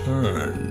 returned.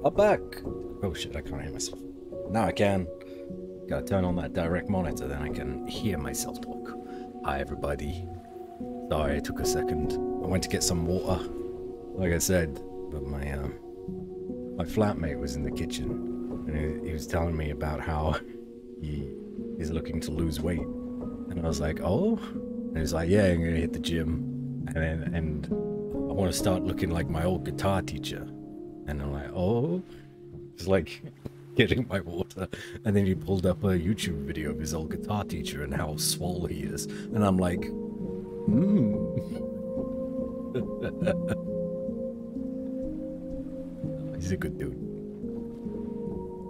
I'm back. Oh shit, I can't hear myself. Now I can. Gotta turn on that direct monitor, then I can hear myself talk. Hi everybody. Sorry, it took a second. I went to get some water, like I said, but my flatmate was in the kitchen, and he was telling me about how he is looking to lose weight. And I was like, oh? And he was like, yeah, I'm gonna hit the gym, and I want to start looking like my old guitar teacher. And I'm like, oh, just like getting my water. And then he pulled up a YouTube video of his old guitar teacher and how swole he is. And I'm like, He's a good dude.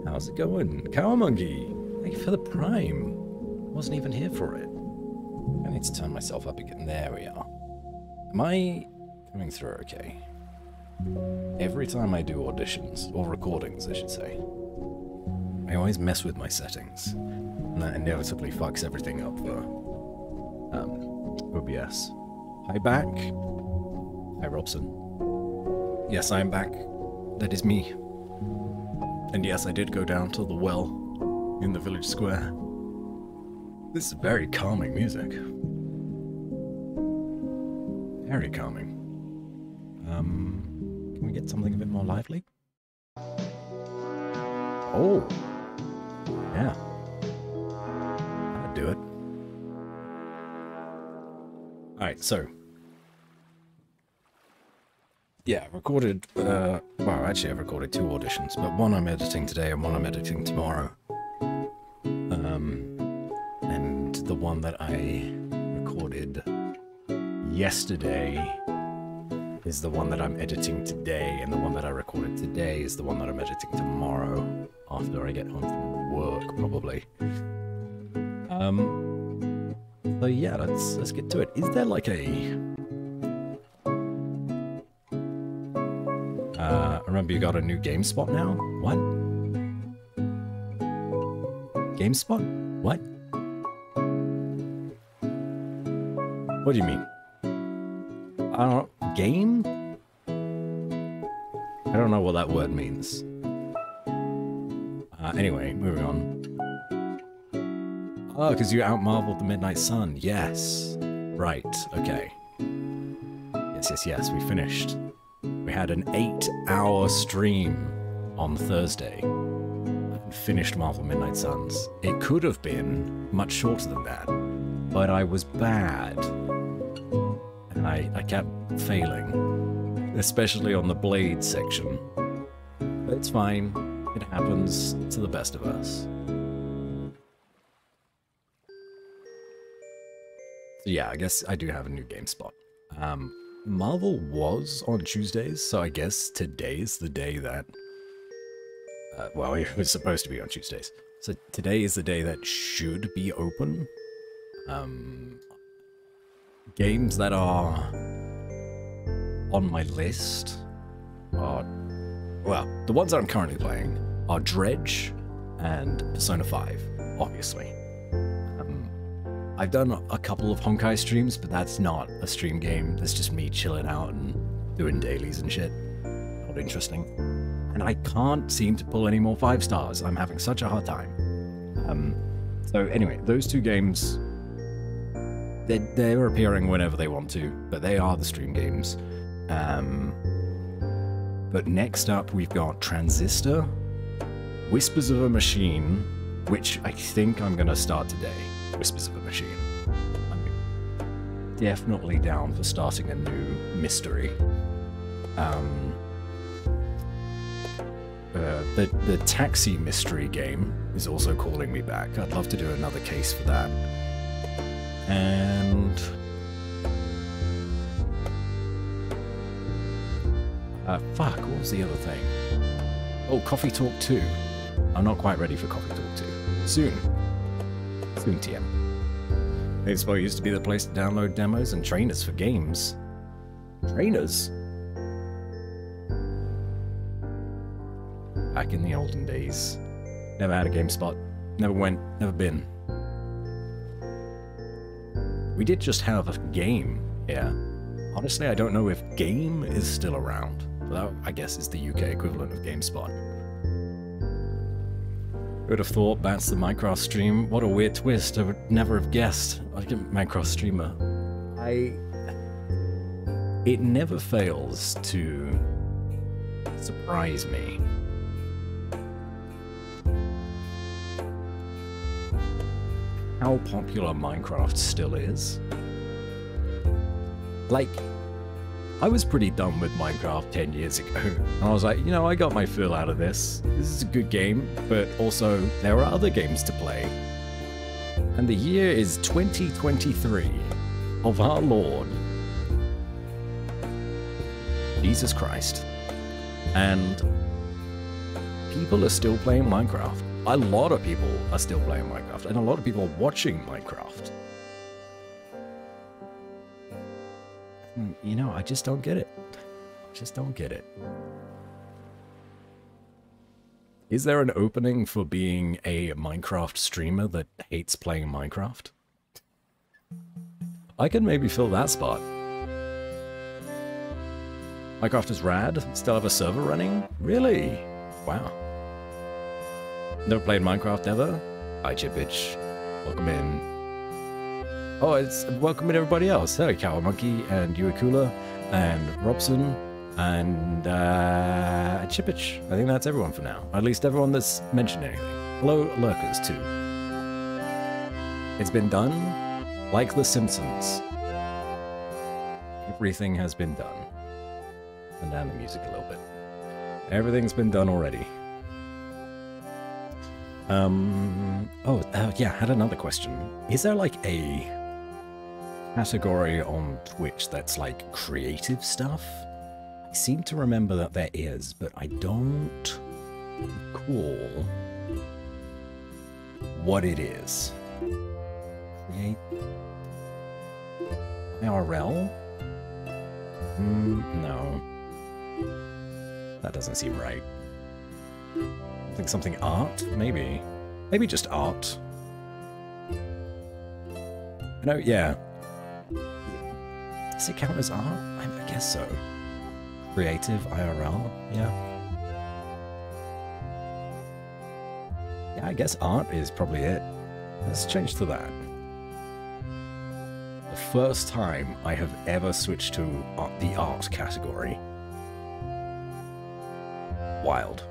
How's it going? Cow Monkey, thank you for the Prime. Wasn't even here for it. I need to turn myself up again. There we are. Am I coming through okay? Every time I do auditions, or recordings I should say, I always mess with my settings, and that inevitably fucks everything up for OBS. Hi back. Hi Robson. Yes, I am back. That is me. And yes, I did go down to the well in the village square. This is very calming music. Very calming. Can we get something a bit more lively? Oh! Yeah. That'd do it. Alright, so. Yeah, recorded, well, actually I've recorded 2 auditions, but one I'm editing today and one I'm editing tomorrow. And the one that I recorded yesterday is the one that I'm editing today, and the one that I recorded today is the one that I'm editing tomorrow, after I get home from work, probably. So yeah, let's get to it. Is there like a... I remember you got a new GameSpot now? What? GameSpot? What? What do you mean? I don't know. Game? I don't know what that word means. Anyway, moving on. Oh, because you out-marveled the Midnight Sun. Yes. Right, okay. Yes, we finished. We had an 8-hour stream on Thursday. And finished Marvel Midnight Suns. It could have been much shorter than that, but I was bad. And I kept failing, especially on the Blade section. But it's fine. It happens to the best of us. So yeah, I guess I do have a new GameSpot. Marvel was on Tuesdays, so I guess today's the day that... well, it was supposed to be on Tuesdays. So today is the day that should be open. Games that are on my list are... well, the ones that I'm currently playing are Dredge and Persona 5, obviously. I've done a couple of Honkai streams, but that's not a stream game. That's just me chilling out and doing dailies and shit. Not interesting. And I can't seem to pull any more 5 stars. I'm having such a hard time. So anyway, those 2 games, they're appearing whenever they want to, but they are the stream games. But next up, we've got Transistor, Whispers of a Machine, which I think I'm going to start today. Whispers of a Machine. I'm definitely down for starting a new mystery. The taxi mystery game is also calling me back. I'd love to do another case for that. And... fuck, what was the other thing? Oh, Coffee Talk 2. I'm not quite ready for Coffee Talk 2. Soon. Soon, TM. GameSpot used to be the place to download demos and trainers for games. Trainers? Back in the olden days. Never had a GameSpot. Never went. Never been. We did just have a game here. Honestly, I don't know if Game is still around. That, I guess, is the UK equivalent of GameSpot. Who would have thought that's the Minecraft stream? What a weird twist. I would never have guessed. Like a Minecraft streamer. It never fails to surprise me. How popular Minecraft still is. Like, I was pretty done with Minecraft 10 years ago. And I was like, you know, I got my fill out of this. This is a good game, but also there are other games to play. And the year is 2023 of our Lord Jesus Christ. And people are still playing Minecraft. A lot of people are still playing Minecraft, and a lot of people are watching Minecraft. you know, I just don't get it. Just don't get it. Is there an opening for being a Minecraft streamer that hates playing Minecraft? I could maybe fill that spot. Minecraft is rad. Still have a server running? Really? Wow. Never played Minecraft ever? Hi, Chipitch. Welcome in. Oh, it's welcome in everybody else. Hey, Cow Monkey and Uakula and Robson and Chipitch. I think that's everyone for now. At least everyone that's mentioned anything. Hello, lurkers too. It's been done like The Simpsons. Everything has been done. Turn down the music a little bit. Everything's been done already. Yeah, I had another question. Is there like a category on Twitch that's like creative stuff? I seem to remember that there is, but I don't recall what it is. Create IRL? No. That doesn't seem right. I think something art, maybe. Maybe just art. No, yeah. Does it count as art? I guess so. Creative IRL, yeah. Yeah, I guess art is probably it. Let's change to that. The first time I have ever switched to the art category. Wild.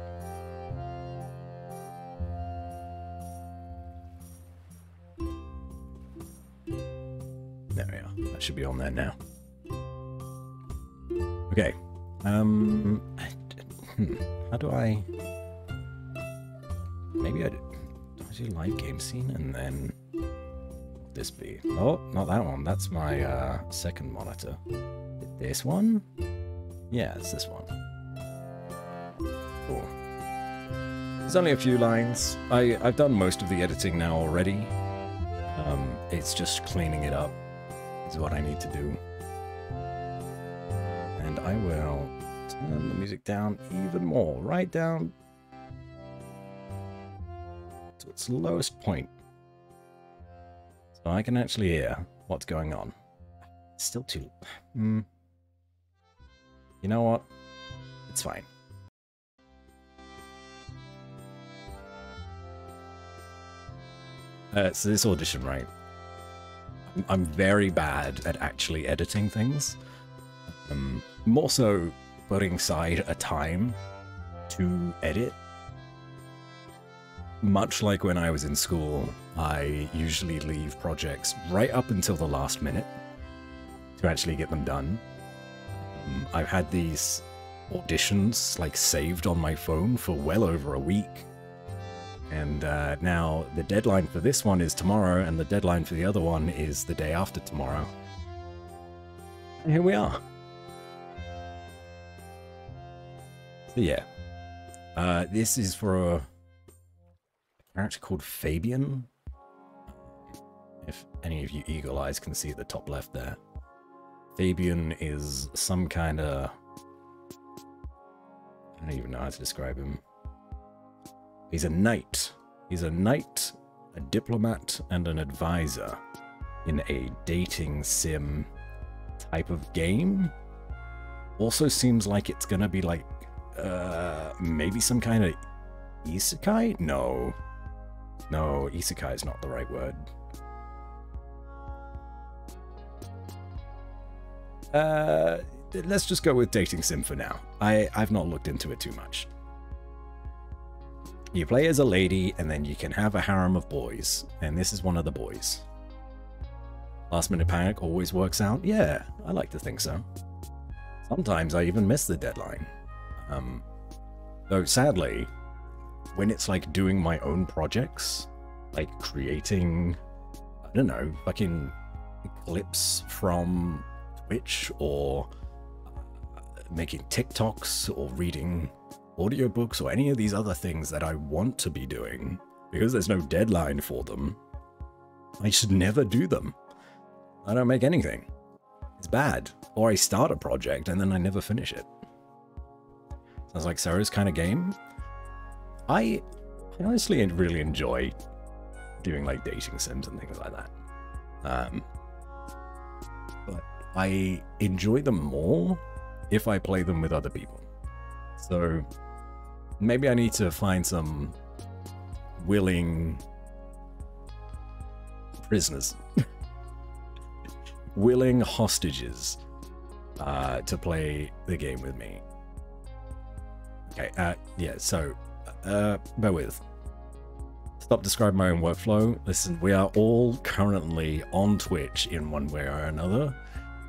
There we are. That should be on there now. Okay. How do I... Maybe I do live game scene and then... What would this be? Oh, not that one. That's my second monitor. This one? Yeah, it's this one. Cool. There's only a few lines. I've done most of the editing now already. It's just cleaning it up is what I need to do. And I will turn the music down even more, right down to its lowest point. So I can actually hear what's going on. It's still too... You know what? It's fine. So this audition, right? I'm very bad at actually editing things. More so putting aside a time to edit. Much like when I was in school, I usually leave projects right up until the last minute to actually get them done. I've had these auditions like saved on my phone for well over a week. And now the deadline for this one is tomorrow, and the deadline for the other one is the day after tomorrow. And here we are. So yeah, this is for a character called Fabian. If any of you eagle eyes can see at the top left there. Fabian is some kind of... I don't even know how to describe him. He's a knight. He's a knight, a diplomat, and an advisor in a dating sim type of game. Also seems like it's gonna be like, maybe some kind of isekai? No. No, isekai is not the right word. Let's just go with dating sim for now. I've not looked into it too much. You play as a lady, and then you can have a harem of boys, and this is one of the boys. Last minute panic always works out? Yeah, I like to think so. Sometimes I even miss the deadline. Though sadly, when it's like doing my own projects, like creating, I don't know, fucking clips from Twitch, or making TikToks, or reading audiobooks, or any of these other things that I want to be doing, because there's no deadline for them, I should never do them. I don't make anything. it's bad. Or I start a project and then I never finish it. Sounds like Sarah's kind of game. I honestly really enjoy doing like dating sims and things like that. But I enjoy them more if I play them with other people. So maybe I need to find some willing prisoners, willing hostages to play the game with me. Okay, yeah, so bear with. Stop describing my own workflow. Listen, we are all currently on Twitch in one way or another,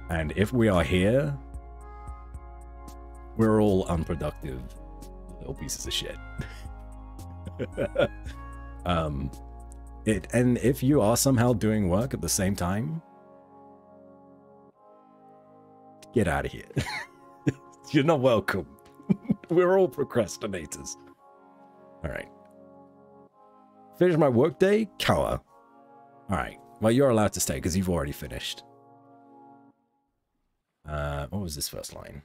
and if we are here, we're all unproductive little pieces of shit. And if you are somehow doing work at the same time, get out of here. You're not welcome. We're all procrastinators. All right. Finish my workday, Kawa. All right. Well, you're allowed to stay because you've already finished. What was this first line?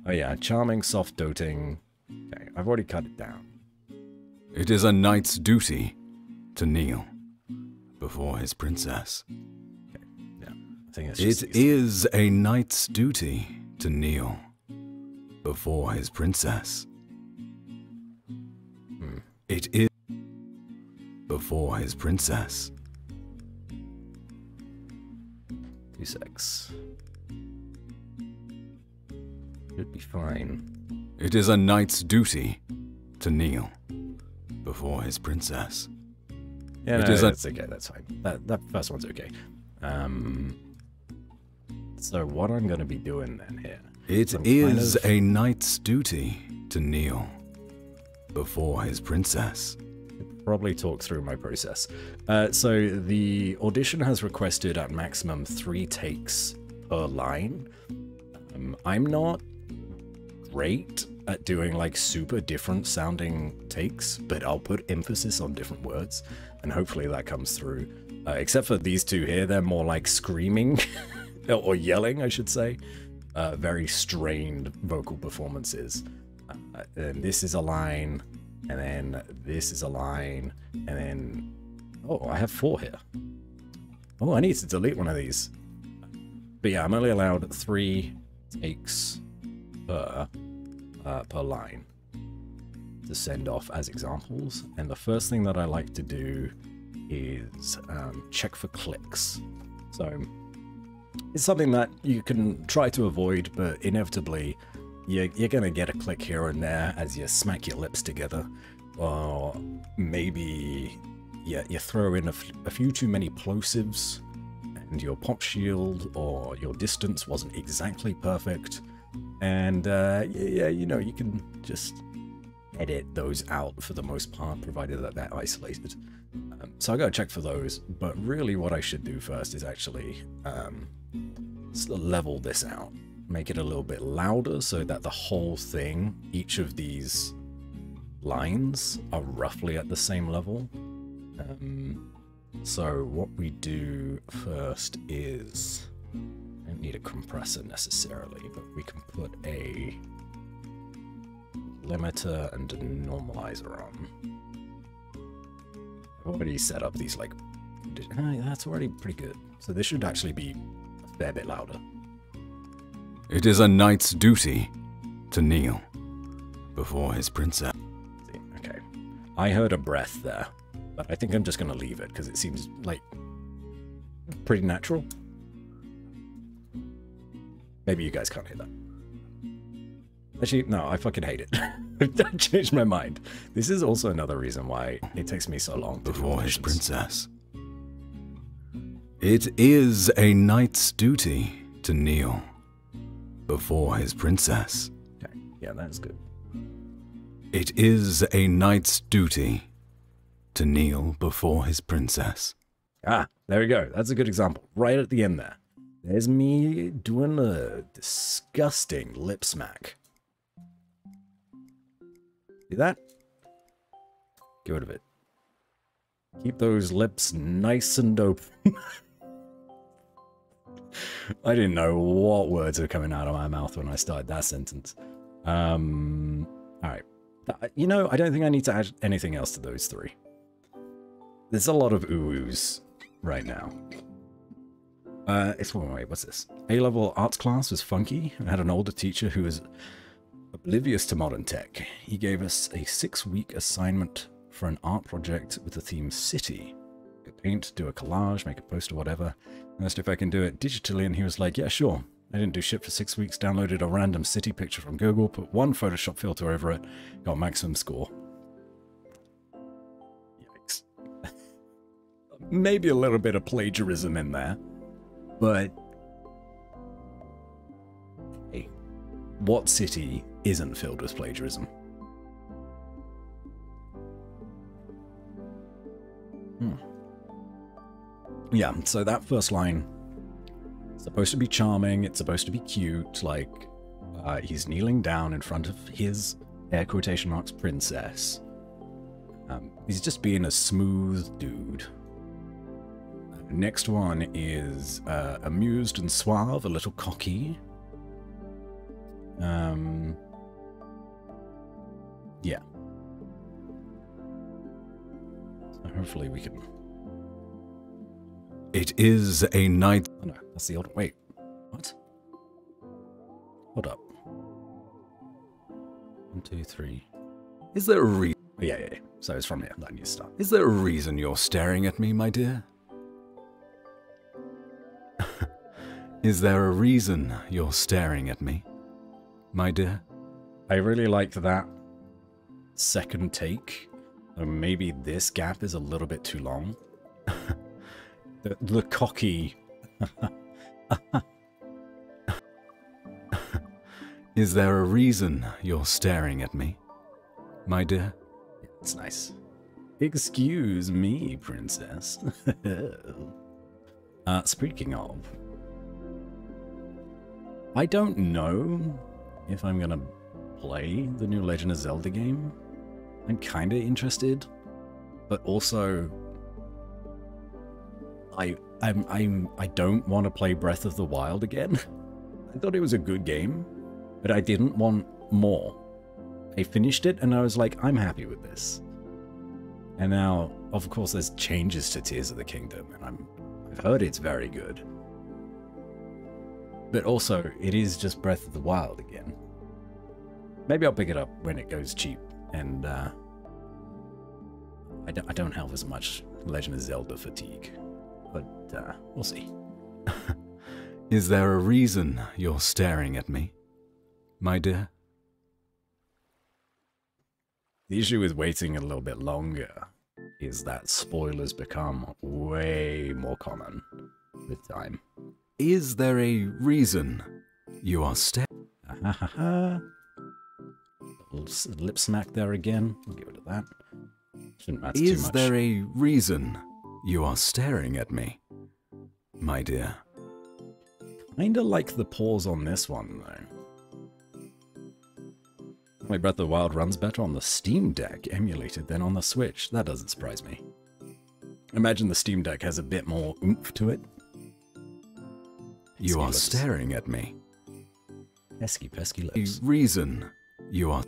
Oh yeah, charming, soft, doting. Okay, I've already cut it down. It is a knight's duty to kneel before his princess. Okay, yeah, I think it's just It is a knight's duty to kneel before his princess. It is before his princess. 2 secs. Should be fine. It is a knight's duty to kneel before his princess. Yeah, It no, is that's okay. That's fine. That first one's okay. So what I'm going to be doing then here? It is a knight's duty to kneel before his princess. Probably talk through my process. So the audition has requested at maximum 3 takes per line. I'm not great at doing like super different sounding takes, but I'll put emphasis on different words and hopefully that comes through. Except for these two here, they're more like screaming or yelling, I should say. Very strained vocal performances. And this is a line, and then this is a line, and then... Oh, I have 4 here. Oh, I need to delete one of these. But yeah, I'm only allowed 3 takes per line to send off as examples. And the first thing that I like to do is check for clicks. So it's something that you can try to avoid, but inevitably you're going to get a click here and there as you smack your lips together. Or maybe you throw in a few too many plosives and your pop shield or your distance wasn't exactly perfect. And yeah, you know, you can just edit those out for the most part, provided that they're isolated. So I gotta check for those, but really what I should do first is actually level this out. Make it a little bit louder so that the whole thing, each of these lines are roughly at the same level. So what we do first is, I don't need a compressor necessarily, but we can put a limiter and a normalizer on. I've already set up these like, that's already pretty good. So this should actually be a fair bit louder. It is a knight's duty to kneel before his princess. Okay, I heard a breath there, but I think I'm just gonna leave it because it seems like pretty natural. Maybe you guys can't hear that. Actually, no, I fucking hate it. I changed my mind. This is also another reason why it takes me so long to before his princess. It is a knight's duty to kneel before his princess. Okay, yeah, that's good. It is a knight's duty to kneel before his princess. Ah, there we go. That's a good example. Right at the end there. There's me doing a disgusting lip smack. See that? Get rid of it. Keep those lips nice and open. I didn't know what words were coming out of my mouth when I started that sentence. Alright. You know, I don't think I need to add anything else to those three. There's a lot of ooh-oohs right now. Wait, what's this? A-level arts class was funky. I had an older teacher who was oblivious to modern tech. He gave us a 6-week assignment for an art project with the theme city. Paint, do a collage, make a poster, whatever. I asked if I can do it digitally, and he was like, yeah, sure. I didn't do shit for 6 weeks, downloaded a random city picture from Google, put one Photoshop filter over it, got maximum score. Yikes. Maybe a little bit of plagiarism in there, but hey, what city isn't filled with plagiarism? Yeah, so that first line, it's supposed to be charming, it's supposed to be cute, like, he's kneeling down in front of his, air quotation marks, princess. He's just being a smooth dude. Next one is, amused and suave, a little cocky. Yeah. So hopefully we can... It is a night... Oh no, that's the old... Wait, what? Hold up. 1, 2, 3. Is there a reason... Oh, yeah. So it's from here that I need to start. Is there a reason you're staring at me, my dear? Is there a reason you're staring at me, my dear? I really liked that second take. Maybe this gap is a little bit too long. The cocky... Is there a reason you're staring at me, my dear? It's nice. Excuse me, princess. Speaking of... I don't know if I'm gonna play the new Legend of Zelda game. I'm kinda interested, but also... I don't want to play Breath of the Wild again. I thought it was a good game, but I didn't want more. I finished it and I was like, I'm happy with this. And now, of course, there's changes to Tears of the Kingdom, and I've heard it's very good. But also, it is just Breath of the Wild again. Maybe I'll pick it up when it goes cheap, and I don't have as much Legend of Zelda fatigue. But we'll see. Is there a reason you're staring at me, my dear? The issue with waiting a little bit longer is that spoilers become way more common with time. Is there a reason you are staring? Lip smack there again. We'll get rid of that. Shouldn't matter too much. Is there a reason you are staring at me, my dear? Kinda like the pause on this one, though. My Breath of the Wild runs better on the Steam Deck emulated than on the Switch. That doesn't surprise me. Imagine the Steam Deck has a bit more oomph to it. You are staring at me. Pesky, pesky lips. A reason you are...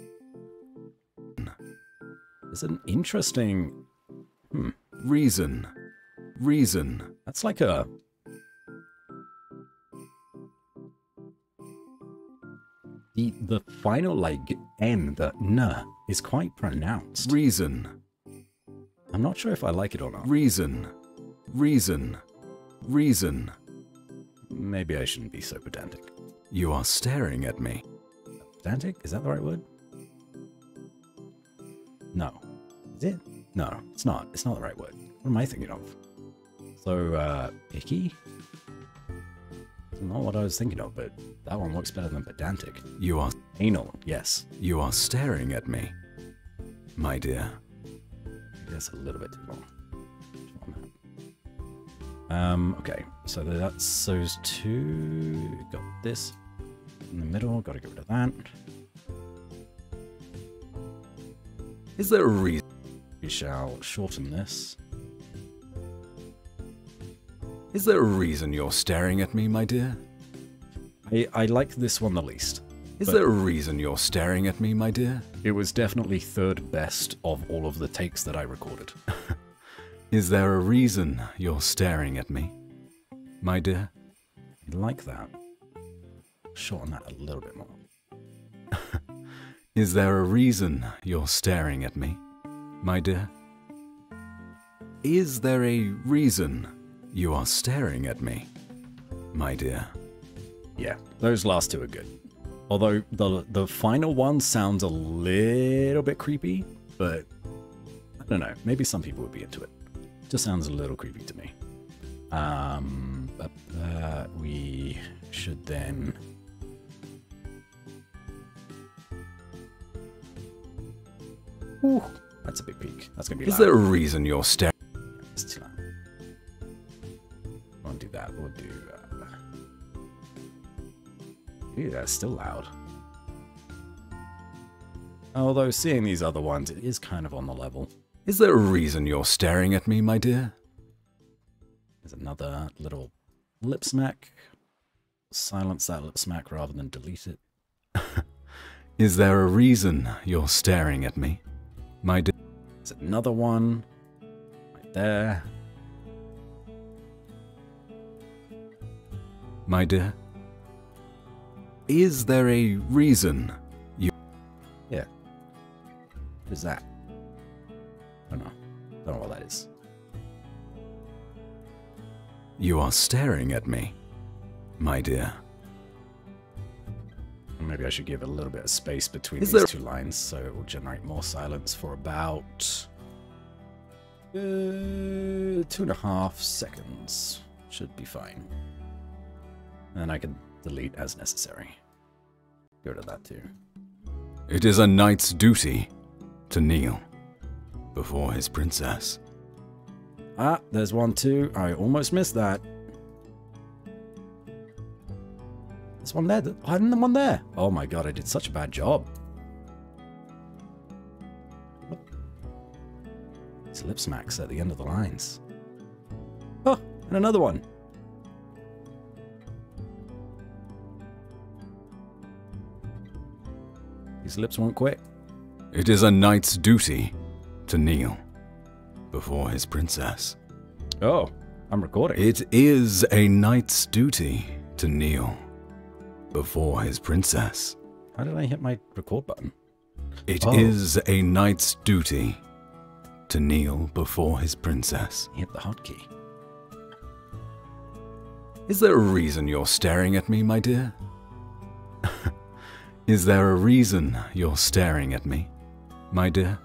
It's an interesting... Reason. That's like a... The final, like, N, the N, is quite pronounced. Reason. I'm not sure if I like it or not. Reason. Maybe I shouldn't be so pedantic. You are staring at me. Pedantic? Is that the right word? No. Is it? No, it's not. It's not the right word. What am I thinking of? So, picky? Not what I was thinking of, but that one works better than pedantic. You are... Anal, yes. You are staring at me, my dear. That's a little bit too long. Okay, so that's those two. Got this in the middle, gotta get rid of that. Is there a reason? We shall shorten this. Is there a reason you're staring at me, my dear? I like this one the least. Is there a reason you're staring at me, my dear? It was definitely third best of all of the takes that I recorded. Is there a reason you're staring at me, my dear? I like that. Shorten that a little bit more. Is there a reason you're staring at me, my dear? Is there a reason you are staring at me, my dear? Yeah, those last two are good. Although the final one sounds a little bit creepy, but I don't know. Maybe some people would be into it. Just sounds a little creepy to me. But we should then... Ooh, that's a big peak. That's going to be loud. Is there a reason you're staring? It's too loud. Won't do that. We'll do... Ew, that's still loud. Although seeing these other ones, it is kind of on the level. Is there a reason you're staring at me, my dear? There's another little lip smack. Silence that lip smack rather than delete it. Is there a reason you're staring at me, my dear? There's another one. Right there. My dear? Is there a reason you... Yeah. What is that? I don't know. Don't know what that is. You are staring at me, my dear. Maybe I should give a little bit of space between Is these there... two lines so it will generate more silence for about 2.5 seconds. Should be fine. And I can delete as necessary. Go to that too. It is a knight's duty to kneel before his princess. Ah, there's one too. I almost missed that. There's one there. Hiding the one there. Oh my god, I did such a bad job. It's lip smacks at the end of the lines. Oh, and another one. These lips won't quit. It is a knight's duty to kneel before his princess. Oh, I'm recording. It is a knight's duty to kneel before his princess. How did I hit my record button? It is a knight's duty to kneel before his princess. Hit the hotkey. Is there a reason you're staring at me, my dear? Is there a reason you're staring at me, my dear?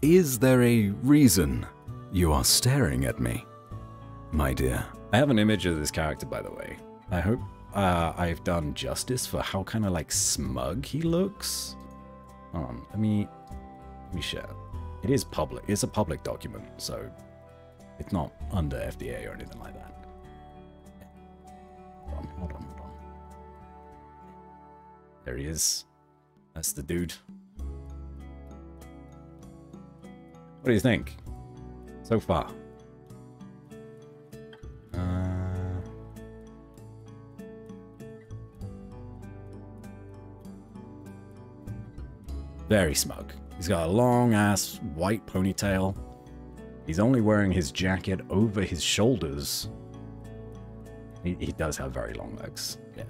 Is there a reason you are staring at me, my dear? I have an image of this character, by the way. I hope I've done justice for how kind of like smug he looks. Hold on, let me share. It is public. It's a public document, so it's not under FDA or anything like that. Hold on. There he is. That's the dude. What do you think so far? Very smug. He's got a long ass white ponytail. He's only wearing his jacket over his shoulders. He does have very long legs. Yeah.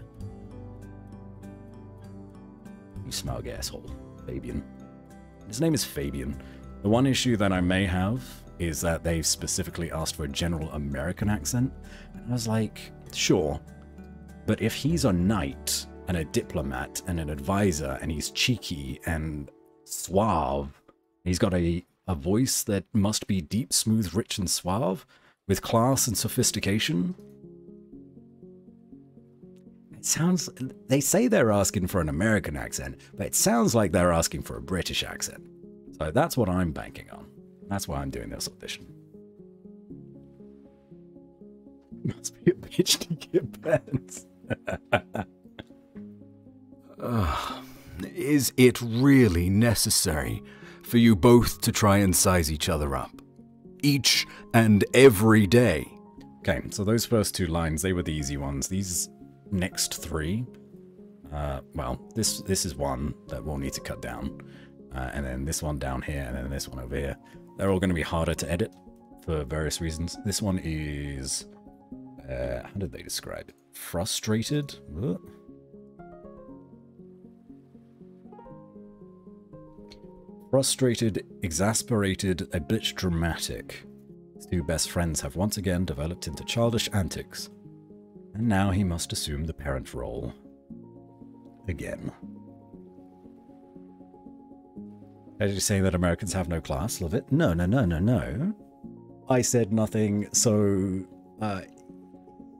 You smug asshole, Fabian. His name is Fabian. The one issue that I may have is that they've specifically asked for a general American accent. And I was like, sure. But if he's a knight and a diplomat and an advisor and he's cheeky and suave, he's got a voice that must be deep, smooth, rich, and suave with class and sophistication. Sounds, they say they're asking for an American accent, but it sounds like they're asking for a British accent. So that's what I'm banking on. That's why I'm doing this audition. Must be a bitch to get pants. Is it really necessary for you both to try and size each other up? Each and every day? Okay, so those first two lines, they were the easy ones. These next three, well, this is one that we'll need to cut down. And then this one down here, and then this one over here. They're all going to be harder to edit for various reasons. This one is, how did they describe it? Frustrated? What? Frustrated, exasperated, a bit dramatic. His two best friends have once again developed into childish antics. And now he must assume the parent role. Again. Are you saying that Americans have no class? Love it. No, no, no, no, no. I said nothing, so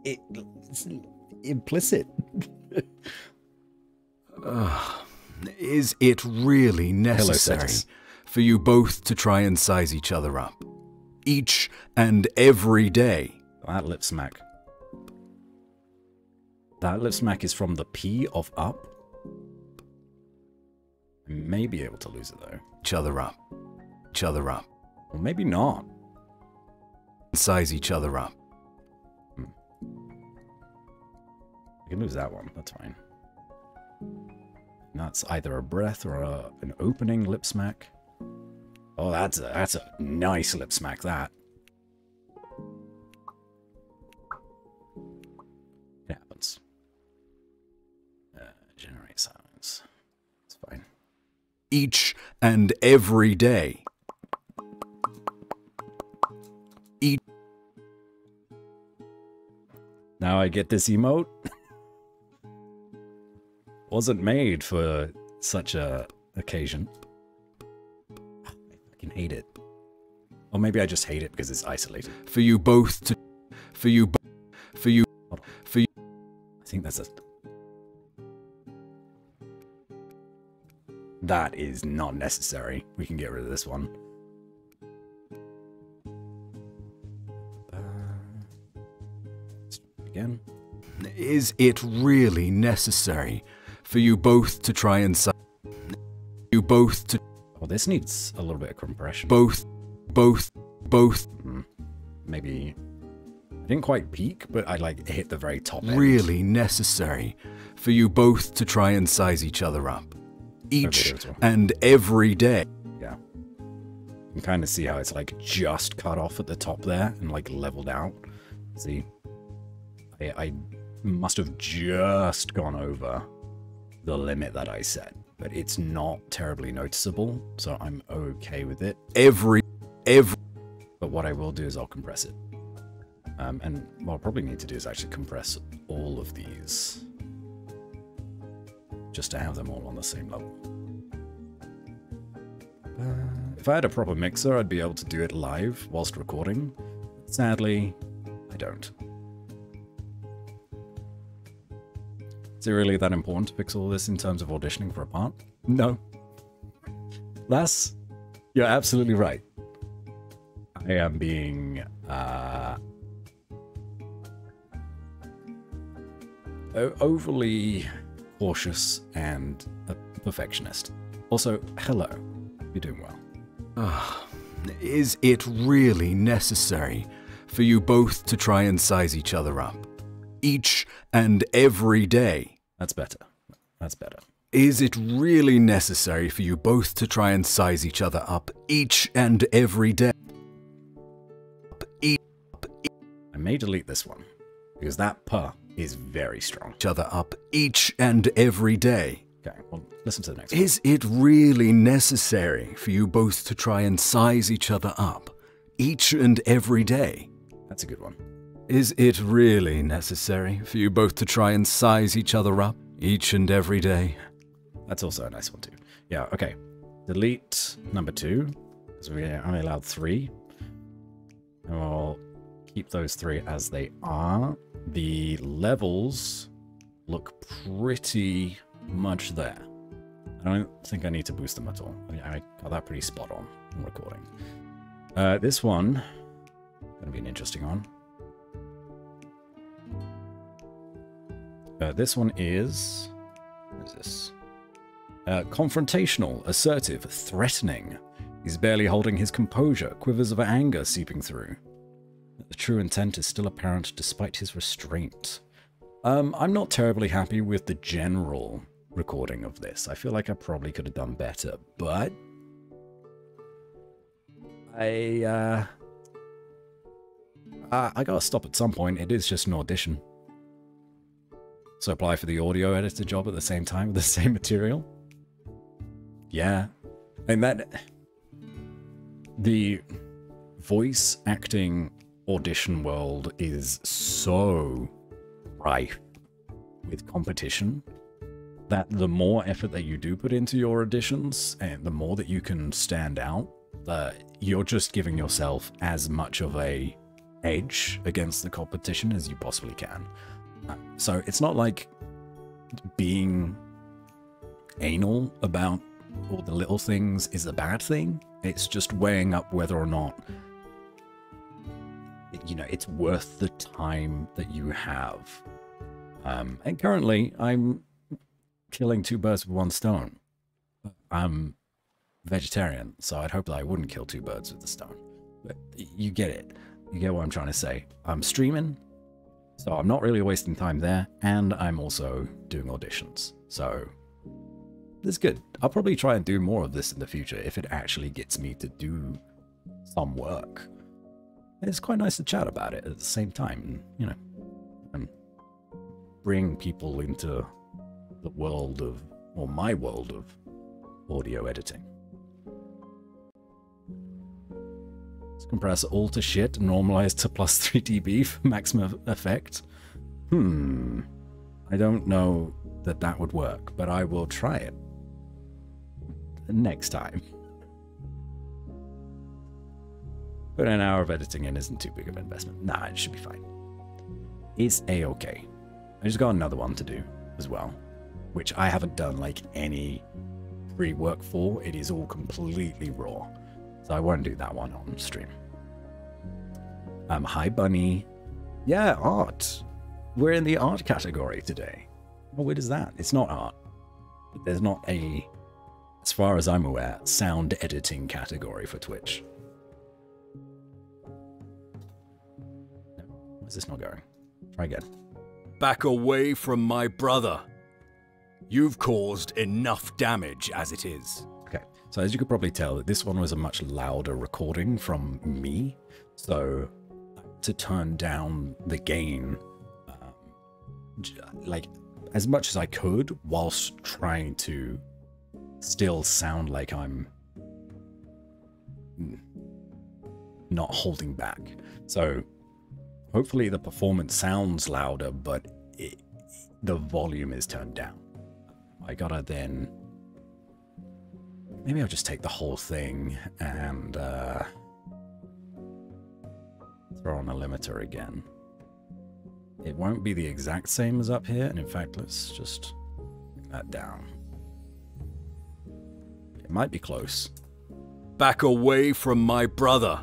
it's implicit. Is it really necessary for you both to try and size each other up? Each and every day? That lip smack. That lip smack is from the P of up. I may be able to lose it though. Each other up. Each other up. Well, maybe not. Size each other up. I can lose that one. That's fine. That's either a breath or an opening lip smack. Oh, that's a nice lip smack, that. It happens. Generate sounds. It's fine. Each and every day. Now I get this emote. Wasn't made for such a occasion. I fucking hate it. Or maybe I just hate it because it's isolated. For you both to... For you... For you... For you... I think that's a... That is not necessary. We can get rid of this one. Again. Is it really necessary for you both to try and you both to... Oh, this needs a little bit of compression. Both. Maybe... I didn't quite peak, but I like hit the very top end. Really necessary for you both to try and size each other up. Each and every day. Yeah. You can kind of see how it's like just cut off at the top there and like leveled out. See? I must have just gone over the limit that I set, but it's not terribly noticeable, so I'm okay with it. Every. But what I will do is I'll compress it. And what I'll probably need to do is actually compress all of these, just to have them all on the same level. If I had a proper mixer, I'd be able to do it live whilst recording. Sadly, I don't. Is it really that important to fix all this in terms of auditioning for a part? No. You're absolutely right. I am being overly cautious and a perfectionist. Also, hello. You're doing well. Is it really necessary for you both to try and size each other up? Each and every day? That's better. That's better. Is it really necessary for you both to try and size each other up each and every day? I may delete this one, because that "p" is very strong. Each other up each and every day. Okay, well, listen to the next one. Is it really necessary for you both to try and size each other up each and every day? That's a good one. Is it really necessary for you both to try and size each other up each and every day? That's also a nice one too. Yeah, okay. Delete number 2, because we only allowed 3. And we'll keep those 3 as they are. The levels look pretty much there. I don't think I need to boost them at all. I got that pretty spot on in recording. This one, gonna be an interesting one. This one is... What is this? Confrontational, assertive, threatening. He's barely holding his composure, quivers of anger seeping through. The true intent is still apparent despite his restraint. I'm not terribly happy with the general recording of this. I feel like I probably could have done better, but I gotta stop at some point. It is just an audition. So apply for the audio editor job at the same time with the same material? Yeah. And that... The voice acting audition world is so rife with competition that the more effort that you do put into your auditions and the more that you can stand out, you're just giving yourself as much of a edge against the competition as you possibly can. So it's not like being anal about all the little things is a bad thing. It's just weighing up whether or not, you know, it's worth the time that you have. And currently, I'm killing two birds with one stone. I'm vegetarian, so I'd hope that I wouldn't kill two birds with a stone. But you get it. You get what I'm trying to say. I'm streaming, so I'm not really wasting time there, and I'm also doing auditions. So it's good. I'll probably try and do more of this in the future if it actually gets me to do some work. And it's quite nice to chat about it at the same time, you know, and bring people into the world of, or my world of, audio editing. Let's compress all to shit and normalize to plus 3 dB for maximum effect. I don't know that that would work, but I will try it next time. But an hour of editing in isn't too big of an investment. Nah, it should be fine. It's a-okay. I just got another one to do as well, which I haven't done like any pre-work for. It is all completely raw, so I won't do that one on stream. Hi Bunny. Yeah, art. We're in the art category today. How weird is that? It's not art. There's not a, as far as I'm aware, sound editing category for Twitch. No, where's this not going? Try again. Back away from my brother. You've caused enough damage as it is. Okay, so as you could probably tell, this one was a much louder recording from me. So to turn down the gain, like as much as I could, whilst trying to still sound like I'm not holding back. So hopefully the performance sounds louder, but the volume is turned down. I gotta then, maybe I'll just take the whole thing and throw on a limiter again. It won't be the exact same as up here, and in fact, let's just bring that down. It might be close. Back away from my brother.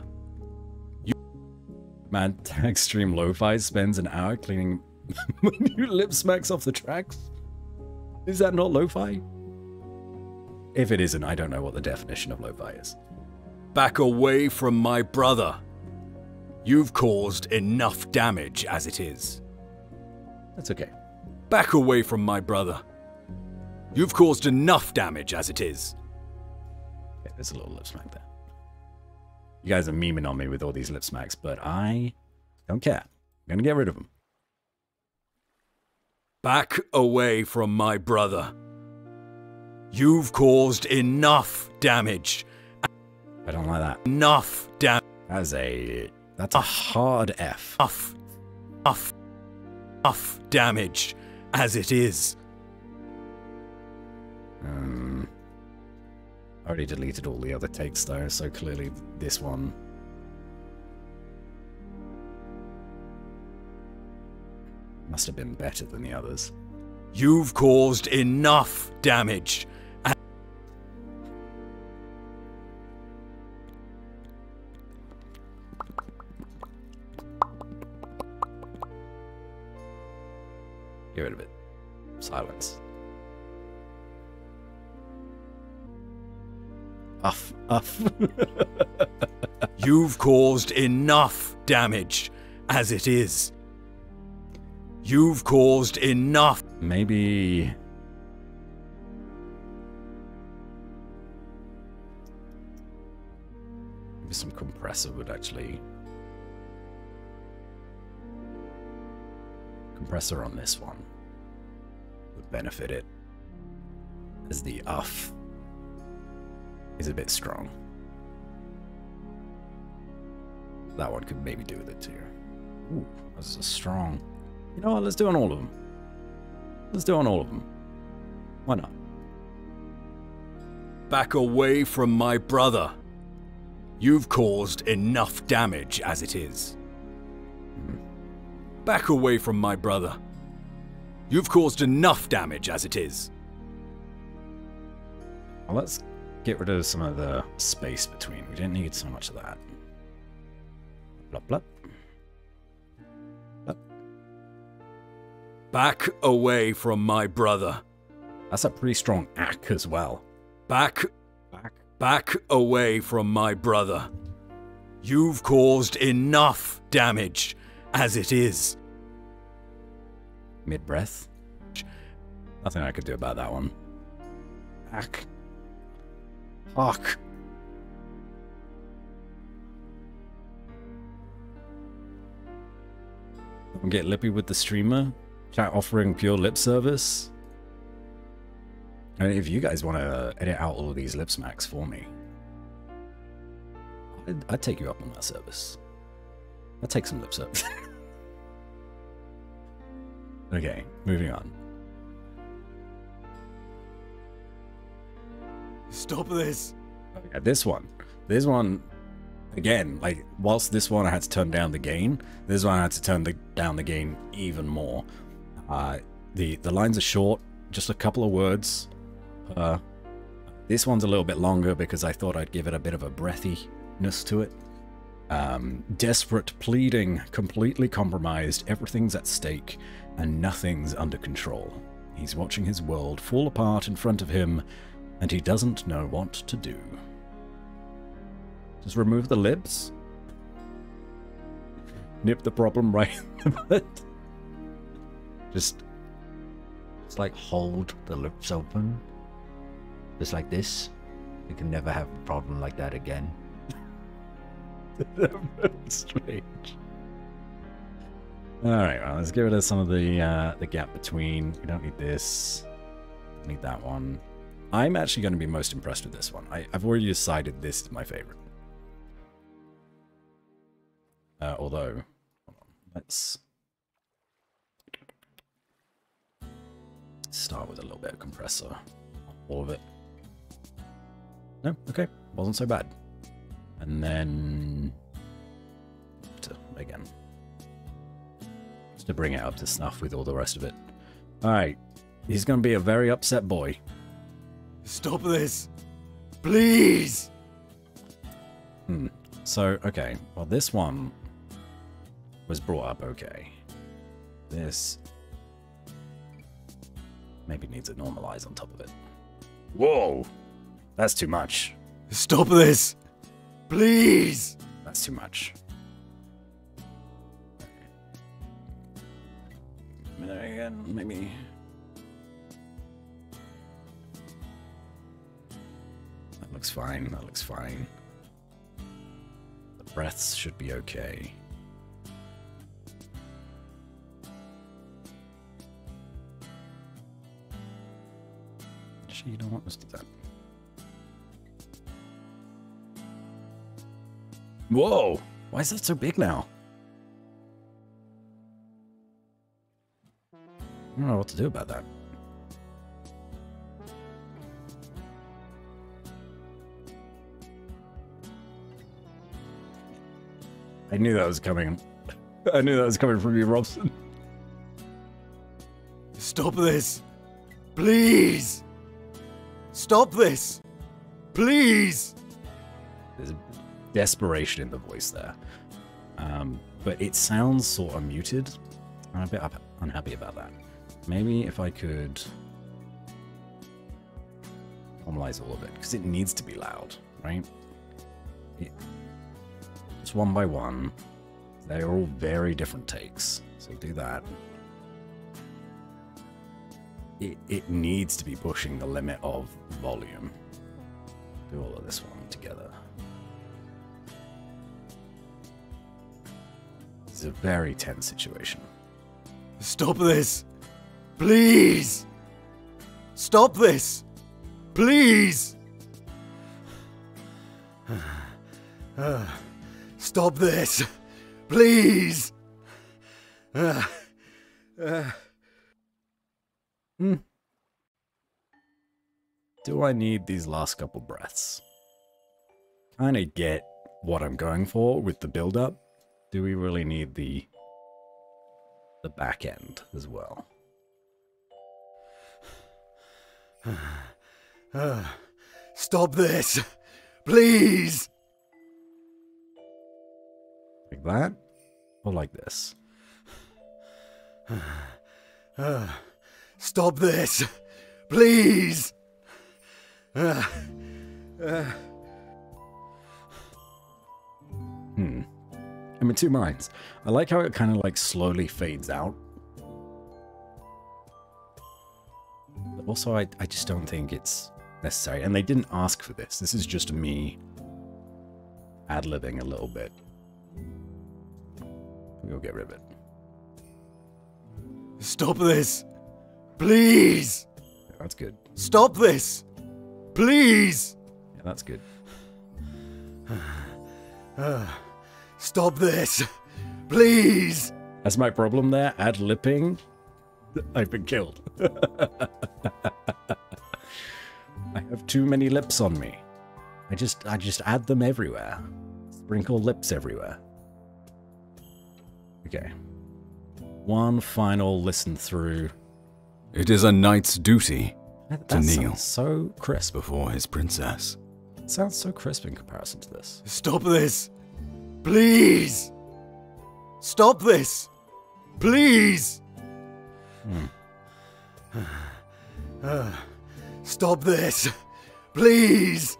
Man, Tag Stream Lo-Fi spends an hour cleaning new lip smacks off the tracks. Is that not lo-fi? If it isn't, I don't know what the definition of lo-fi is. Back away from my brother. You've caused enough damage as it is. That's okay. Back away from my brother. You've caused enough damage as it is. Okay, there's a little lip smack there. You guys are memeing on me with all these lip smacks, but I don't care. I'm gonna get rid of them. Back away from my brother. You've caused enough damage. I don't like that. Enough damage. That's a hard F. Enough damage as it is. I already deleted all the other takes though, so clearly this one. Must have been better than the others. You've caused enough damage. Get rid of it. Silence. Uff. You've caused enough damage as it is. You've caused enough. Maybe some compressor would actually... Compressor on this one would benefit it, as the UF is a bit strong. That one could maybe do with it too. Ooh, this is strong. You know what, let's do on all of them. Let's do on all of them. Why not? Back away from my brother. You've caused enough damage as it is. Back away from my brother. You've caused enough damage as it is. Well, let's get rid of some of the space between. We didn't need so much of that. Blup, blup. Blup. Back away from my brother. That's a pretty strong ack as well. Back away from my brother. You've caused enough damage as it is. Mid-breath. Nothing I could do about that one. Back. Fuck. Don't get lippy with the streamer. Chat offering pure lip service. I mean, if you guys want to edit out all of these lip smacks for me, I'd take you up on that service. I'd take some lip service. Okay, moving on. Stop this. Okay, this one, again, like, whilst this one I had to turn down the gain, this one I had to turn down the gain even more. The lines are short, just a couple of words. This one's a little bit longer because I thought I'd give it a bit of a breathiness to it. Desperate, pleading, completely compromised, everything's at stake, and nothing's under control. He's watching his world fall apart in front of him, and he doesn't know what to do. Just remove the lips. Nip the problem right in the bud. Just like hold the lips open. Just like this. You can never have a problem like that again. Strange. Alright, well, let's get rid of some of the gap between. We don't need this. Don't need that one. I'm actually going to be most impressed with this one. I've already decided this is my favorite. Although, hold on, let's start with a little bit of compressor. All of it. No? Okay. Wasn't so bad. And then... again. Just to bring it up to snuff with all the rest of it. Alright. He's going to be a very upset boy. Stop this! Please! So, okay. Well, this one was brought up okay. This maybe needs a normalize on top of it. Whoa! That's too much. Stop this! Please! That's too much. Again, maybe. That looks fine. That looks fine. The breaths should be okay. Actually, you don't want us to do that. Whoa! Why is that so big now? I don't know what to do about that. I knew that was coming. I knew that was coming from you, Robson. Stop this! Please! Stop this! Please! There's a desperation in the voice there. But it sounds sort of muted. I'm a bit unhappy about that. Maybe if I could normalize all of it, because it needs to be loud, right? Just one by one. They're all very different takes, so do that. It needs to be pushing the limit of volume. Do all of this one together. It's a very tense situation. Stop this! Please! Stop this! Please! Stop this! Please! Do I need these last couple breaths? Kinda get what I'm going for with the build-up. Do we really need the back end as well? Stop this! Please! Like that? Or like this? Stop this! Please! I'm in two minds. I like how it kind of like slowly fades out. But also, I just don't think it's necessary. And they didn't ask for this. This is just me ad-libbing a little bit. We'll get rid of it. Stop this! Please! Yeah, that's good. Stop this! Please! Yeah, that's good. Stop this! Please! That's my problem there. Ad-lipping. I've been killed. I have too many lips on me. I just add them everywhere. Sprinkle lips everywhere. Okay. One final listen through. It is a knight's duty to kneel sounds so crisp. before his princess. It sounds so crisp in comparison to this. Stop this! Please! Stop this! Please! Stop this! Please!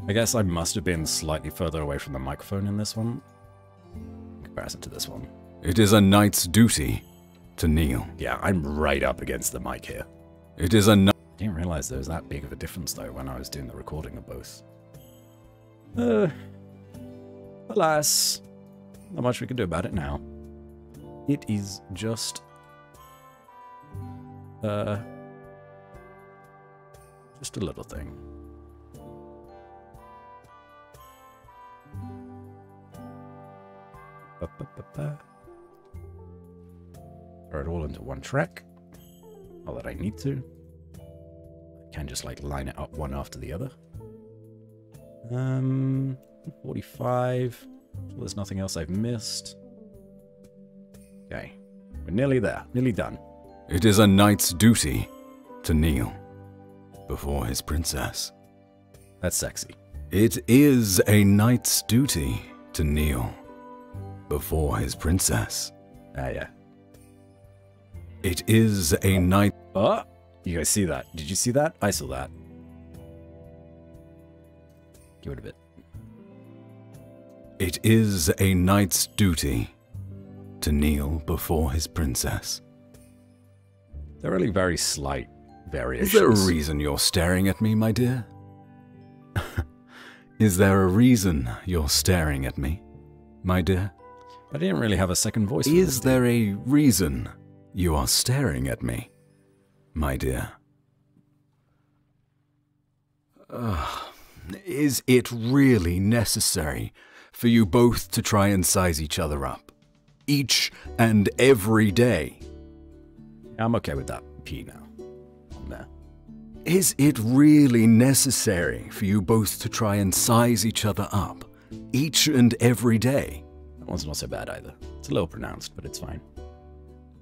I guess I must have been slightly further away from the microphone in this one, in comparison to this one. It is a knight's duty to kneel. Yeah, I'm right up against the mic here. It is a I didn't realize there was that big of a difference, though, when I was doing the recording of both. Alas, not much we can do about it now. It is just a little thing. Throw it all into one track. Not that I need to. I can just like line it up one after the other. 45. So there's nothing else I've missed. Okay. We're nearly there. Nearly done. It is a knight's duty to kneel before his princess. That's sexy. It is a knight's duty to kneel before his princess. Ah, yeah. It is a knight. Oh, you guys see that? Did you see that? I saw that. Get rid of it. It is a knight's duty to kneel before his princess. They're really very slight variations. Is there a reason you're staring at me, my dear? Is there a reason you're staring at me, my dear? I didn't really have a second voice. Is there a reason you are staring at me, my dear? Is it really necessary for you both to try and size each other up, each and every day? I'm okay with that P now. On there. Is it really necessary for you both to try and size each other up, each and every day? That one's not so bad either. It's a little pronounced, but it's fine.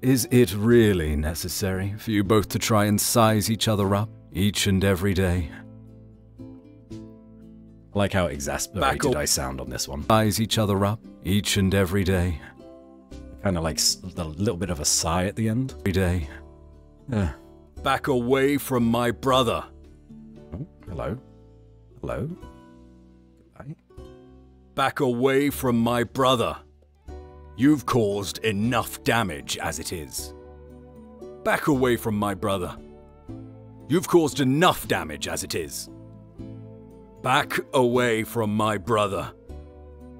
Is it really necessary for you both to try and size each other up, each and every day? I like how exasperated I sound on this one. Size each other up, each and every day. Kind of like a little bit of a sigh at the end. Every day. Back away from my brother. Oh, hello. Hello. Goodbye. Back away from my brother. You've caused enough damage as it is. Back away from my brother. You've caused enough damage as it is. Back away from my brother.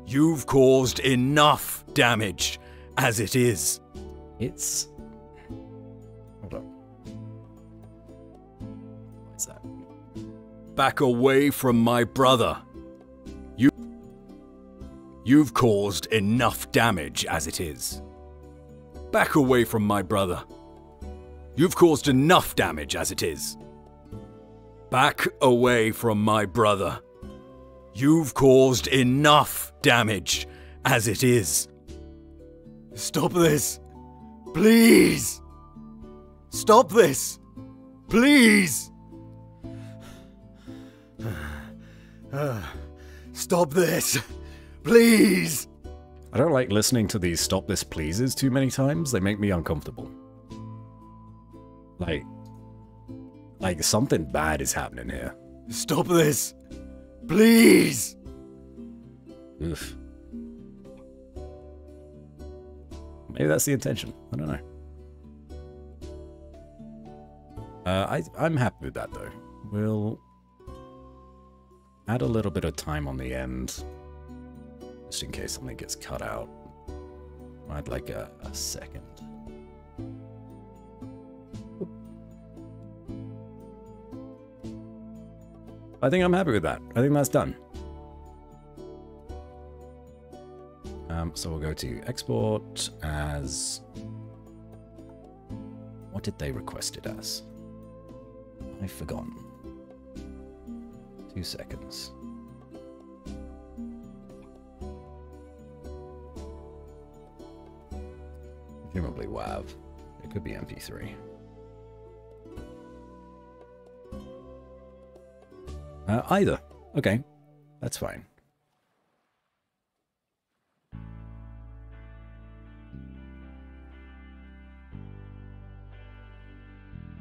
You've caused enough damage as it is. It's... Hold on. What is that? Back away from my brother. You've caused enough damage as it is. Back away from my brother. You've caused enough damage as it is. Back away from my brother. You've caused enough damage as it is. Stop this. Please. Stop this. Please. Stop this. Please. I don't like listening to these stop this pleases too many times. They make me uncomfortable. Like something bad is happening here. Stop this. Please. Oof. Maybe that's the intention. I don't know. I'm happy with that though. We'll add a little bit of time on the end, just in case something gets cut out. I'd like a second. I think I'm happy with that. I think that's done. So we'll go to export as... What did they request it as? I've forgotten. 2 seconds. Presumably WAV. It could be MP3. Either. Okay. That's fine.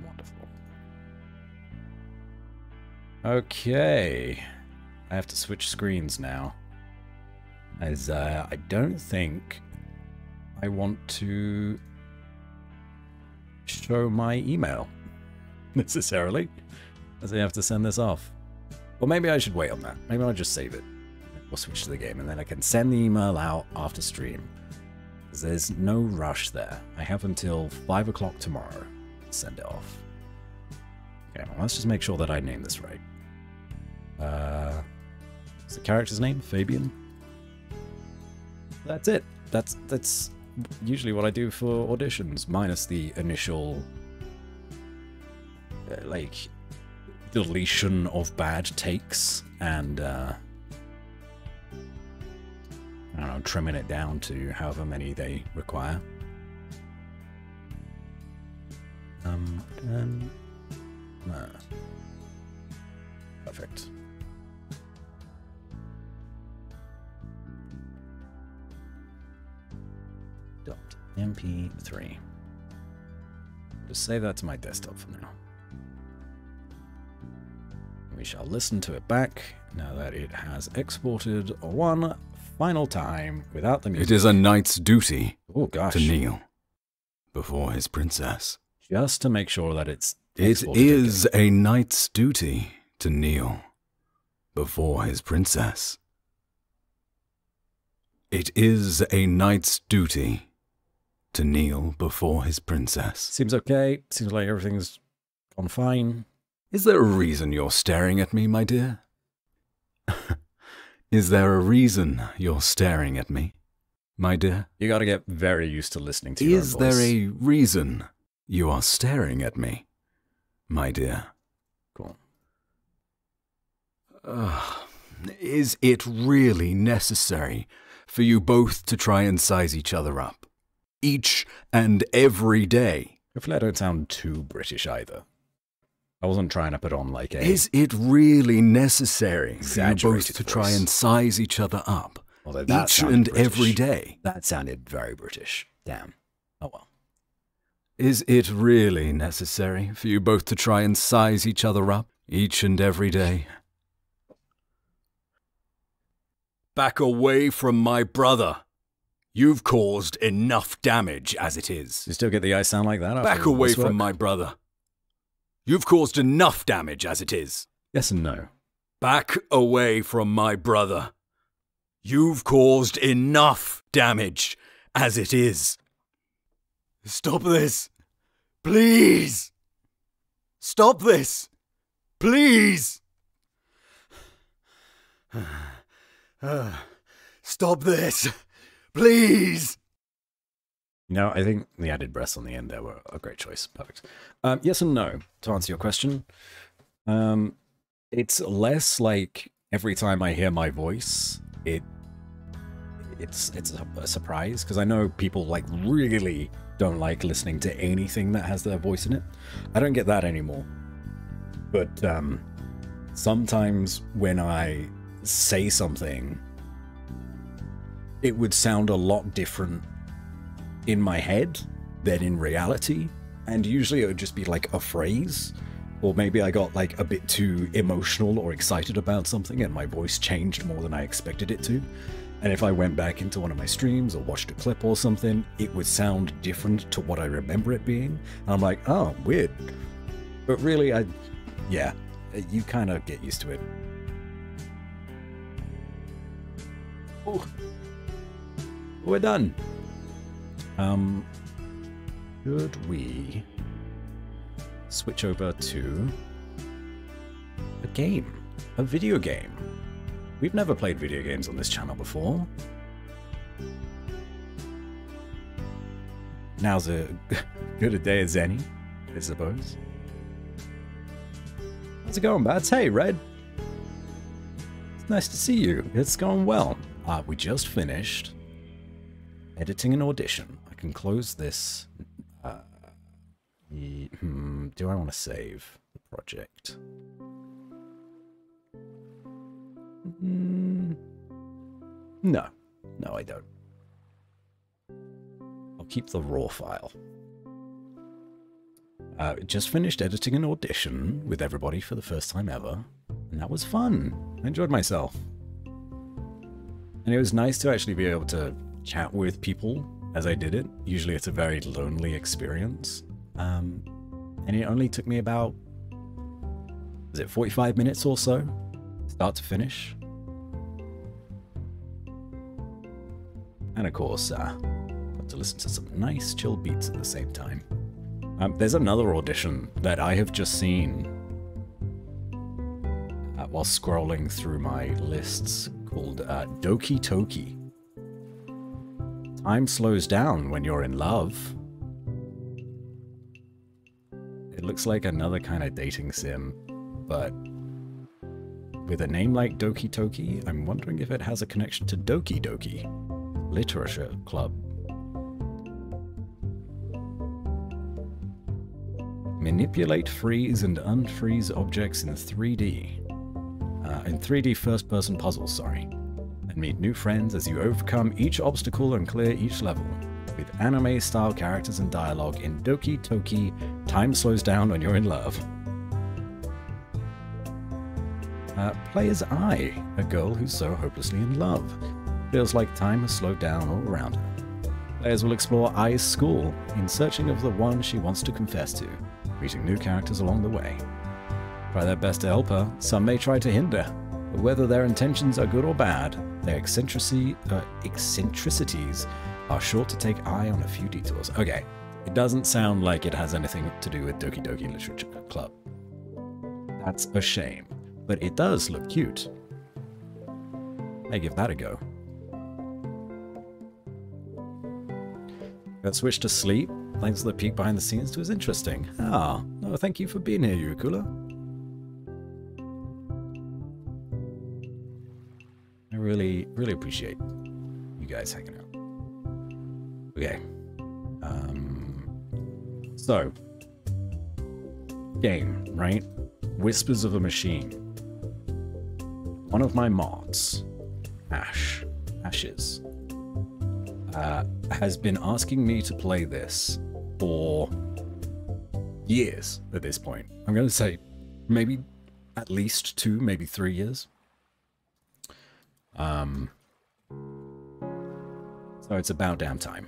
Wonderful. Okay. I have to switch screens now. As I don't think I want to show my email necessarily, as I have to send this off. Or maybe I should wait on that. Maybe I'll just save it. We'll switch to the game, and then I can send the email out after stream. Because there's no rush there. I have until 5 o'clock tomorrow to send it off. Okay, well, let's just make sure that I name this right. What's the character's name? Fabian? That's it. That's usually what I do for auditions, minus the initial like deletion of bad takes and I don't know, trimming it down to however many they require. Perfect. .mp3. Just save that to my desktop for now. We shall listen to it back now that it has exported one final time without the music. It is a knight's duty to kneel before his princess. Just to make sure that it's It is a knight's duty to kneel before his princess. It is a knight's duty to kneel before his princess. Seems okay. Seems like everything's gone fine. Is there a reason you're staring at me, my dear? Is there a reason you're staring at me, my dear? You gotta get very used to listening to your own voice. Is there a reason you are staring at me, my dear? Cool. Is it really necessary for you both to try and size each other up? Each and every day? Hopefully I don't sound too British either. I wasn't trying to put on like a... Is it really necessary for you both to try and size each other up? Although that each and British. Every day? That sounded very British. Damn. Oh well. Is it really necessary for you both to try and size each other up each and every day? Back away from my brother. You've caused enough damage as it is. You still get the I sound like that? Back away from my brother. You've caused enough damage as it is. Yes and no. Back away from my brother. You've caused enough damage as it is. Stop this. Please. Stop this. Please. Stop this. Please. You know, I think the added breaths on the end there were a great choice. Perfect. Yes and no, to answer your question. It's less like every time I hear my voice, it's a surprise, because I know people like really don't like listening to anything that has their voice in it. I don't get that anymore. But sometimes when I say something, it would sound a lot different in my head than in reality, and usually it would just be like a phrase, or maybe I got like a bit too emotional or excited about something and my voice changed more than I expected it to. And if I went back into one of my streams or watched a clip or something, it would sound different to what I remember it being. And I'm like, oh, weird. But really, yeah, you kind of get used to it. Oh, we're done. Should we switch over to a game, a video game? We've never played video games on this channel before. Now's as good a day as any, I suppose. How's it going, Bats? Hey, Red. It's nice to see you. It's going well. We just finished editing an audition. I can close this. Do I want to save the project? No, I don't. I'll keep the raw file. Just finished editing an audition with everybody for the first time ever, and that was fun. I enjoyed myself. And it was nice to actually be able to chat with people as I did it. Usually it's a very lonely experience. And it only took me about, was it 45 minutes or so? Start to finish. And of course, got to listen to some nice chill beats at the same time. There's another audition that I have just seen while scrolling through my lists called Doki Toki. Time slows down when you're in love. It looks like another kind of dating sim, but with a name like Doki Toki, I'm wondering if it has a connection to Doki Doki Literature Club. Manipulate, freeze, and unfreeze objects in 3D. In 3D first-person puzzles, sorry. And meet new friends as you overcome each obstacle and clear each level. With anime-style characters and dialogue in Doki Toki, time slows down when you're in love. Play as Ai, a girl who's so hopelessly in love. Feels like time has slowed down all around her. Players will explore Ai's school in searching of the one she wants to confess to, meeting new characters along the way. Try their best to help her, some may try to hinder, but whether their intentions are good or bad, their eccentricities are sure to take Ai on a few detours. Okay, it doesn't sound like it has anything to do with Doki Doki Literature Club. That's a shame, but it does look cute. May give that a go. Got switched to sleep. Thanks for the peek behind the scenes. It was interesting. Ah, no, thank you for being here, Yukula. I really appreciate you guys hanging out. Okay. So, game, right? Whispers of a Machine. One of my mods, Ashes, has been asking me to play this for years at this point. I'm going to say maybe at least 2, maybe 3 years. So it's about damn time.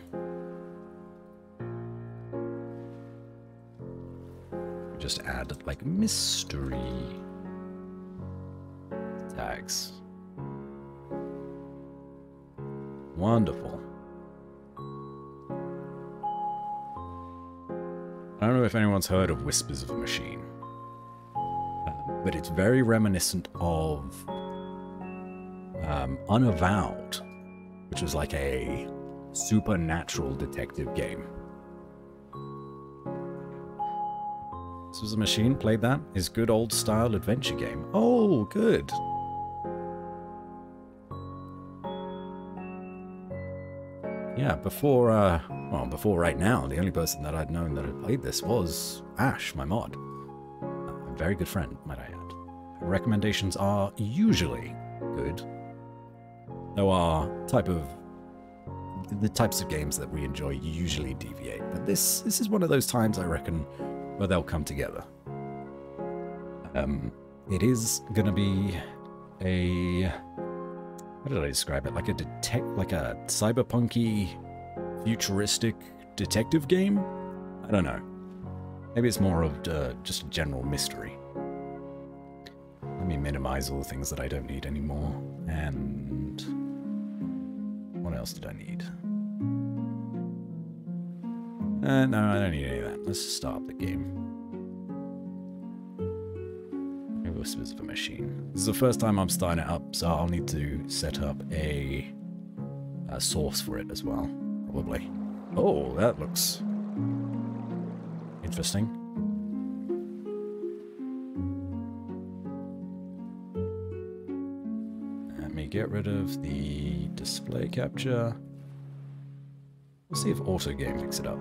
Just add, like, mystery tags. Wonderful. I don't know if anyone's heard of Whispers of a Machine, but it's very reminiscent of Unavowed, which was like a supernatural detective game. This was a Machine, played that. His good old style adventure game. Oh, good. Yeah, before right now, the only person that I'd known that had played this was Ash, my mod. A very good friend, might I add. Recommendations are usually good. Though the types of games that we enjoy usually deviate. But this is one of those times, I reckon, where they'll come together. It is gonna be a... How did I describe it? Like a cyberpunky, futuristic detective game? I don't know. Maybe it's more of just a general mystery. Let me minimize all the things that I don't need anymore. And... what else did I need? No, I don't need any of that. Let's just start the game. Whispers of a Machine. This is the first time I'm starting it up, so I'll need to set up a source for it as well, probably. Oh, that looks interesting. Let me get rid of the display capture. We'll see if Auto Game picks it up.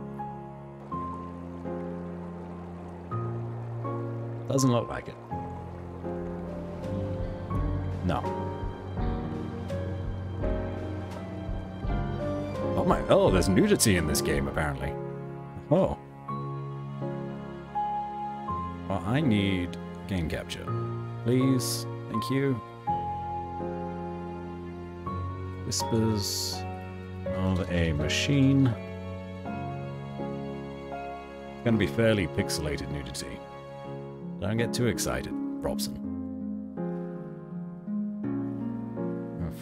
Doesn't look like it. No. Oh, there's nudity in this game, apparently. Oh. Well, I need game capture. Please. Thank you. Whispers of a Machine. It's going to be fairly pixelated nudity. Don't get too excited, Robson.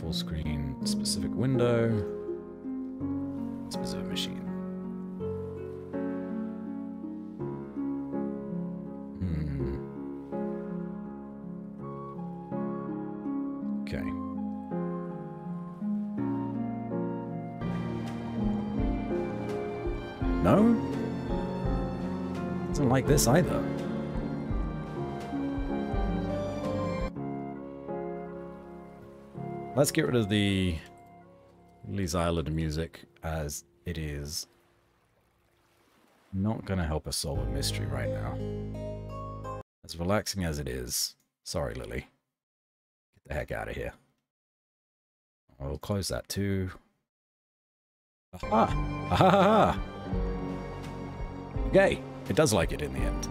Full screen, specific window, specific machine. Okay. No? Doesn't like this either. Let's get rid of the Lee's Island music, as it is not going to help us solve a mystery right now. As relaxing as it is, sorry, Lily. Get the heck out of here. I'll close that too. Aha! Aha! Ha! Okay, it does like it in the end.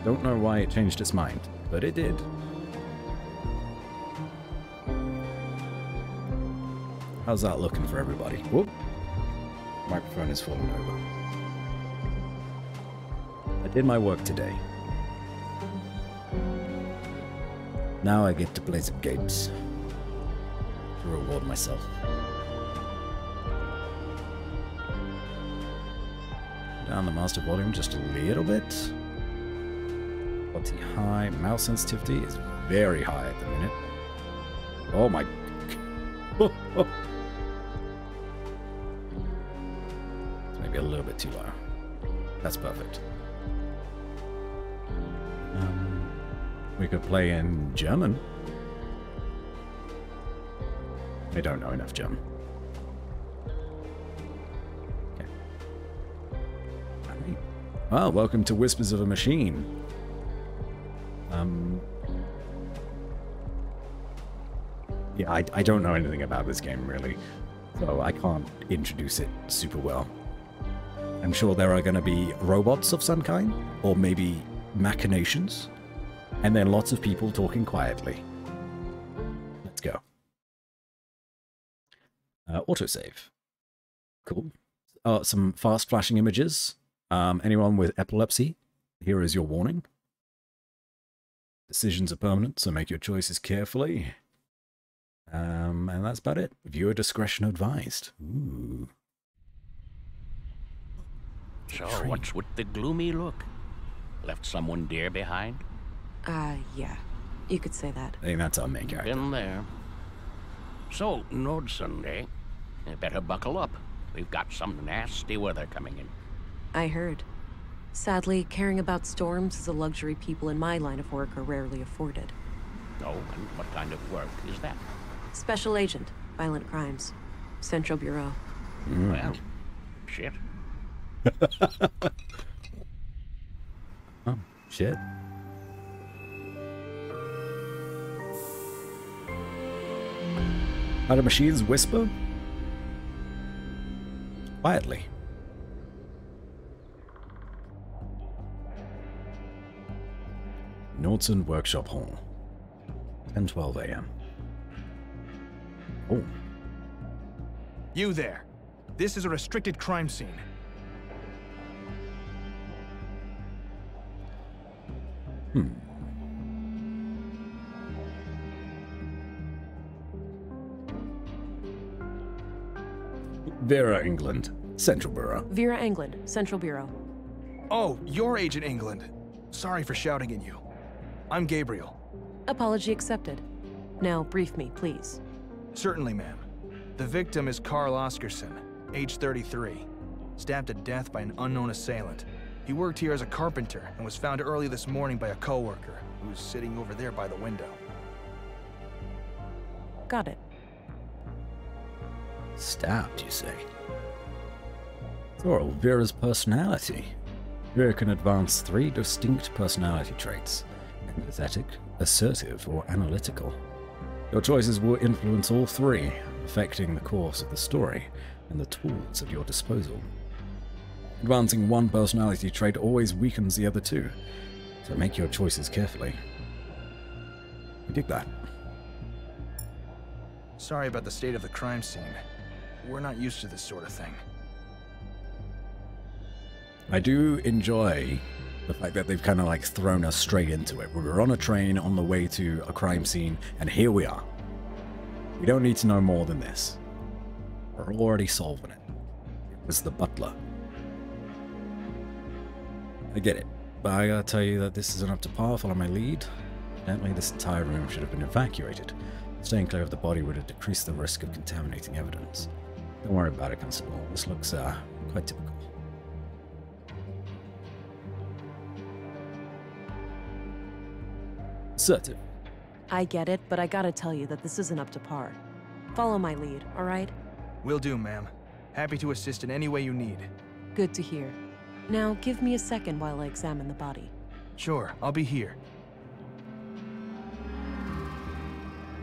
Don't know why it changed its mind, but it did. How's that looking for everybody? Whoop. Microphone is falling over. I did my work today. Now I get to play some games to reward myself. Down the master volume just a little bit. Quality high. Mouse sensitivity is very high at the minute. Oh my... Maybe a little bit too low. That's perfect. We could play in German. I don't know enough German. Okay. Right. Well, welcome to Whispers of a Machine. Yeah, I don't know anything about this game, really. So I can't introduce it super well. I'm sure there are going to be robots of some kind, or maybe machinations, and then lots of people talking quietly. Let's go. Autosave. Cool. Some fast flashing images. Anyone with epilepsy, here is your warning. Decisions are permanent, so make your choices carefully. And that's about it. Viewer discretion advised. Ooh. So, what's with the gloomy look? Left someone dear behind? Yeah. You could say that. I think that's our main character. Been there. So, Nord Sunday, you better buckle up. We've got some nasty weather coming in. I heard. Sadly, caring about storms is a luxury people in my line of work are rarely afforded. Oh, and what kind of work is that? Special Agent, Violent Crimes. Central Bureau. Well, shit. Oh, shit. How do machines whisper? Quietly. Nordson Workshop Hall. 10:12 a.m. Oh. You there. This is a restricted crime scene. Vera England, Central Bureau. Vera England, Central Bureau. Oh, you're Agent England. Sorry for shouting at you. I'm Gabriel. Apology accepted. Now, brief me, please. Certainly, ma'am. The victim is Carl Oscarson, age 33, stabbed to death by an unknown assailant. He worked here as a carpenter and was found early this morning by a coworker who was sitting over there by the window. Got it. Stabbed, you say? Thorol, Vera's personality. Vera can advance 3 distinct personality traits: empathetic, assertive, or analytical. Your choices will influence all 3, affecting the course of the story and the tools at your disposal. Advancing one personality trait always weakens the other 2, so make your choices carefully. I dig that. Sorry about the state of the crime scene. We're not used to this sort of thing. I do enjoy the fact that they've kind of like thrown us straight into it. We were on a train on the way to a crime scene, and here we are. We don't need to know more than this. We're already solving it. It was the butler. I get it, but I gotta tell you that this isn't up to par. Follow my lead. Evidently, this entire room should have been evacuated. Staying clear of the body would have decreased the risk of contaminating evidence. Don't worry about it, Constable. This looks quite typical. Assertive. I get it, but I gotta tell you that this isn't up to par. Follow my lead, alright? Will do, ma'am. Happy to assist in any way you need. Good to hear. Now, give me a second while I examine the body. Sure, I'll be here.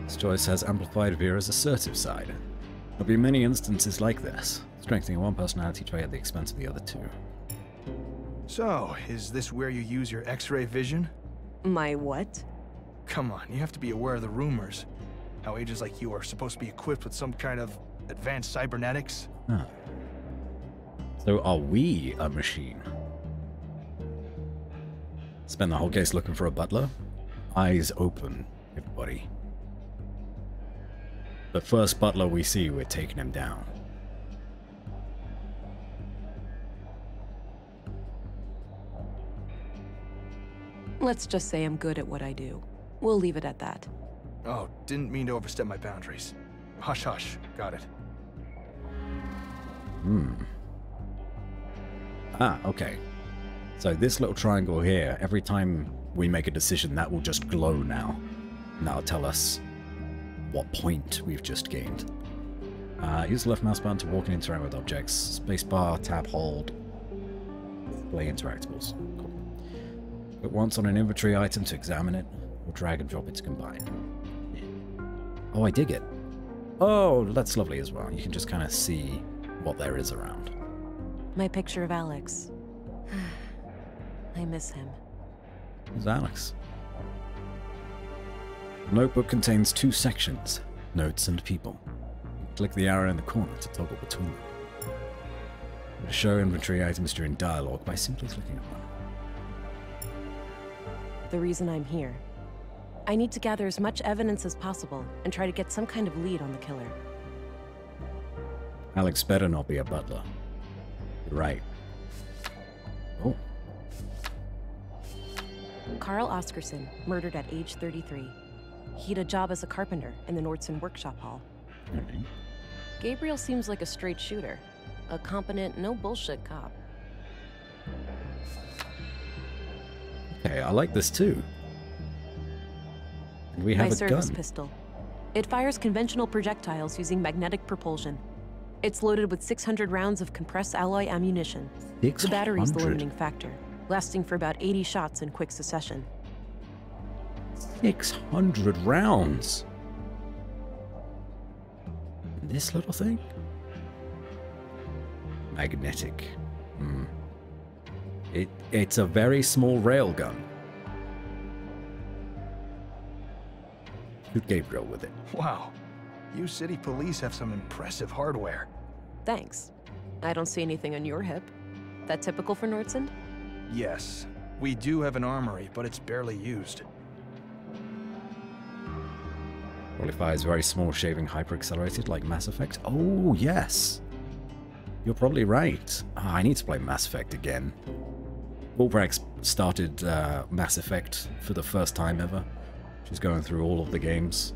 This choice has amplified Vera's assertive side. There'll be many instances like this, strengthening one personality trait at the expense of the other 2. So, is this where you use your X-ray vision? My what? Come on, you have to be aware of the rumors. How agents like you are supposed to be equipped with some kind of advanced cybernetics. Huh. So are we a machine? Spend the whole case looking for a butler? Eyes open, everybody. The first butler we see, we're taking him down. Let's just say I'm good at what I do. We'll leave it at that. Oh, didn't mean to overstep my boundaries. Hush, hush. Got it. Ah, okay. So this little triangle here, every time we make a decision, that will just glow now. And that'll tell us what point we've just gained. Use the left mouse button to walk and interact with objects. Spacebar, tab, hold. Display interactables. Cool. Click once on an inventory item to examine it, or drag and drop it to combine. Oh, I dig it. Oh, that's lovely as well. You can just kind of see what there is around. My picture of Alex. I miss him. Who's Alex? The notebook contains 2 sections, notes and people. Click the arrow in the corner to toggle between them. To show inventory items during dialogue by simply clicking on them. The reason I'm here. I need to gather as much evidence as possible and try to get some kind of lead on the killer. Alex better not be a butler. You're right. Oh. Carl Oscarson, murdered at age 33. He had a job as a carpenter in the Nordson workshop hall. Okay. Gabriel seems like a straight shooter. A competent, no bullshit cop. Okay, I like this too. And we have My a service gun. pistol. It fires conventional projectiles using magnetic propulsion. It's loaded with 600 rounds of compressed alloy ammunition. The battery's the 600? limiting factor, lasting for about 80 shots in quick succession. 600 rounds. This little thing? Magnetic. It's a very small railgun. Shoot Gabriel with it. Wow. You city police have some impressive hardware. Thanks. I don't see anything on your hip. That typical for Nordson? Yes. We do have an armory, but it's barely used. Probably fires very small, shaving, hyper-accelerated like Mass Effect. Oh, yes. You're probably right. I need to play Mass Effect again. Wolbrax started Mass Effect for the first time ever. She's going through all of the games.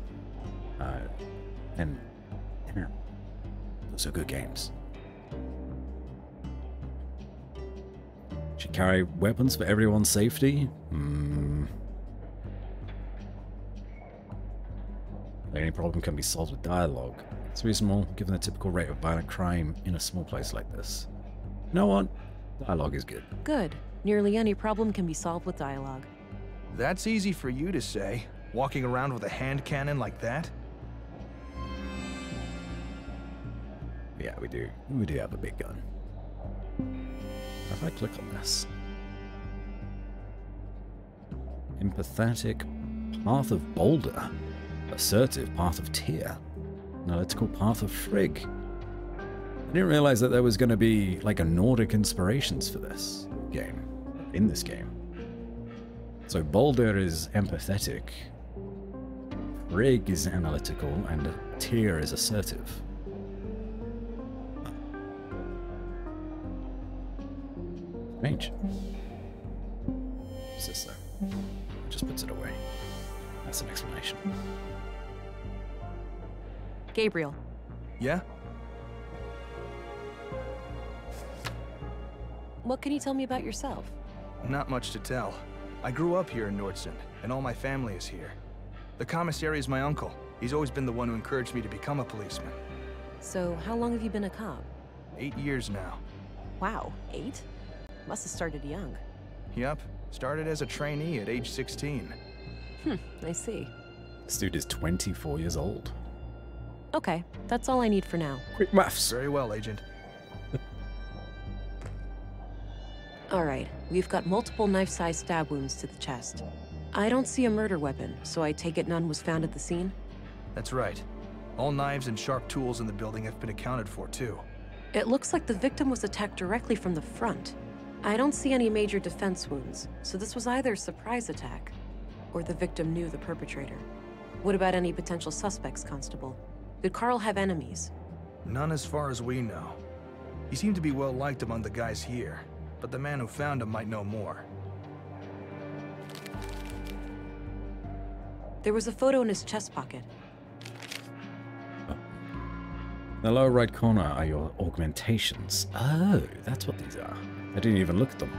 And yeah, those are good games. Should carry weapons for everyone's safety? Any problem can be solved with dialogue. It's reasonable, given the typical rate of violent crime in a small place like this. You know what? Dialogue is good. Good. Nearly any problem can be solved with dialogue. That's easy for you to say, walking around with a hand cannon like that. Yeah, we do. We do have a big gun. If I click on this. Empathetic, Path of Boulder. Assertive, Path of Tyr. Analytical, Path of Frigg. I didn't realize that there was going to be like a Nordic inspirations for this game. In this game. So Boulder is empathetic. Frigg is analytical, and Tyr is assertive. Strange. What's this though? Just puts it away. That's an explanation. Gabriel. Yeah? What can you tell me about yourself? Not much to tell. I grew up here in Nordson, and all my family is here. The commissary is my uncle. He's always been the one who encouraged me to become a policeman. So, how long have you been a cop? 8 years now. Wow, 8? Must have started young. Yep, started as a trainee at age 16. I see. This dude is 24 years old. Okay, that's all I need for now. Quick maths. Very well, Agent. Alright, we've got multiple knife-sized stab wounds to the chest. I don't see a murder weapon, so I take it none was found at the scene? That's right. All knives and sharp tools in the building have been accounted for, too. It looks like the victim was attacked directly from the front. I don't see any major defense wounds, so this was either a surprise attack, or the victim knew the perpetrator. What about any potential suspects, Constable? Did Carl have enemies? None as far as we know. He seemed to be well liked among the guys here, but the man who found him might know more. There was a photo in his chest pocket. In the lower right corner are your augmentations. Oh, that's what these are. I didn't even look at them.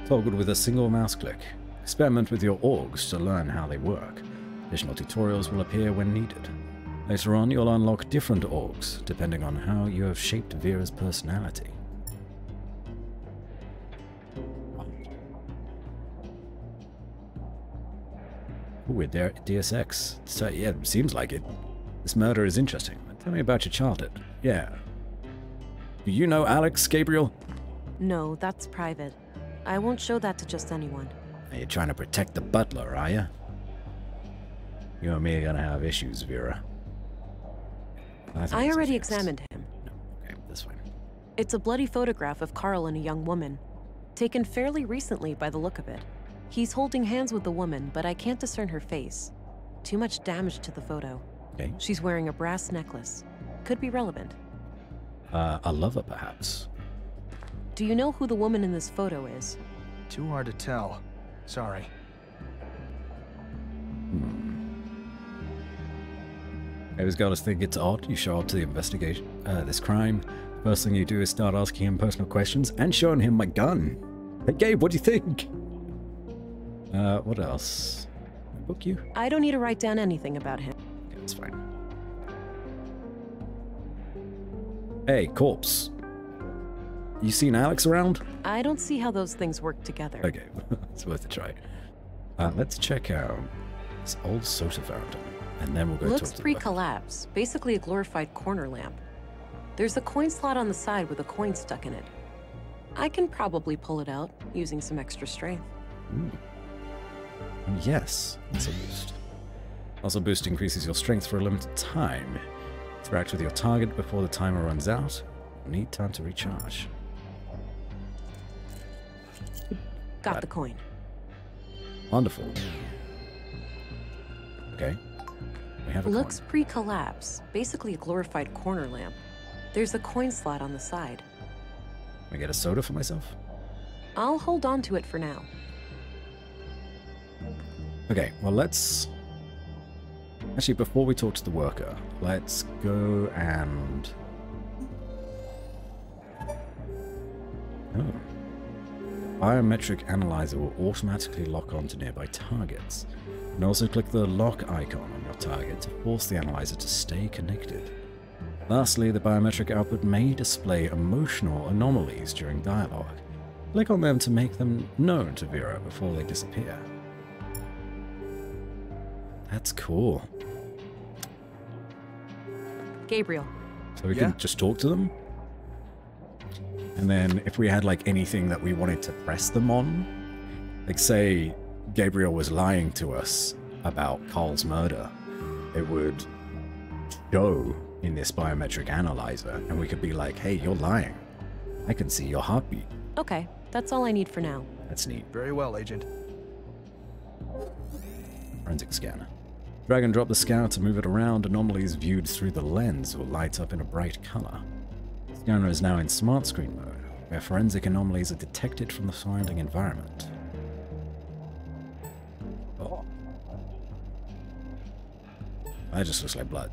Toggled with a single mouse click. Experiment with your augs to learn how they work. Additional tutorials will appear when needed. Later on, you'll unlock different augs, depending on how you have shaped Vera's personality. Ooh, we're there at DSX. So, yeah, it seems like it. This murder is interesting. Tell me about your childhood. Yeah. Do you know Alex, Gabriel? No, that's private. I won't show that to just anyone. Are you trying to protect the butler, are you? You and me are gonna have issues, Vera. I already examined him. No, okay, that's fine. It's a bloody photograph of Carl and a young woman, taken fairly recently by the look of it. He's holding hands with the woman, but I can't discern her face. Too much damage to the photo. Okay. She's wearing a brass necklace. Could be relevant. A lover, perhaps. Do you know who the woman in this photo is? Too hard to tell. Sorry. Avis got us think it's odd. You show up to the investigation, this crime. First thing you do is start asking him personal questions and showing him my gun. Hey, Gabe, what do you think? What else? Can I book you? I don't need to write down anything about him. Okay, that's fine. Hey, corpse. You seen Alex around? I don't see how those things work together. Okay, it's worth a try. Let's check out this old soda fountain, and then we'll go Looks talk to pre-collapse, basically a glorified corner lamp. There's a coin slot on the side with a coin stuck in it. I can probably pull it out using some extra strength. And yes, it's a boost. Also, boost increases your strength for a limited time. Interact with your target before the timer runs out. Need time to recharge. Got the coin. Wonderful. Okay. We have a Looks coin. pre-collapse, basically a glorified corner lamp. There's a coin slot on the side. Can I get a soda for myself? I'll hold on to it for now. Okay, well let's... Actually, before we talk to the worker, let's go and... Oh. Biometric analyzer will automatically lock onto nearby targets. You can also click the lock icon on your target to force the analyzer to stay connected. Lastly, the biometric output may display emotional anomalies during dialogue. Click on them to make them known to Vera before they disappear. That's cool. Gabriel. So we can just talk to them? And then if we had like anything that we wanted to press them on, like say Gabriel was lying to us about Carl's murder, it would show in this biometric analyzer and we could be like, hey, you're lying. I can see your heartbeat. Okay, that's all I need for now. That's neat. Very well, Agent. Forensic scanner. Drag and drop the scanner to move it around. Anomalies viewed through the lens will light up in a bright color. The scanner is now in smart screen mode, where forensic anomalies are detected from the surrounding environment. Oh. That just looks like blood.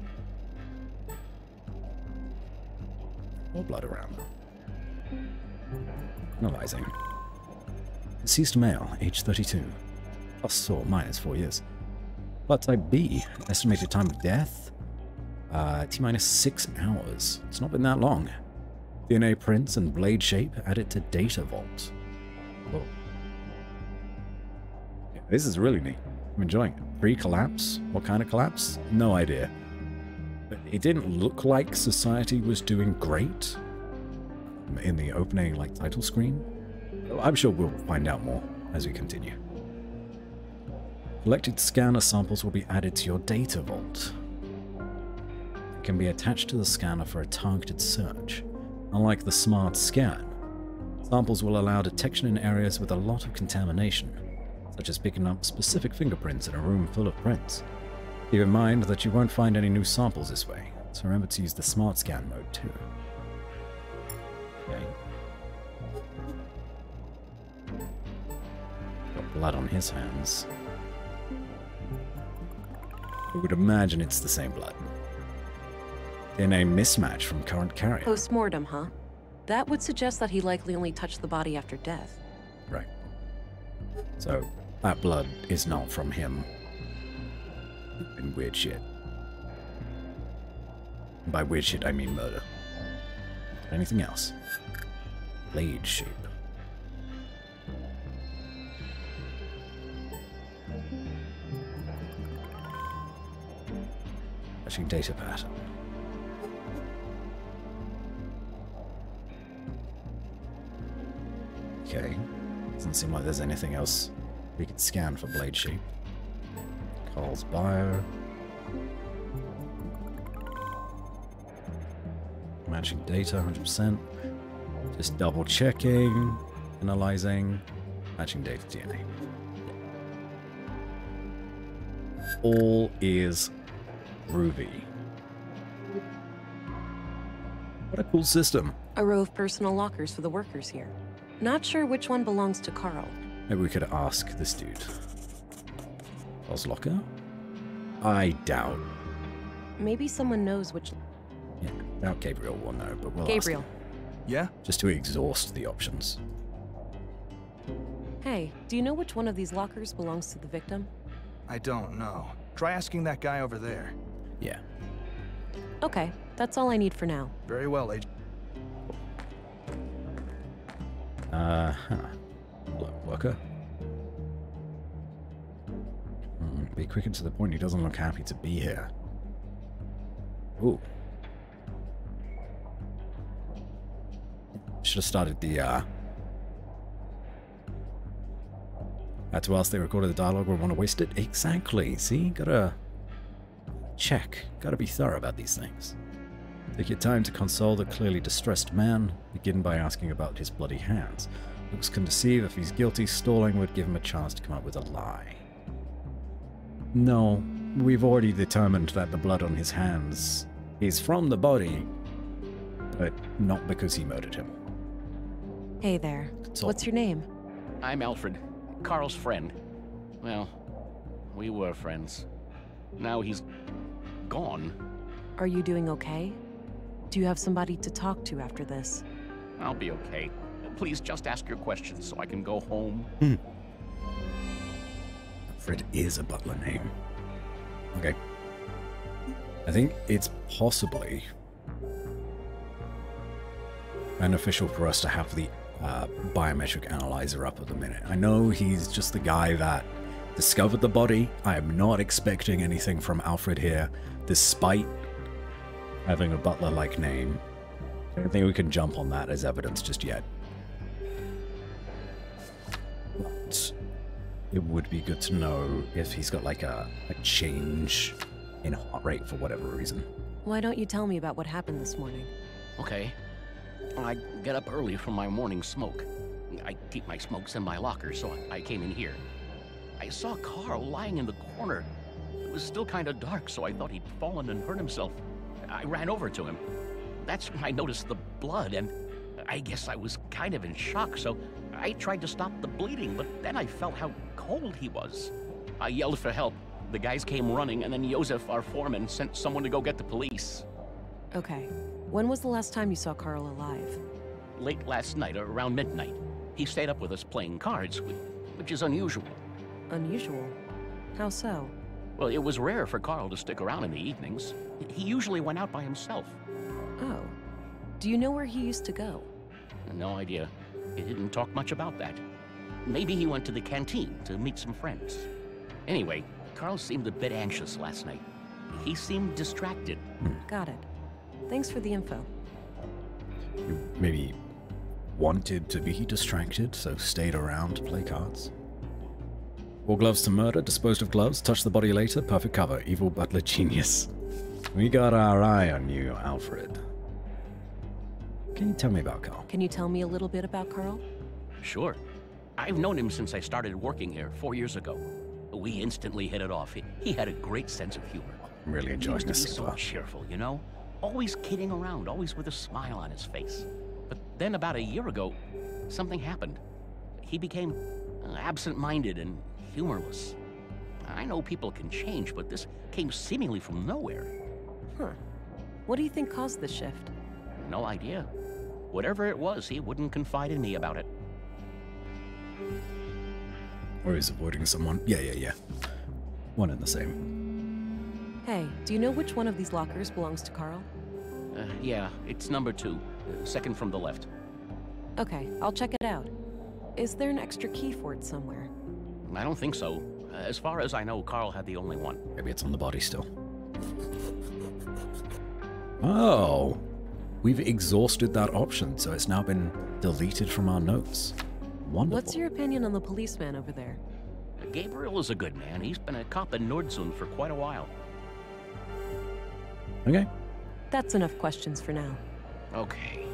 More blood around. Analyzing. Deceased male, age 32. Plus or minus 4 years. Blood type B. Estimated time of death? T-minus 6 hours. It's not been that long. DNA prints and blade shape added to data vault. Whoa. Yeah, this is really neat. I'm enjoying it. Pre-collapse? What kind of collapse? No idea. But it didn't look like society was doing great in the opening title screen. I'm sure we'll find out more as we continue. Collected scanner samples will be added to your data vault. It can be attached to the scanner for a targeted search. Unlike the smart scan, samples will allow detection in areas with a lot of contamination, such as picking up specific fingerprints in a room full of prints. Keep in mind that you won't find any new samples this way, so remember to use the smart scan mode too. Okay. Got blood on his hands. I would imagine it's the same blood. DNA mismatch from current carrier. Post-mortem, huh? That would suggest that he likely only touched the body after death. Right. So, that blood is not from him. And weird shit. And by weird shit, I mean murder. Anything else? Blade shape. Matching data pattern. Okay. Doesn't seem like there's anything else we could scan for blade shape. Carl's bio. Matching data, 100%. Just double checking, analyzing, matching data, DNA. All is groovy. What a cool system. A row of personal lockers for the workers here. Not sure which one belongs to Carl. Maybe we could ask this dude. Carl's locker? I doubt. Maybe someone knows which... Yeah, doubt Gabriel will know, but we'll Gabriel. ask him. Yeah? Just to exhaust the options. Hey, do you know which one of these lockers belongs to the victim? I don't know. Try asking that guy over there. Yeah. Okay, that's all I need for now. Very well, Agent. Hello, worker. Be quick and to the point, he doesn't look happy to be here. Ooh. Should have started the, That's whilst they recorded the dialogue, we want to waste it? Exactly, see? Gotta check. Gotta be thorough about these things. Take your time to console the clearly distressed man. Begin by asking about his bloody hands. Looks can deceive. If he's guilty, stalling would give him a chance to come up with a lie. No, we've already determined that the blood on his hands is from the body, but not because he murdered him. Hey there. What's your name? I'm Alfred, Carl's friend. Well, we were friends. Now he's gone. Are you doing okay? Do you have somebody to talk to after this? I'll be okay. Please just ask your questions so I can go home. Alfred is a Butler name. Okay. I think it's possibly beneficial for us to have the biometric analyzer up at the minute. I know he's just the guy that discovered the body. I am not expecting anything from Alfred here, despite having a Butler-like name. I don't think we can jump on that as evidence just yet. But it would be good to know if he's got like a change in heart rate for whatever reason. Why don't you tell me about what happened this morning? Okay. I get up early from my morning smoke. I keep my smokes in my locker, so I came in here. I saw Carl lying in the corner. It was still kind of dark, so I thought he'd fallen and hurt himself. I ran over to him. That's when I noticed the blood, and I guess I was kind of in shock, so I tried to stop the bleeding, but then I felt how cold he was. I yelled for help. The guys came running, and then Josef, our foreman, sent someone to go get the police. Okay. When was the last time you saw Carl alive? Late last night, around midnight. He stayed up with us playing cards, which is unusual. Unusual? How so? Well, it was rare for Carl to stick around in the evenings. He usually went out by himself. Oh. Do you know where he used to go? No idea. He didn't talk much about that. Maybe he went to the canteen to meet some friends. Anyway, Carl seemed a bit anxious last night. He seemed distracted. Got it. Thanks for the info. You maybe wanted to be distracted, so stayed around to play cards. Wore gloves to murder, disposed of gloves, touched the body later, perfect cover, evil Butler genius. We got our eye on you, Alfred. Can you tell me about Carl? Can you tell me a little bit about Carl? Sure. I've known him since I started working here 4 years ago. We instantly hit it off. He had a great sense of humor. I'm really enjoying He this used to so be so far. cheerful, you know? Always kidding around, always with a smile on his face. But then about a year ago, something happened. He became absent-minded and humorless. I know people can change, but this came seemingly from nowhere. Huh. What do you think caused this shift? No idea. Whatever it was, he wouldn't confide in me about it. Or he's avoiding someone. Yeah. One and the same. Hey, do you know which one of these lockers belongs to Carl? Yeah, it's number 2, second from the left. Okay, I'll check it out. Is there an extra key for it somewhere? I don't think so. As far as I know, Carl had the only one. Maybe it's on the body still. Oh, we've exhausted that option, so it's now been deleted from our notes. Wonderful. What's your opinion on the policeman over there? Gabriel is a good man. He's been a cop in Nordsund for quite a while. Okay. That's enough questions for now. Okay.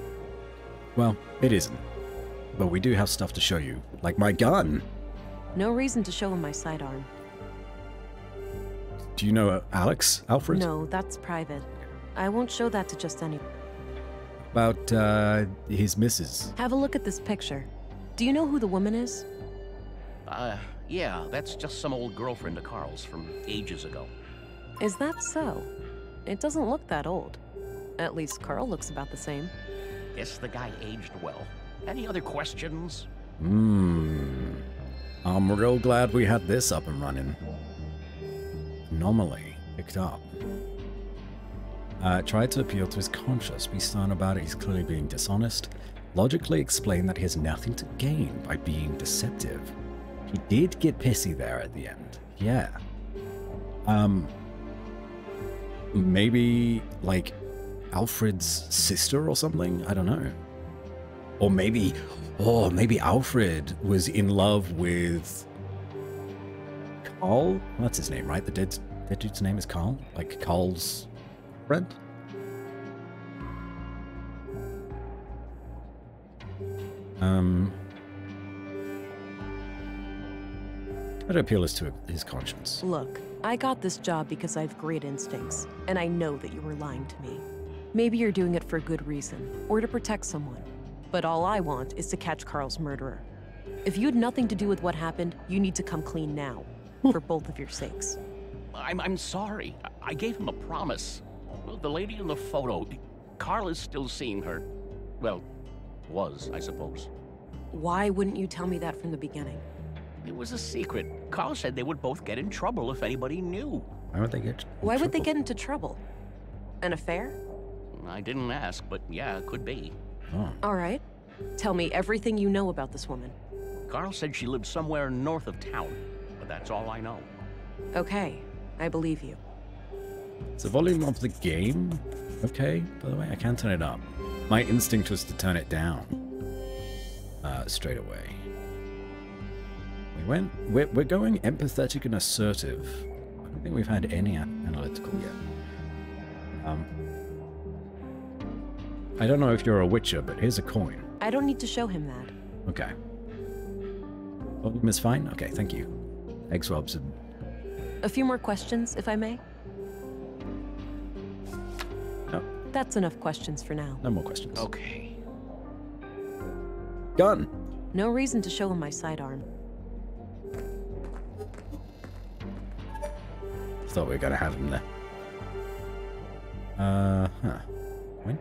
Well, it isn't. But we do have stuff to show you, like my gun. No reason to show him my sidearm. Do you know Alex, Alfred? No, that's private. I won't show that to just anyone. About, his missus. Have a look at this picture. Do you know who the woman is? Yeah, that's just some old girlfriend of Carl's from ages ago. Is that so? It doesn't look that old. At least Carl looks about the same. Guess the guy aged well. Any other questions? I'm real glad we had this up and running. Anomaly picked up. Tried to appeal to his conscience. Be stern about it. He's clearly being dishonest. Logically explain that he has nothing to gain by being deceptive. He did get pissy there at the end. Yeah. Maybe, like, Alfred's sister or something? I don't know. Or maybe, maybe Alfred was in love with Carl? That's his name, right? The dead dude's name is Carl? Like Carl's friend? I'd appeal as to his conscience. Look, I got this job because I have great instincts, and I know that you were lying to me. Maybe you're doing it for a good reason, or to protect someone. But all I want is to catch Carl's murderer. If you had nothing to do with what happened, you need to come clean now, for both of your sakes. I'm sorry. I gave him a promise. Well, the lady in the photo, Carl is still seeing her. Well, was, I suppose. Why wouldn't you tell me that from the beginning? It was a secret. Carl said they would both get in trouble if anybody knew. Why would they get Why would they get into trouble? An affair? I didn't ask, but yeah, it could be. Oh. All right. Tell me everything you know about this woman. Carl said she lived somewhere north of town, but that's all I know. Okay, I believe you. Is the volume of the game okay? By the way, I can't turn it up. My instinct was to turn it down. Straight away. We're going empathetic and assertive. I don't think we've had any analytical yet. I don't know if you're a witcher, but here's a coin. I don't need to show him that. Okay. Volume is fine? Okay, thank you. Eggs Robson. A few more questions, if I may? No, That's enough questions for now. no more questions. Okay. Gun! No reason to show him my sidearm. Thought we were gonna have him there. When?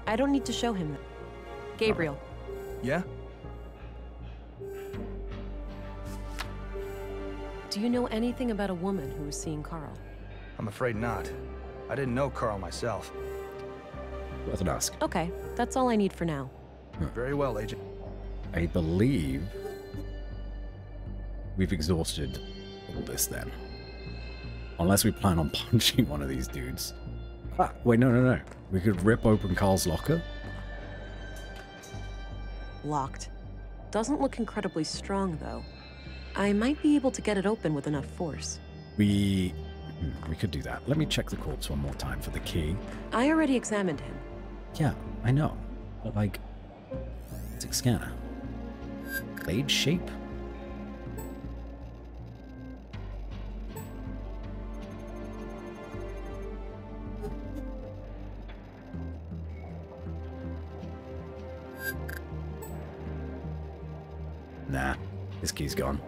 I don't need to show him that. Gabriel, Yeah? do you know anything about a woman who was seeing Carl? I'm afraid not. I didn't know Carl myself. Worth an ask. Okay, that's all I need for now. Very well, Agent. I believe we've exhausted all this then. Unless we plan on punching one of these dudes. Ah, wait, no. We could rip open Carl's locker. Locked. Doesn't look incredibly strong, though. I might be able to get it open with enough force. We could do that. Let me check the corpse one more time for the key. I already examined him. Yeah, I know. But like, forensic scanner. Blade shape? Nah, this key's gone.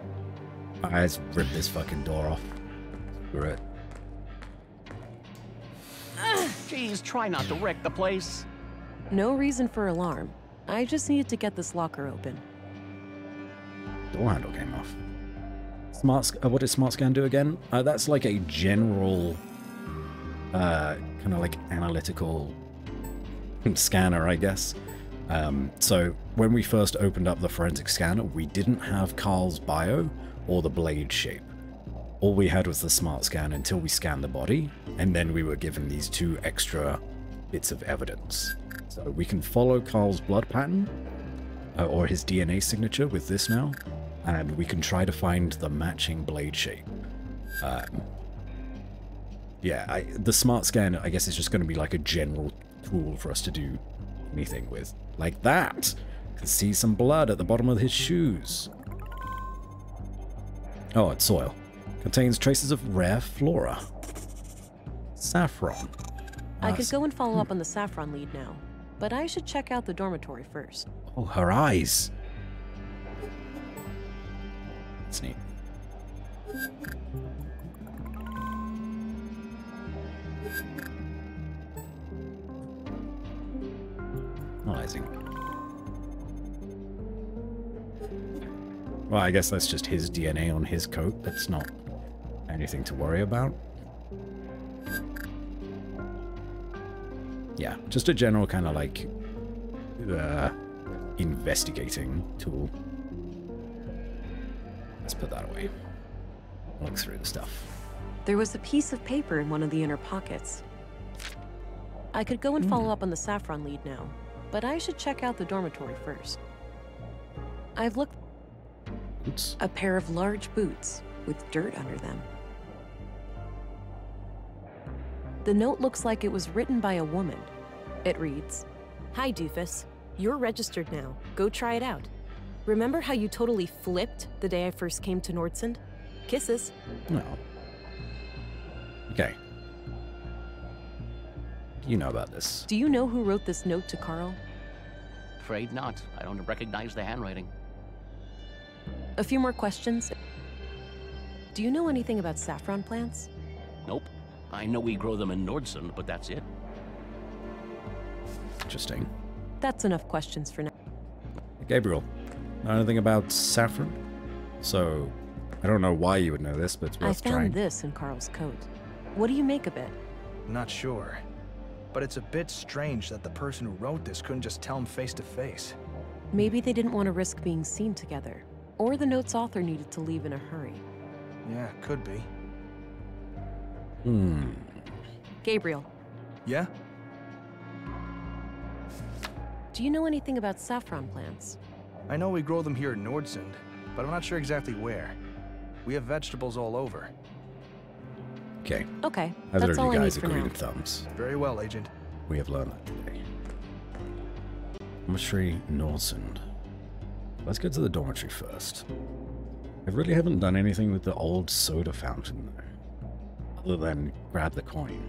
Alright, let's rip this fucking door off. Screw it. Geez, try not to wreck the place. No reason for alarm. I just needed to get this locker open. Door handle came off. What does Smart Scan do again? That's like a general, kind of like analytical scanner, I guess. So when we first opened up the forensic scanner, we didn't have Carl's bio or the blade shape. All we had was the Smart Scan until we scanned the body, and then we were given these two extra bits of evidence. So we can follow Carl's blood pattern, or his DNA signature with this now, and we can try to find the matching blade shape. Yeah, the Smart Scan, I guess, is just going to be like a general tool for us to do anything with. Like that! Can see some blood at the bottom of his shoes. Oh, it's soil. Contains traces of rare flora. Saffron. I could go and follow up on the saffron lead now, but I should check out the dormitory first. Oh, her eyes. That's neat. Analyzing. Well, I guess that's just his DNA on his coat. That's not anything to worry about. Yeah, just a general kind of like investigating tool. Let's put that away. Look through the stuff. There was a piece of paper in one of the inner pockets. I could go and follow up on the saffron lead now, but I should check out the dormitory first. I've looked... Oops. A pair of large boots with dirt under them. The note looks like it was written by a woman. It reads, "Hi, Doofus. You're registered now. Go try it out. Remember how you totally flipped the day I first came to Nordsund? Kisses." No. Okay. You know about this. Do you know who wrote this note to Carl? Afraid not. I don't recognize the handwriting. A few more questions. Do you know anything about saffron plants? Nope. I know we grow them in Nordsund, but that's it. Interesting. That's enough questions for now. Gabriel, know anything about saffron? So, I don't know why you would know this, but it's I worth found trying. this in Carl's coat. What do you make of it? Not sure. But it's a bit strange that the person who wrote this couldn't just tell him face to face. Maybe they didn't want to risk being seen together. Or the note's author needed to leave in a hurry. Yeah, could be. Gabriel, Yeah? do you know anything about saffron plants? I know we grow them here in Nordsund, but I'm not sure exactly where. We have vegetables all over. Okay. Okay, Either that's of all you I need guys for agree now. with thumbs. Very well, Agent. We have learned that today. Dormitory Nordsund. Let's get to the dormitory first. I really haven't done anything with the old soda fountain, though. Other than grab the coin.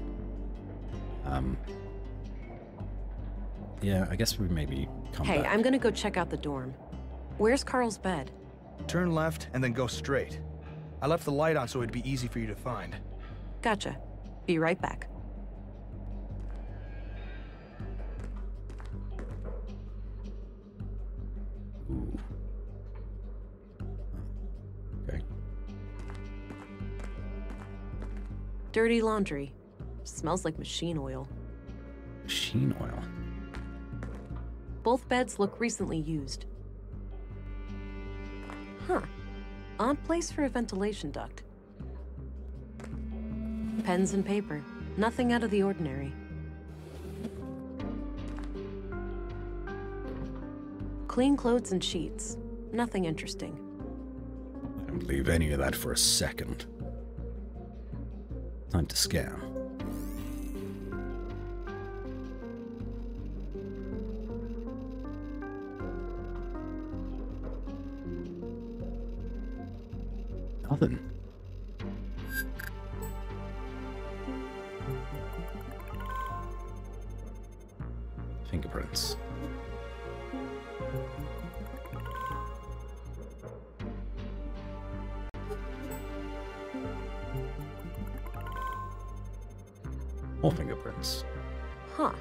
Yeah, I guess we maybe come Hey, back. I'm gonna go check out the dorm. Where's Carl's bed? Turn left and then go straight. I left the light on so it'd be easy for you to find. Gotcha. Be right back. Ooh. Okay. Dirty laundry. Smells like machine oil. Machine oil. Both beds look recently used. Huh. Odd place for a ventilation duct. Pens and paper. Nothing out of the ordinary. Clean clothes and sheets. Nothing interesting. I don't believe any of that for a second. Time to scan. Nothing. Fingerprints. More fingerprints. Huh.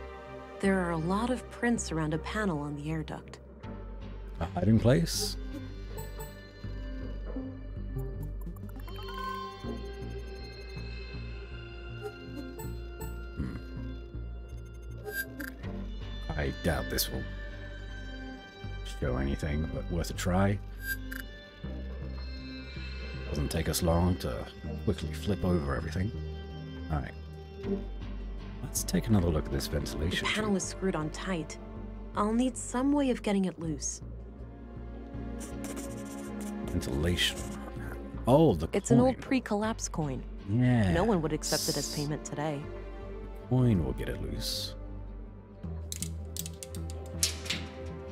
There are a lot of prints around a panel on the air duct. A hiding place? I doubt this will show anything, but worth a try. Doesn't take us long to quickly flip over everything. Alright. Let's take another look at this The ventilation. panel is screwed on tight. I'll need some way of getting it loose. Ventilation. Oh, the It's coin. an old pre-collapse coin. Yeah. No one would accept it as payment today. Coin will get it loose.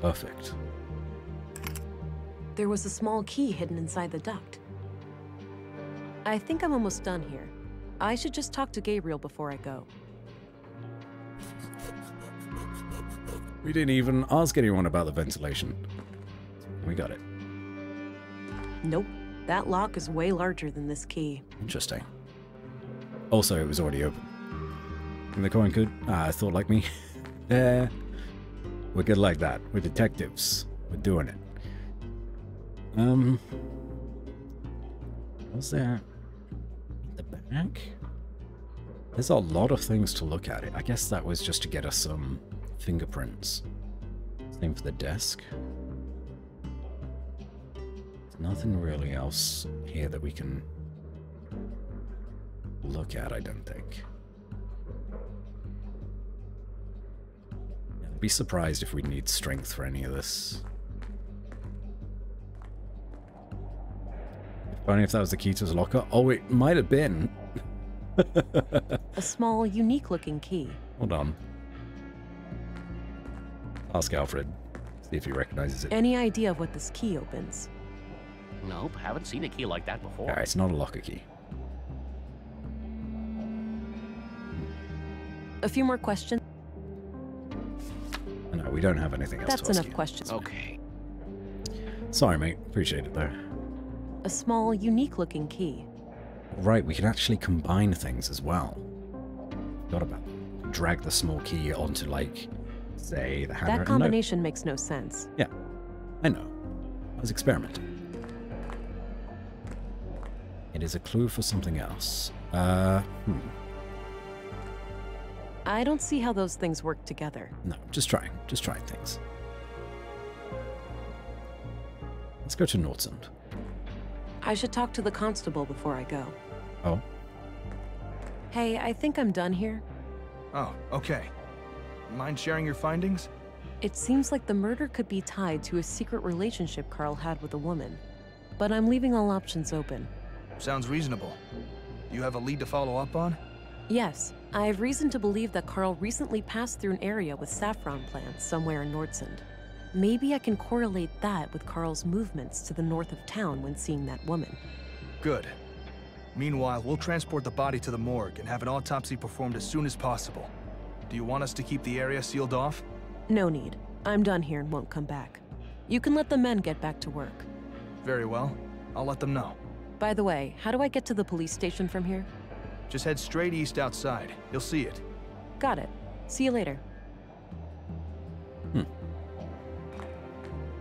Perfect. There was a small key hidden inside the duct. I think I'm almost done here. I should just talk to Gabriel before I go. We didn't even ask anyone about the ventilation. We got it. Nope. That lock is way larger than this key. Interesting. Also, it was already open. And the coin could... thought like me. We're good like that. We're detectives. We're doing it. Was there... the back? There's a lot of things to look at. I guess that was just to get us some fingerprints. Same for the desk. There's nothing really else here that we can look at, I don't think. I'd be surprised if we need strength for any of this. If only if that was the key to his locker. Oh, it might have been. A small, unique-looking key. Hold on. Ask Alfred. See if he recognizes it. Any idea of what this key opens? Nope, haven't seen a key like that before. Alright, it's not a locker key. A few more questions? No, we don't have anything else to That's ask enough you. questions. Okay. Sorry, mate. Appreciate it, though. A small, unique-looking key. Right, we can actually combine things as well. Forgot about that. Drag the small key onto, like, say, the handwritten That combination makes no sense. note. Yeah, I know. I was experimenting. It is a clue for something else. I don't see how those things work together. No, just trying things. Let's go to Nordsund. I should talk to the constable before I go. Oh, Hey, I think I'm done here. Oh, okay. Mind sharing your findings? It seems like the murder could be tied to a secret relationship Carl had with a woman. But I'm leaving all options open. Sounds reasonable. You have a lead to follow up on? Yes, I have reason to believe that Carl recently passed through an area with saffron plants somewhere in Nordsund. Maybe I can correlate that with Carl's movements to the north of town when seeing that woman. Good. Meanwhile, we'll transport the body to the morgue and have an autopsy performed as soon as possible. Do you want us to keep the area sealed off? No need. I'm done here and won't come back. You can let the men get back to work. Very well. I'll let them know. By the way, how do I get to the police station from here? Just head straight east outside. You'll see it. Got it. See you later.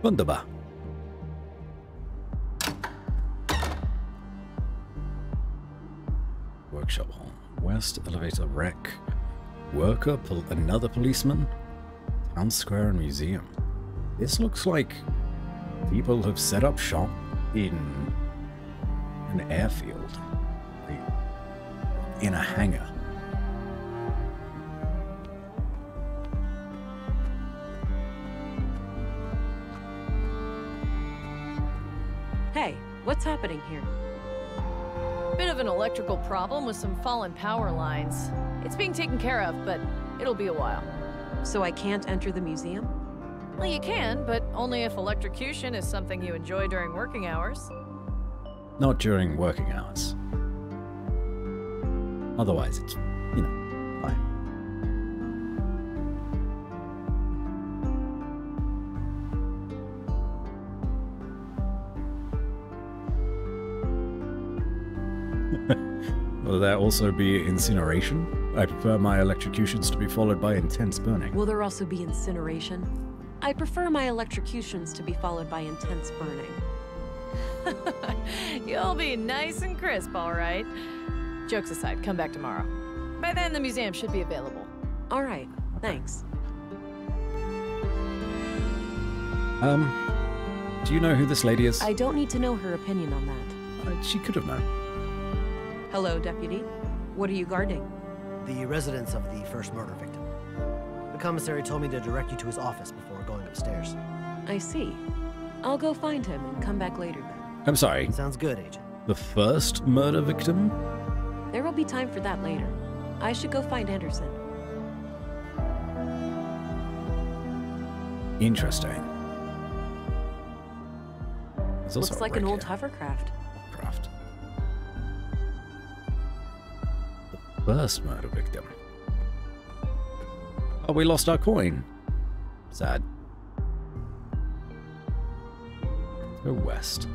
wunderbar. Workshop hall. West elevator wreck. Worker, another policeman. Town square and museum. This looks like people have set up shop in an airfield. Like, in a hangar. Hey, what's happening here? Bit of an electrical problem with some fallen power lines. It's being taken care of, but it'll be a while. So I can't enter the museum? Well, you can, but only if electrocution is something you enjoy during working hours. Not during working hours. Otherwise, it's, you know, fine. Will there also be incineration? I prefer my electrocutions to be followed by intense burning. Will there also be incineration? I prefer my electrocutions to be followed by intense burning. You'll be nice and crisp, all right. Jokes aside, come back tomorrow. By then, the museum should be available. All right, thanks. Do you know who this lady is? I don't need to know her opinion on that. She could have known. Hello, Deputy. What are you guarding? The residence of the first murder victim. The commissary told me to direct you to his office before going upstairs. I see. I'll go find him and come back later then. I'm sorry, Sounds good, Agent. the first murder victim? There will be time for that later. I should go find Anderson. Interesting. There's also Looks a like an wreck old here. hovercraft. Craft. The first murder victim. Oh, we lost our coin. Sad. Let's go west.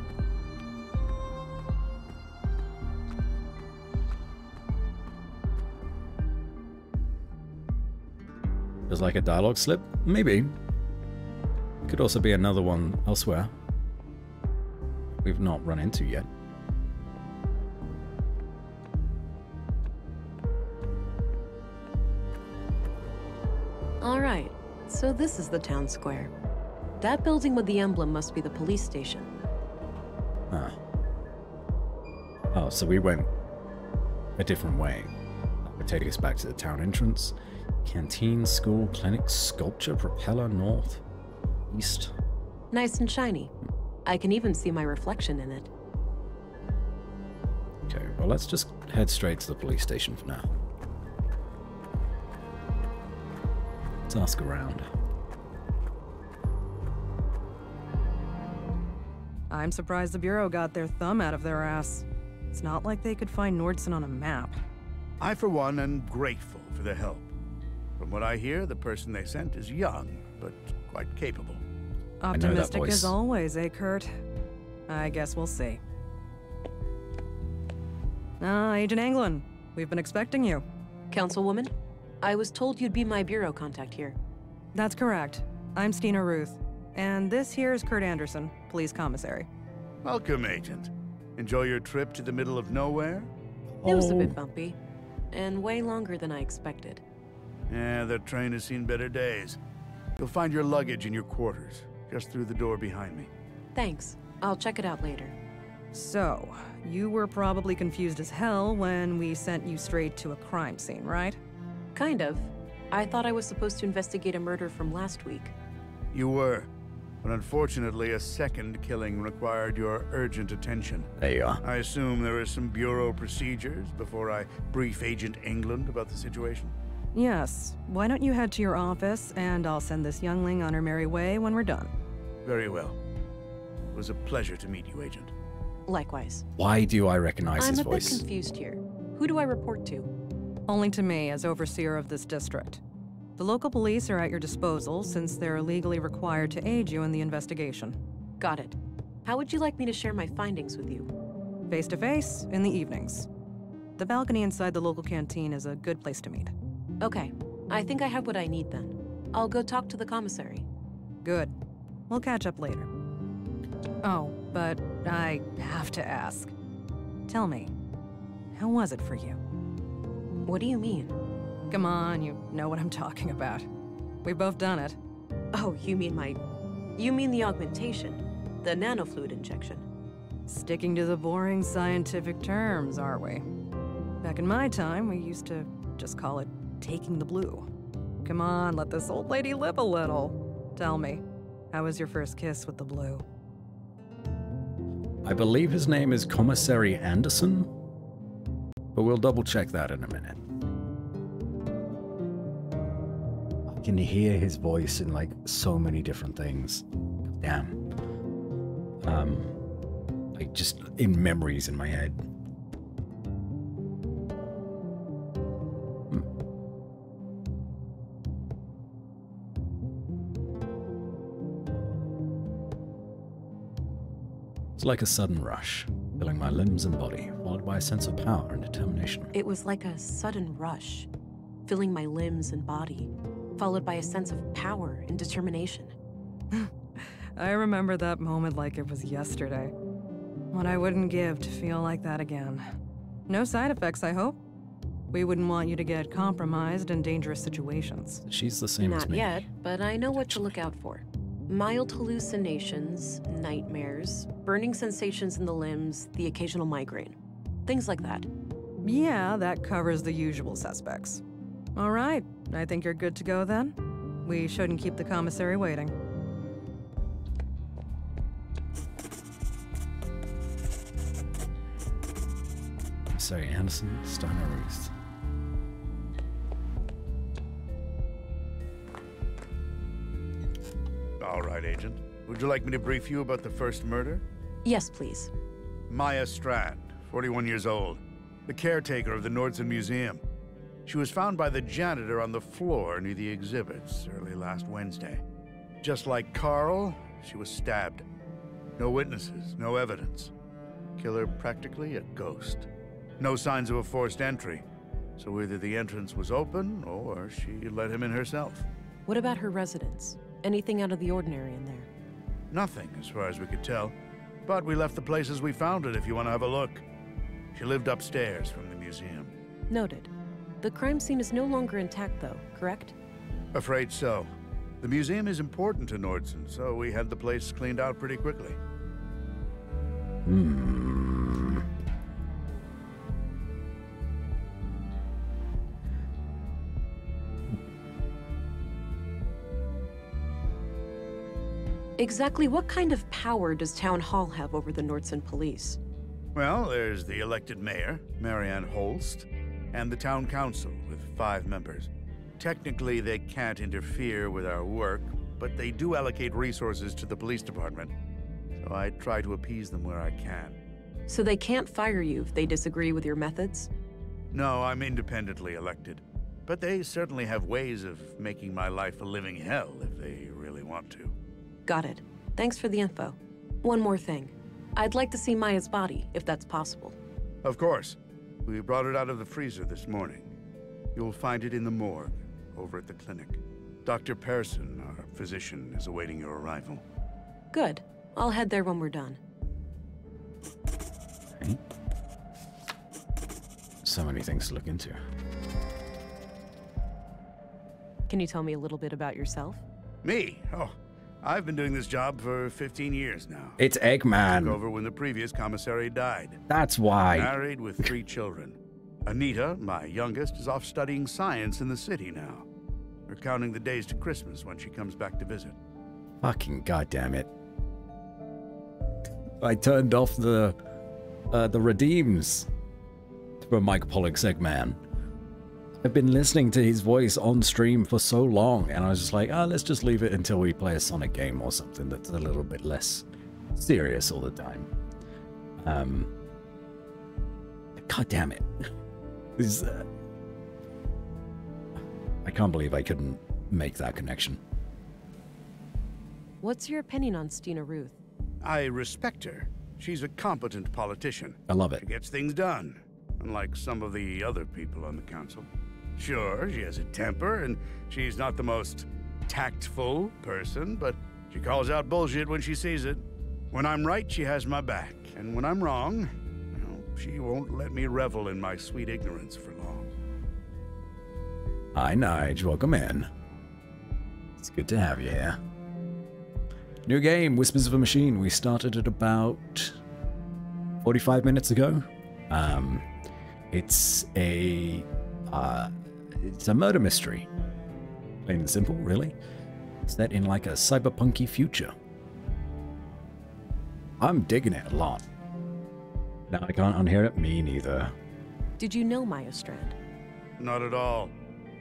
Feels like a dialogue slip? Maybe. Could also be another one elsewhere we've not run into yet. Alright, so this is the town square. That building with the emblem must be the police station. Ah. Oh, so we went a different way. That would take us back to the town entrance. Canteen, school, clinic, sculpture, propeller, north, east. Nice and shiny. I can even see my reflection in it. Okay, well, let's just head straight to the police station for now. Let's ask around. I'm surprised the Bureau got their thumb out of their ass. It's not like they could find Nordson on a map. I, for one, am grateful for their help. From what I hear, the person they sent is young, but quite capable. Optimistic voice. as always, eh, Kurt? I guess we'll see. Agent Anglin, we've been expecting you. Councilwoman, I was told you'd be my bureau contact here. That's correct. I'm Stina Ruth, and this here is Kurt Anderson, police commissary. Welcome, Agent. Enjoy your trip to the middle of nowhere? It was a Oh. bit bumpy, and way longer than I expected. Yeah, that train has seen better days. You'll find your luggage in your quarters, just through the door behind me. Thanks. I'll check it out later. So, you were probably confused as hell when we sent you straight to a crime scene, right? Kind of. I thought I was supposed to investigate a murder from last week. You were, but unfortunately a second killing required your urgent attention. There you are. I assume there are some Bureau procedures before I brief Agent England about the situation? Yes. Why don't you head to your office, and I'll send this youngling on her merry way when we're done. Very well. It was a pleasure to meet you, Agent. Likewise. Why do I recognize I'm his a bit voice? confused here. Who do I report to? Only to me as overseer of this district. The local police are at your disposal since they're legally required to aid you in the investigation. Got it. How would you like me to share my findings with you? Face to face in the evenings. The balcony inside the local canteen is a good place to meet. Okay. I think I have what I need then. I'll go talk to the commissary. Good. We'll catch up later. Oh, but I have to ask. Tell me, how was it for you? What do you mean? Come on, you know what I'm talking about. We've both done it. Oh, you mean the augmentation. The nanofluid injection. Sticking to the boring scientific terms, aren't we? Back in my time, we used to just call it taking the blue. Come on, let this old lady live a little. Tell me, how was your first kiss with the blue? I believe his name is Commissary Anderson, but we'll double check that in a minute. I can hear his voice in like so many different things. Damn. Like just in memories in my head. It's like a sudden rush, filling my limbs and body, followed by a sense of power and determination. It was like a sudden rush, filling my limbs and body, followed by a sense of power and determination. I remember that moment like it was yesterday. What I wouldn't give to feel like that again. No side effects, I hope. We wouldn't want you to get compromised in dangerous situations. She's the same as Not me. yet, but I know what to look out for. Mild hallucinations, nightmares, burning sensations in the limbs, the occasional migraine. Things like that. Yeah, that covers the usual suspects. All right, I think you're good to go then. We shouldn't keep the commissary waiting. Sorry, Anderson, Steiner Ruth. All right, Agent. Would you like me to brief you about the first murder? Yes, please. Maya Strand, 41 years old, the caretaker of the Nordson Museum. She was found by the janitor on the floor near the exhibits early last Wednesday. Just like Carl, she was stabbed. No witnesses, no evidence. Killer practically a ghost. No signs of a forced entry, so either the entrance was open or she let him in herself. What about her residence? Anything out of the ordinary in there? Nothing, as far as we could tell. But we left the place as we found it if you want to have a look. She lived upstairs from the museum. Noted. The crime scene is no longer intact, though, correct? Afraid so. The museum is important to Nordson, so we had the place cleaned out pretty quickly. Exactly what kind of power does Town Hall have over the Nordson police? Well, there's the elected mayor, Marianne Holst, and the town council with 5 members. Technically, they can't interfere with our work, but they do allocate resources to the police department, so I try to appease them where I can. So they can't fire you if they disagree with your methods? No, I'm independently elected, but they certainly have ways of making my life a living hell if they really want to. Got it. Thanks for the info. One more thing. I'd like to see Maya's body, if that's possible. Of course. We brought it out of the freezer this morning. You'll find it in the morgue, over at the clinic. Dr. Pearson, our physician, is awaiting your arrival. Good. I'll head there when we're done. Okay. So many things to look into. Can you tell me a little bit about yourself? Me? Oh, I've been doing this job for 15 years now. It's Eggman. Took over when the previous commissary died. That's why. Married with 3 children. Anita, my youngest, is off studying science in the city now. We're counting the days to Christmas when she comes back to visit. Fucking goddamn it! I turned off the redeems for Mike Pollock's Eggman. I've been listening to his voice on stream for so long, and I was just like, let's just leave it until we play a Sonic game or something that's a little bit less serious all the time. God damn it. I can't believe I couldn't make that connection. What's your opinion on Stina Ruth? I respect her. She's a competent politician. I love it. She gets things done, unlike some of the other people on the council. Sure, she has a temper, and she's not the most tactful person, but she calls out bullshit when she sees it. When I'm right, she has my back, and when I'm wrong, well, she won't let me revel in my sweet ignorance for long. Hi, Nige. Welcome in. It's good to have you here. New game, Whispers of a Machine. We started it about 45 minutes ago. It's a murder mystery. Plain and simple, really. Set in like a cyberpunky future. I'm digging it a lot. Now I can't unhear it. Me neither. Did you know Maya Strand? Not at all.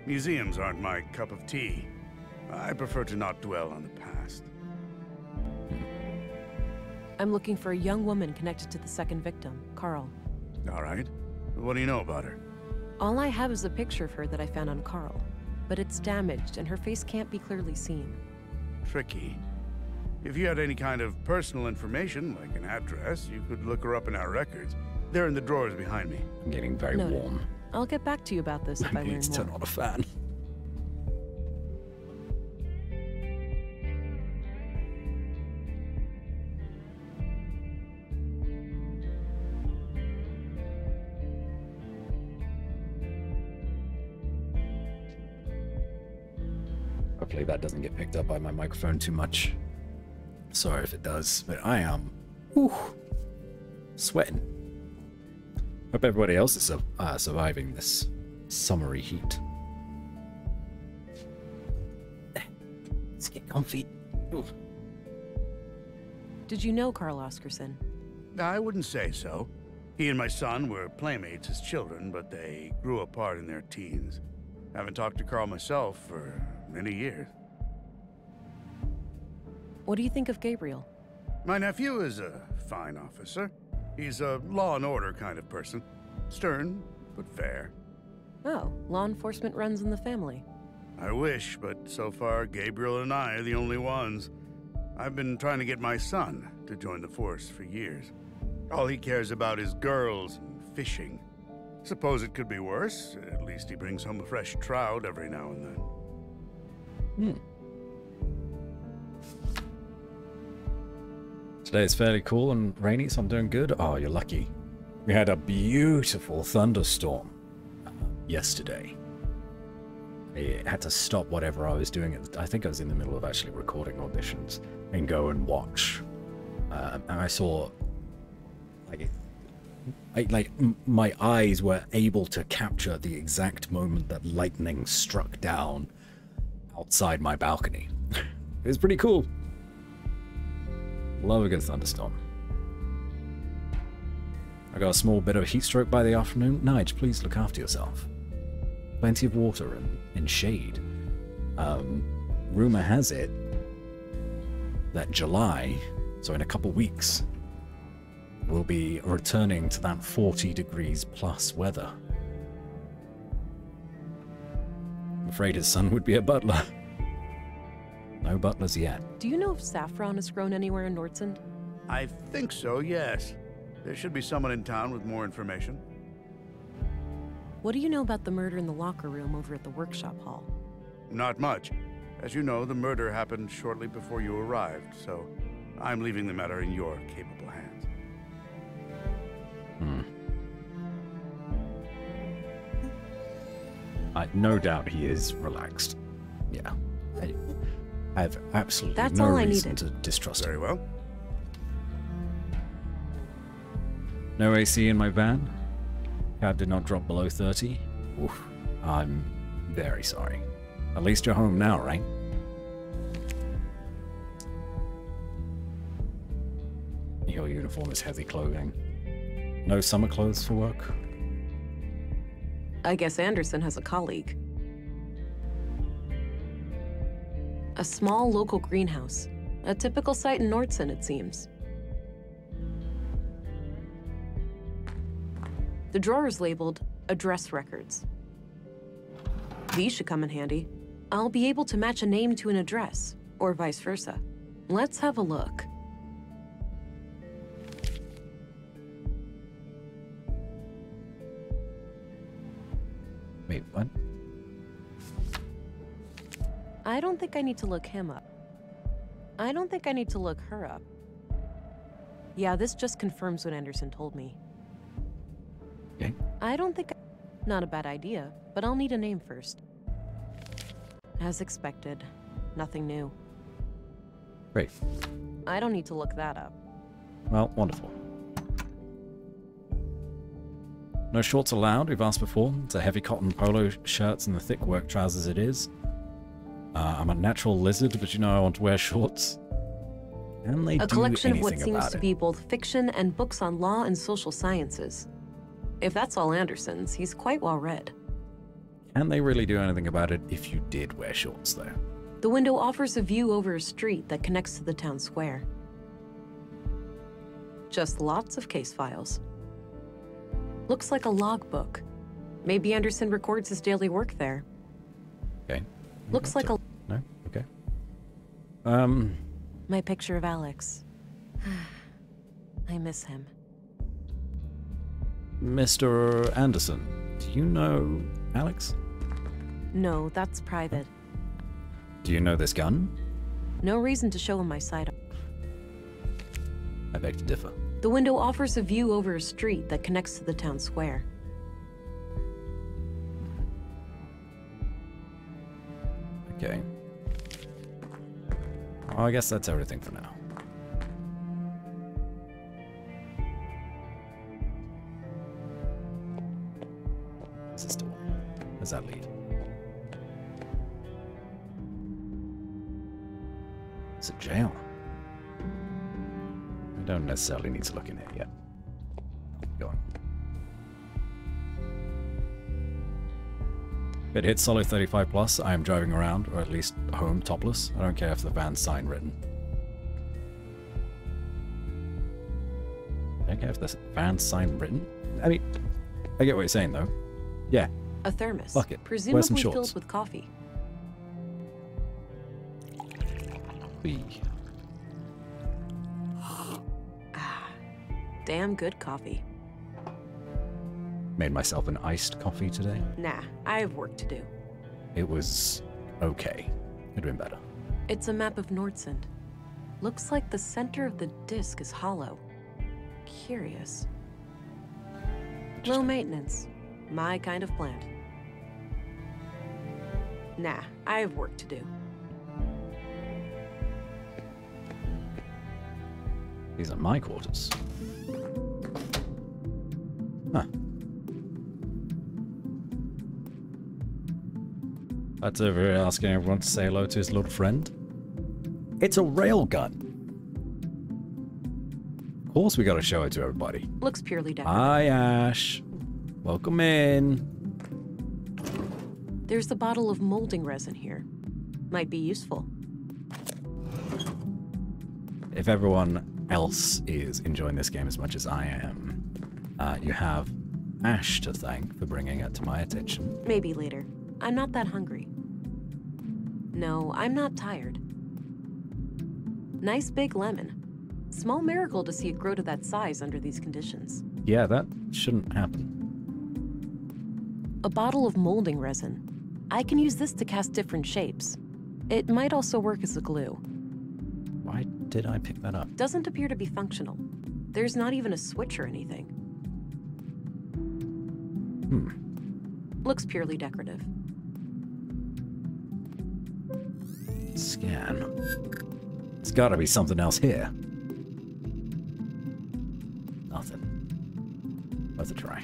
Museums aren't my cup of tea. I prefer to not dwell on the past. I'm looking for a young woman connected to the second victim, Carl. All right. What do you know about her? All I have is a picture of her that I found on Carl, but it's damaged and her face can't be clearly seen. Tricky. If you had any kind of personal information, like an address, you could look her up in our records. They're in the drawers behind me. I'm getting very Noted. warm. I'll get back to you about this if I I need learn to turn more. on a fan. Hopefully that doesn't get picked up by my microphone too much. Sorry if it does, but I am sweating. Hope everybody else is surviving this summery heat. Let's get comfy. Ooh. Did you know Carl Oscarson? I wouldn't say so. He and my son were playmates as children, but they grew apart in their teens. Haven't talked to Carl myself for many years. What do you think of Gabriel? My nephew is a fine officer. He's a law and order kind of person. Stern, but fair. Oh, law enforcement runs in the family. I wish, but so far Gabriel and I are the only ones. I've been trying to get my son to join the force for years. All he cares about is girls and fishing. Suppose it could be worse. At least he brings home a fresh trout every now and then. Today is fairly cool and rainy, so I'm doing good. Oh, you're lucky. We had a beautiful thunderstorm yesterday. I had to stop whatever I was doing. I think I was in the middle of actually recording auditions and go and watch. And I saw, my eyes were able to capture the exact moment that lightning struck down outside my balcony. It was pretty cool. Love a good thunderstorm. I got a small bit of heat stroke by the afternoon. Nige, please look after yourself. Plenty of water and shade. Rumor has it that July, so in a couple weeks, we'll be returning to that 40 degrees plus weather. I'm afraid his son would be a butler. No butlers yet. Do you know if saffron is grown anywhere in Nordsund? I think so, yes. There should be someone in town with more information. What do you know about the murder in the locker room over at the workshop hall? Not much. As you know, the murder happened shortly before you arrived, so I'm leaving the matter in your capable hands. No doubt he is relaxed. Yeah. I have absolutely That's no all I reason needed. to distrust Very him. well. No AC in my van. Cab did not drop below 30. Oof. I'm very sorry. At least you're home now, right? Your uniform is heavy clothing. No summer clothes for work? I guess Anderson has a colleague. A small local greenhouse. A typical site in Nordsund, it seems. The drawer is labeled Address Records. These should come in handy. I'll be able to match a name to an address, or vice versa. Let's have a look. Wait, what? I don't think I need to look him up. I don't think I need to look her up. Yeah, this just confirms what Anderson told me. Okay. I don't think... Not a bad idea, but I'll need a name first. As expected, nothing new. Great. I don't need to look that up. Well, wonderful. No shorts allowed, we've asked before. It's a heavy cotton polo shirts and the thick work trousers it is. I'm a natural lizard, but you know I want to wear shorts. Can they A do collection of anything what seems about to it? be both fiction and books on law and social sciences. If that's all Anderson's, he's quite well read. Can they really do anything about it if you did wear shorts, though? The window offers a view over a street that connects to the town square. Just lots of case files. Looks like a logbook. Maybe Anderson records his daily work there. Okay. Looks like a... No? Okay. My picture of Alex. I miss him. Mr. Anderson, do you know Alex? No, that's private. Do you know this gun? No reason to show him my sidearm. I beg to differ. The window offers a view over a street that connects to the town square. Okay. Well, I guess that's everything for now. What's this door? Where's that lead? It's a jail. I don't necessarily need to look in here yet. Go on. If it hits solid 35 plus, I am driving around, or at least home, topless. I don't care if the van's sign written. care if the van sign written. I mean, I get what you're saying though. Yeah. A thermos, Fuck it. Wear some presumably shorts. filled with coffee. Damn good coffee. Made myself an iced coffee today. Nah, I have work to do. It was okay. Could have been better. It's a map of Nordsund. Looks like the center of the disc is hollow. Curious. Low maintenance. My kind of plant. Nah, I have work to do. These are my quarters. Huh. That's over here asking everyone to say hello to his little friend. It's a railgun. Of course we gotta show it to everybody. Looks purely decorative. Hi, Ash. Welcome in. There's a bottle of molding resin here. Might be useful. If everyone else is enjoying this game as much as I am, you have Ash to thank for bringing it to my attention. Maybe later. I'm not that hungry. No, I'm not tired. Nice big lemon. Small miracle to see it grow to that size under these conditions. Yeah, that shouldn't happen. A bottle of molding resin. I can use this to cast different shapes. It might also work as a glue. Why did I pick that up? Doesn't appear to be functional. There's not even a switch or anything. Looks purely decorative. Scan. There's gotta be something else here. Nothing. Worth a try.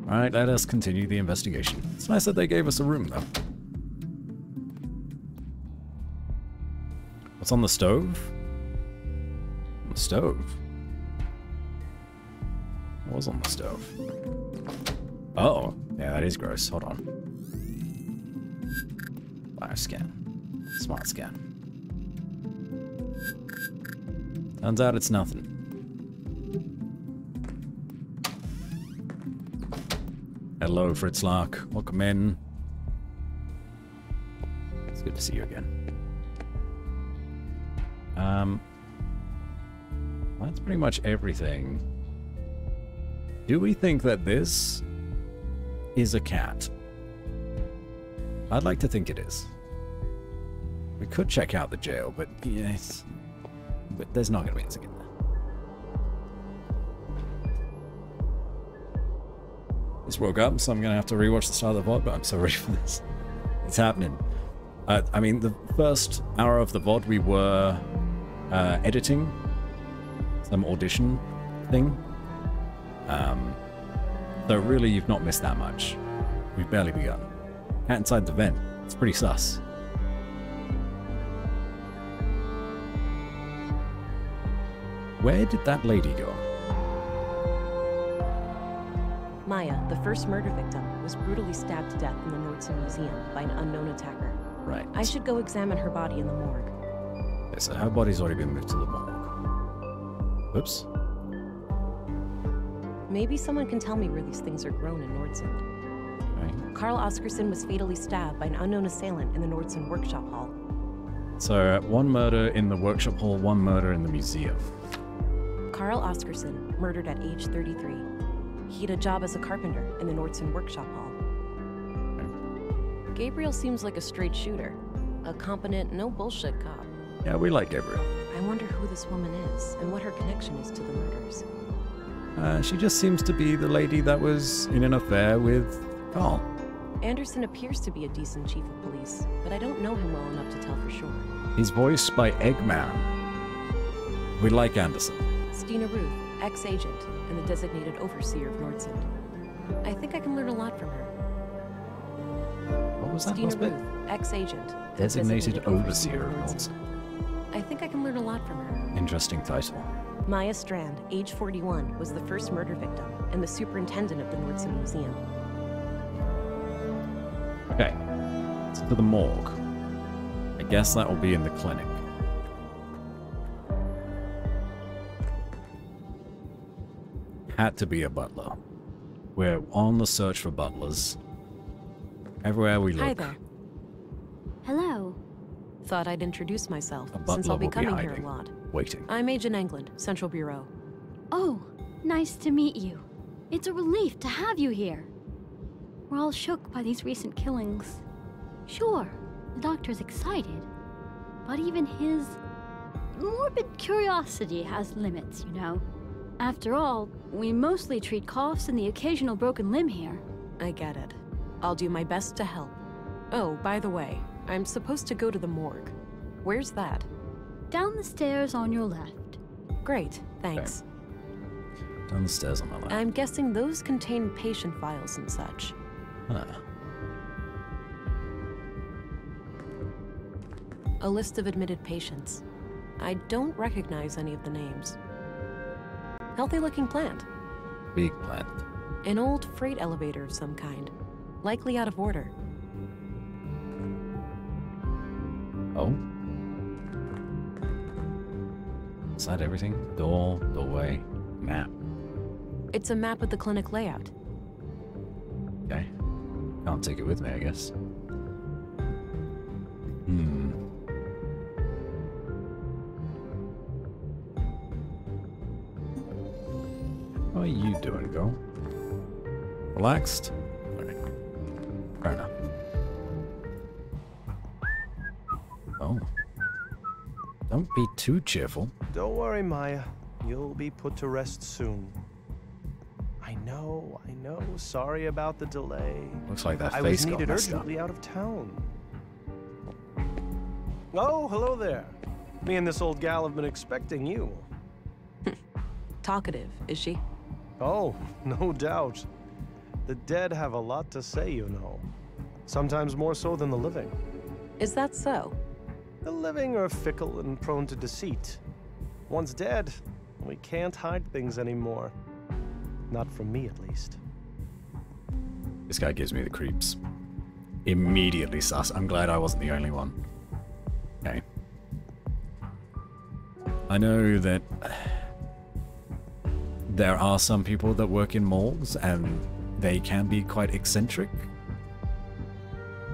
Alright, let us continue the investigation. It's nice that they gave us a room, though. What's on the stove? On the stove? What was on the stove? Oh, yeah, that is gross. Hold on. Bioscan. Smart scan. Turns out it's nothing. Hello, Fritz Lark. Welcome in. It's good to see you again. That's pretty much everything. Do we think that this is a cat? I'd like to think it is. We could check out the jail, but yes, but there's not going to be anything in there. Just woke up, so I'm going to have to rewatch the start of the VOD, but I'm so ready for this. It's happening. I mean, the first hour of the VOD we were editing some audition thing. So really, you've not missed that much. We've barely begun. Cat inside the vent. It's pretty sus. Where did that lady go? Maya, the first murder victim, was brutally stabbed to death in the Nordson Museum by an unknown attacker. Right. I should go examine her body in the morgue. Okay, so her body's already been moved to the morgue. Oops. Maybe someone can tell me where these things are grown in Nordsund. Okay. Carl Oscarson was fatally stabbed by an unknown assailant in the Nordsund workshop hall. So, one murder in the workshop hall, one murder in the museum. Carl Oscarson, murdered at age 33. He had a job as a carpenter in the Nordsund workshop hall. Okay. Gabriel seems like a straight shooter. A competent, no bullshit cop. Yeah, we like Gabriel. I wonder who this woman is and what her connection is to the murders. She just seems to be the lady that was in an affair with Carl. Anderson appears to be a decent chief of police, but I don't know him well enough to tell for sure. He's voiced by Eggman. We like Anderson. Stina Ruth, ex-agent, and the designated overseer of Nordsund. I think I can learn a lot from her. What was that Stina last bit? Ruth, ex-agent. Designated overseer of Nordsund. Nordsund. I think I can learn a lot from her. Interesting title. Maya Strand, age 41, was the first murder victim and the superintendent of the Nordsund Museum. Okay, so to the morgue. I guess that will be in the clinic. had to be a butler. We're on the search for butlers. Everywhere we look. Hi there. Hello. Thought I'd introduce myself, A butler since I'll be will be coming here a hiding. lot. Waiting. I'm Agent England, Central Bureau. Oh, nice to meet you. It's a relief to have you here. We're all shook by these recent killings. Sure, the doctor's excited, but even his morbid curiosity has limits, you know. After all, we mostly treat coughs and the occasional broken limb here. I get it. I'll do my best to help. Oh, by the way, I'm supposed to go to the morgue. Where's that? Down the stairs on your left. Great, thanks. Down the stairs on my left. I'm guessing those contain patient files and such. Huh. A list of admitted patients. I don't recognize any of the names. Healthy-looking plant. Big plant. An old freight elevator of some kind. Likely out of order. Oh. Is that everything? Door, doorway, map. It's a map of the clinic layout. Okay. Can't take it with me, I guess. How are you doing, girl? Relaxed? Okay. Fair enough. Oh. Don't be too cheerful. Don't worry, Maya. You'll be put to rest soon. I know. Sorry about the delay. Looks like that I face was got needed messed up. urgently out of town. Oh, hello there. Me and this old gal have been expecting you. Talkative, is she? Oh, no doubt. The dead have a lot to say, you know. Sometimes more so than the living. Is that so? The living are fickle and prone to deceit. Once dead, we can't hide things anymore. Not from me, at least. This guy gives me the creeps. Immediately sus. I'm glad I wasn't the only one. Okay. I know that there are some people that work in morgues and they can be quite eccentric.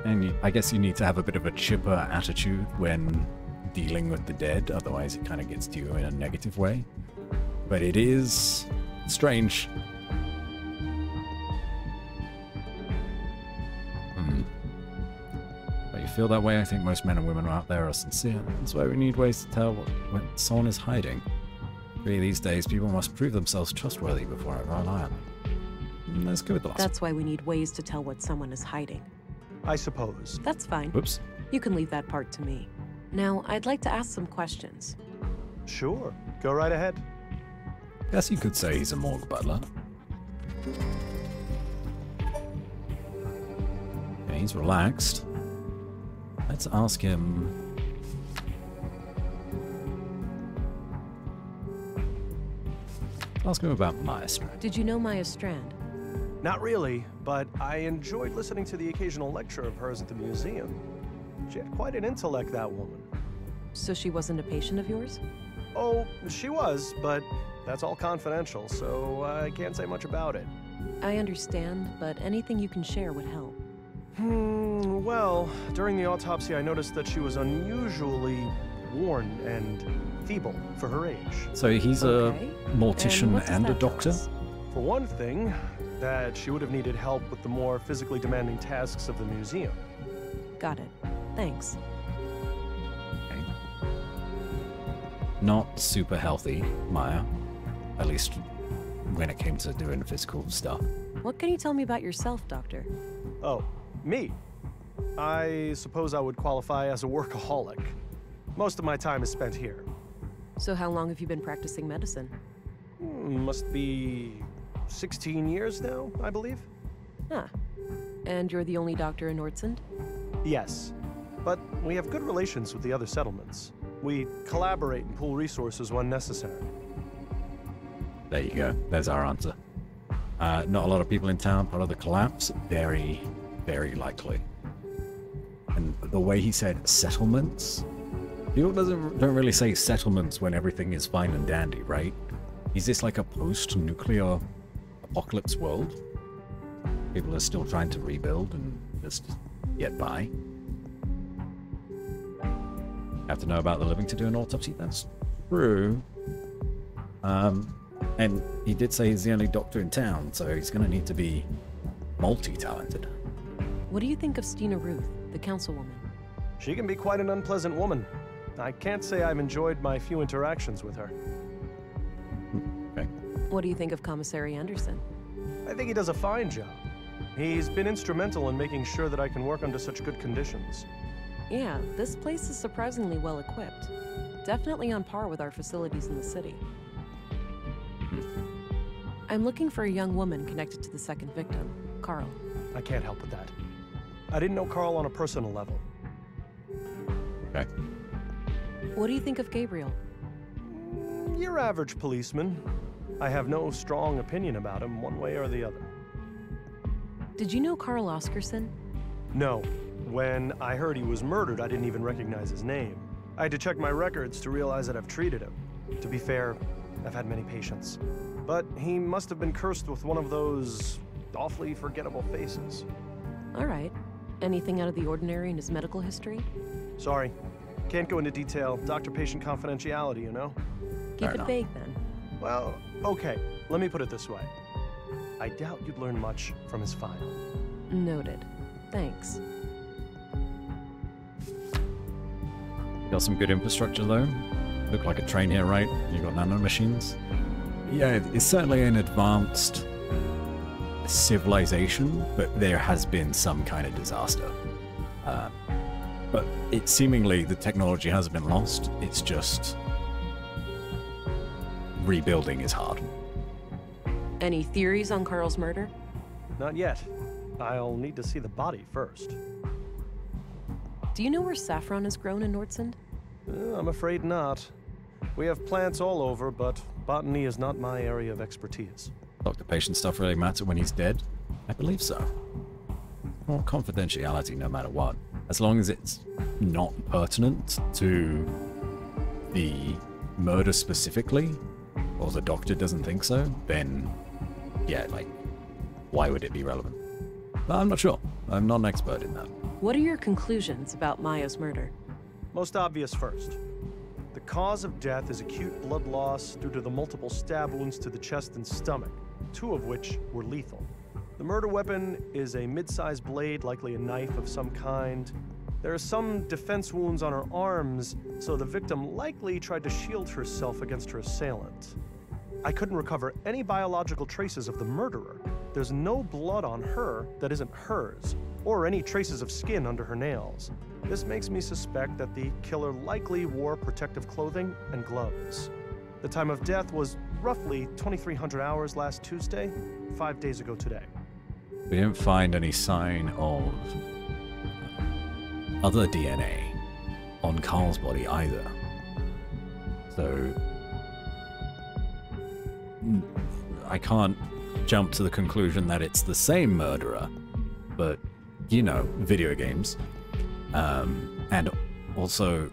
And I guess you need to have a bit of a chipper attitude when dealing with the dead, otherwise it kind of gets to you in a negative way. But it is strange. But you feel that way, I think most men and women out there are sincere. That's why we need ways to tell when someone is hiding. Really, these days, people must prove themselves trustworthy before I rely on them. Let's go with the last That's why we need ways to tell what someone is hiding. I suppose. That's fine. Whoops. You can leave that part to me. Now, I'd like to ask some questions. Sure. Go right ahead. Guess you could say he's a morgue butler. Yeah, he's relaxed. Let's ask him... Ask him about Maya Strand. Did you know Maya Strand? Not really, but I enjoyed listening to the occasional lecture of hers at the museum. She had quite an intellect, that woman. So she wasn't a patient of yours? Oh, she was, but that's all confidential, so I can't say much about it. I understand, but anything you can share would help. Well, during the autopsy I noticed that she was unusually worn and feeble for her age. So he's Okay. a mortician and a that tell doctor? us? For one thing, that she would have needed help with the more physically demanding tasks of the museum. Got it. Thanks. Not super healthy, Maya. At least when it came to doing physical stuff. What can you tell me about yourself, Doctor? Oh, me? I suppose I would qualify as a workaholic. Most of my time is spent here. So how long have you been practicing medicine? Must be 16 years now, I believe. Huh. And you're the only doctor in Nordsund? Yes, but we have good relations with the other settlements. We collaborate and pool resources when necessary. There you go. There's our answer. Not a lot of people in town, part of the collapse. Very, very likely. And the way he said settlements, people don't really say settlements when everything is fine and dandy, right? Is this like a post-nuclear apocalypse world? People are still trying to rebuild and just get by. Have to know about the living to do an autopsy. That's true. And he did say he's the only doctor in town, so he's going to need to be multi-talented. What do you think of Stina Ruth, the councilwoman? She can be quite an unpleasant woman. I can't say I've enjoyed my few interactions with her. Okay. What do you think of Commissary Anderson? I think he does a fine job. He's been instrumental in making sure that I can work under such good conditions. Yeah, this place is surprisingly well equipped. Definitely on par with our facilities in the city. I'm looking for a young woman connected to the second victim, Carl. I can't help with that. I didn't know Carl on a personal level. Okay. What do you think of Gabriel? Your average policeman. I have no strong opinion about him one way or the other. Did you know Carl Oscarson? No. When I heard he was murdered, I didn't even recognize his name. I had to check my records to realize that I've treated him. To be fair, I've had many patients. But he must have been cursed with one of those awfully forgettable faces. All right. Anything out of the ordinary in his medical history? Sorry. Can't go into detail. Doctor-patient confidentiality, you know? Keep it vague, then. Well, okay. Let me put it this way. I doubt you'd learn much from his file. Noted. Thanks. Got some good infrastructure though. Look like a train here, right? You got nano machines. Yeah, it's certainly an advanced civilization, but there has been some kind of disaster. But it seemingly the technology hasn't been lost. It's just rebuilding is hard. Any theories on Carl's murder? Not yet. I'll need to see the body first. Do you know where saffron is grown in Nordsund? I'm afraid not. We have plants all over, but botany is not my area of expertise. Doctor-patient stuff really matter when he's dead? I believe so. Well, confidentiality no matter what. As long as it's not pertinent to the murder specifically, or the doctor doesn't think so, then yeah, like, why would it be relevant? But I'm not sure. I'm not an expert in that. What are your conclusions about Maya's murder? Most obvious first. The cause of death is acute blood loss due to the multiple stab wounds to the chest and stomach, 2 of which were lethal. The murder weapon is a mid-sized blade, likely a knife of some kind. There are some defense wounds on her arms, so the victim likely tried to shield herself against her assailant. I couldn't recover any biological traces of the murderer. There's no blood on her that isn't hers, or any traces of skin under her nails. This makes me suspect that the killer likely wore protective clothing and gloves. The time of death was roughly 2300 hours last Tuesday, 5 days ago today. We didn't find any sign of other DNA on Carl's body either. So I can't jump to the conclusion that it's the same murderer, but you know, video games. And also,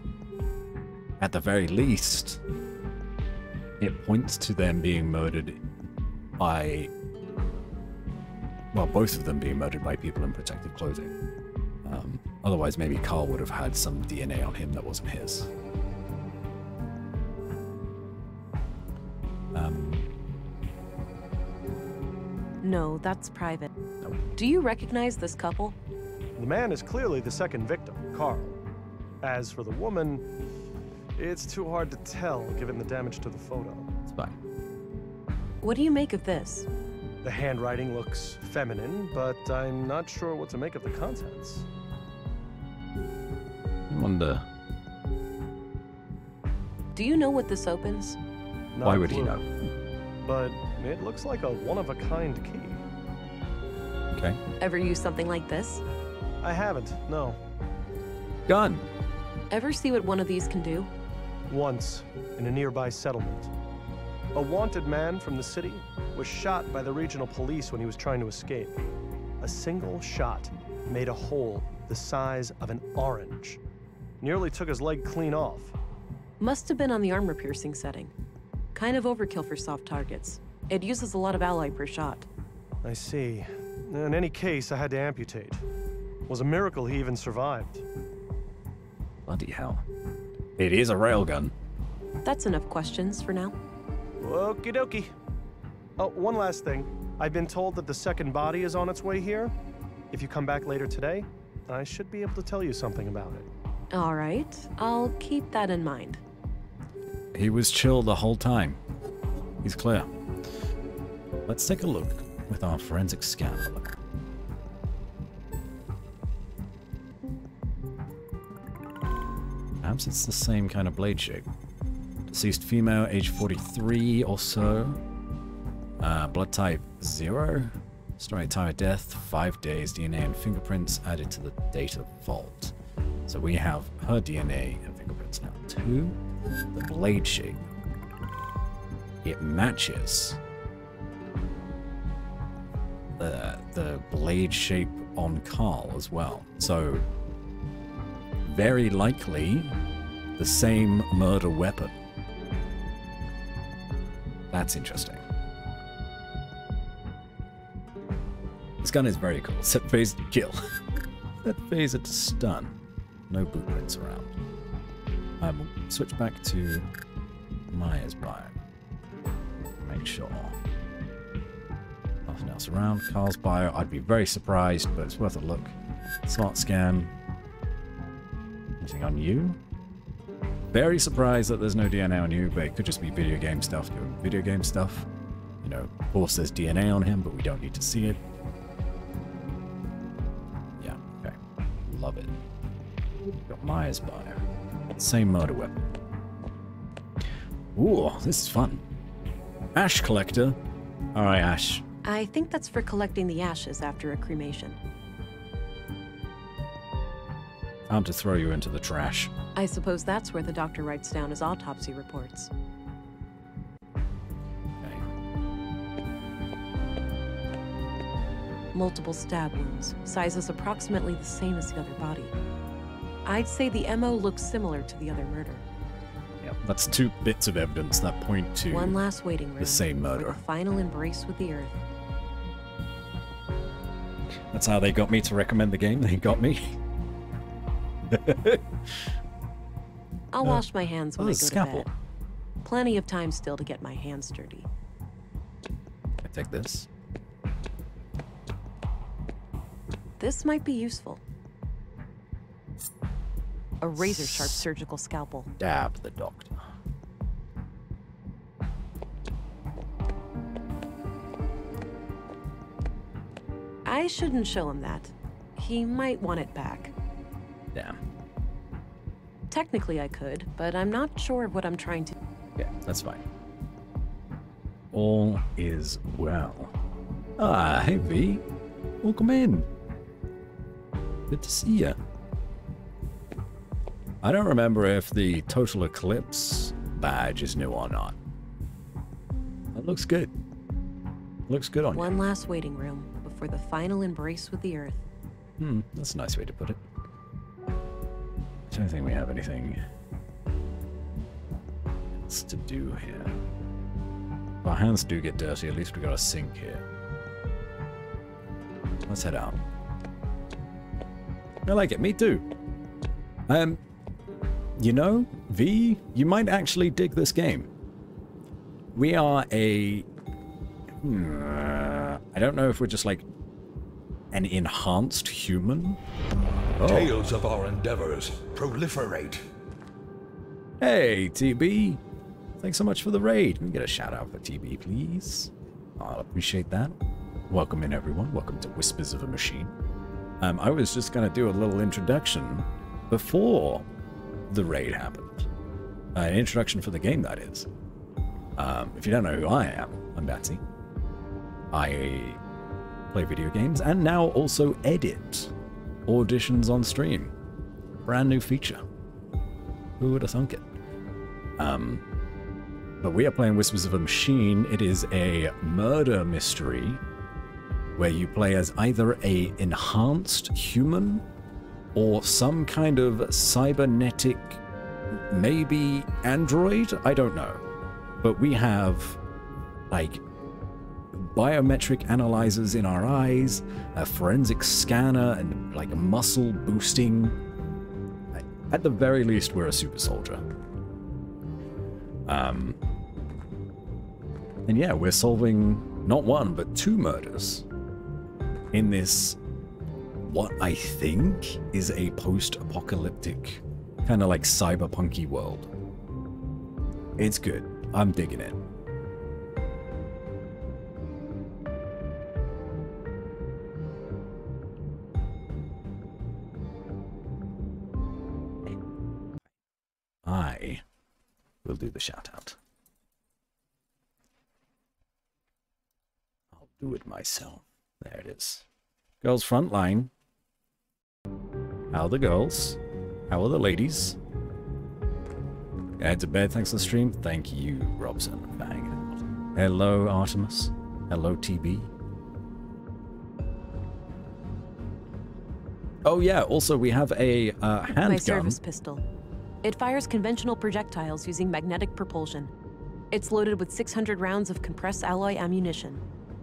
at the very least, it points to them being murdered by, well, both of them being murdered by people in protective clothing. Otherwise, maybe Carl would have had some DNA on him that wasn't his. No, that's private. Nope. Do you recognize this couple? The man is clearly the second victim, Carl. As for the woman, it's too hard to tell given the damage to the photo. It's fine. What do you make of this? The handwriting looks feminine, but I'm not sure what to make of the contents. I wonder. Do you know what this opens? Not Why a would he clue. know? But it looks like a one-of-a-kind key. Okay. Ever use something like this? I haven't, no. Gun. Ever see what one of these can do? Once, in a nearby settlement. A wanted man from the city was shot by the regional police when he was trying to escape. A single shot made a hole the size of an orange. Nearly took his leg clean off. Must have been on the armor-piercing setting. Kind of overkill for soft targets. It uses a lot of ally per shot. I see. In any case, I had to amputate. It was a miracle he even survived. Bloody hell. It is a railgun. That's enough questions for now. Okie dokie. Oh, one last thing. I've been told that the second body is on its way here. If you come back later today, I should be able to tell you something about it. All right, I'll keep that in mind. He was chill the whole time. He's clear. Let's take a look with our forensic scan. Perhaps it's the same kind of blade shape. Deceased female, age 43 or so. Blood type 0. Starting time of death, 5 days. DNA and fingerprints added to the data vault. So we have her DNA and fingerprints now. 2. The blade shape. It matches the blade shape on Carl as well. So very likely the same murder weapon. That's interesting. This gun is very cool. Set phase to kill. Set phaser to stun. No boot prints around. I will switch back to Myers bio. Make sure. Nothing else around. Carl's bio. I'd be very surprised, but it's worth a look. Smart scan. Anything on you? Very surprised that there's no DNA on you, but it could just be video game stuff doing video game stuff. You know, of course there's DNA on him, but we don't need to see it. Yeah, okay. Love it. Got Myers bio. Same murder weapon. Ooh, this is fun. Ash collector. Alright, Ash. I think that's for collecting the ashes after a cremation. Time to throw you into the trash. I suppose that's where the doctor writes down his autopsy reports. Okay. Multiple stab wounds, sizes approximately the same as the other body. I'd say the MO looks similar to the other murder. Yeah, that's 2 bits of evidence that point to one last waiting room. The same murder. The final embrace with the earth. That's how they got me to recommend the game. They got me. I'll wash my hands when I go scalpel. to bed. Plenty of time still to get my hands dirty. I take this. This might be useful. A razor-sharp surgical scalpel. Dab the doctor. I shouldn't show him that. He might want it back. Damn. Technically I could, but I'm not sure of what I'm trying to... Yeah, that's fine. All is well. Ah, hey V. Welcome in. Good to see you. I don't remember if the Total Eclipse badge is new or not. That looks good. Looks good on you. One last waiting room before the final embrace with the earth. That's a nice way to put it. I don't think we have anything else to do here. If our hands do get dirty, at least we got a sink here. Let's head out. I like it. Me too. You know, V, you might actually dig this game. We are a... I don't know if we're just like an enhanced human. Oh. Tales of our endeavors proliferate. Hey, TB. Thanks so much for the raid. Can we get a shout out for TB, please? I'll appreciate that. Welcome in, everyone. Welcome to Whispers of a Machine. I was just going to do a little introduction before the raid happened. An introduction for the game, that is. If you don't know who I am, I'm Batsy. I play video games and now also edit auditions on stream. Brand new feature. Who would have thunk it? But we are playing Whispers of a Machine. It is a murder mystery where you play as either a enhanced human or some kind of cybernetic, maybe android? I don't know. but we have, like, biometric analyzers in our eyes, a forensic scanner, and, like, a muscle boosting. At the very least, we're a super soldier. And yeah, we're solving not one, but 2 murders in this, what I think is a post-apocalyptic, kind of like cyberpunky world. It's good. I'm digging it. I will do the shout out. I'll do it myself. There it is. Girls Frontline. How are the girls? How are the ladies? Head to bed thanks to the stream. Thank you, Robson, for hanging out. Hello, Artemis. Hello, TB. Oh yeah, also we have a handgun. My service pistol. It fires conventional projectiles using magnetic propulsion. It's loaded with 600 rounds of compressed alloy ammunition.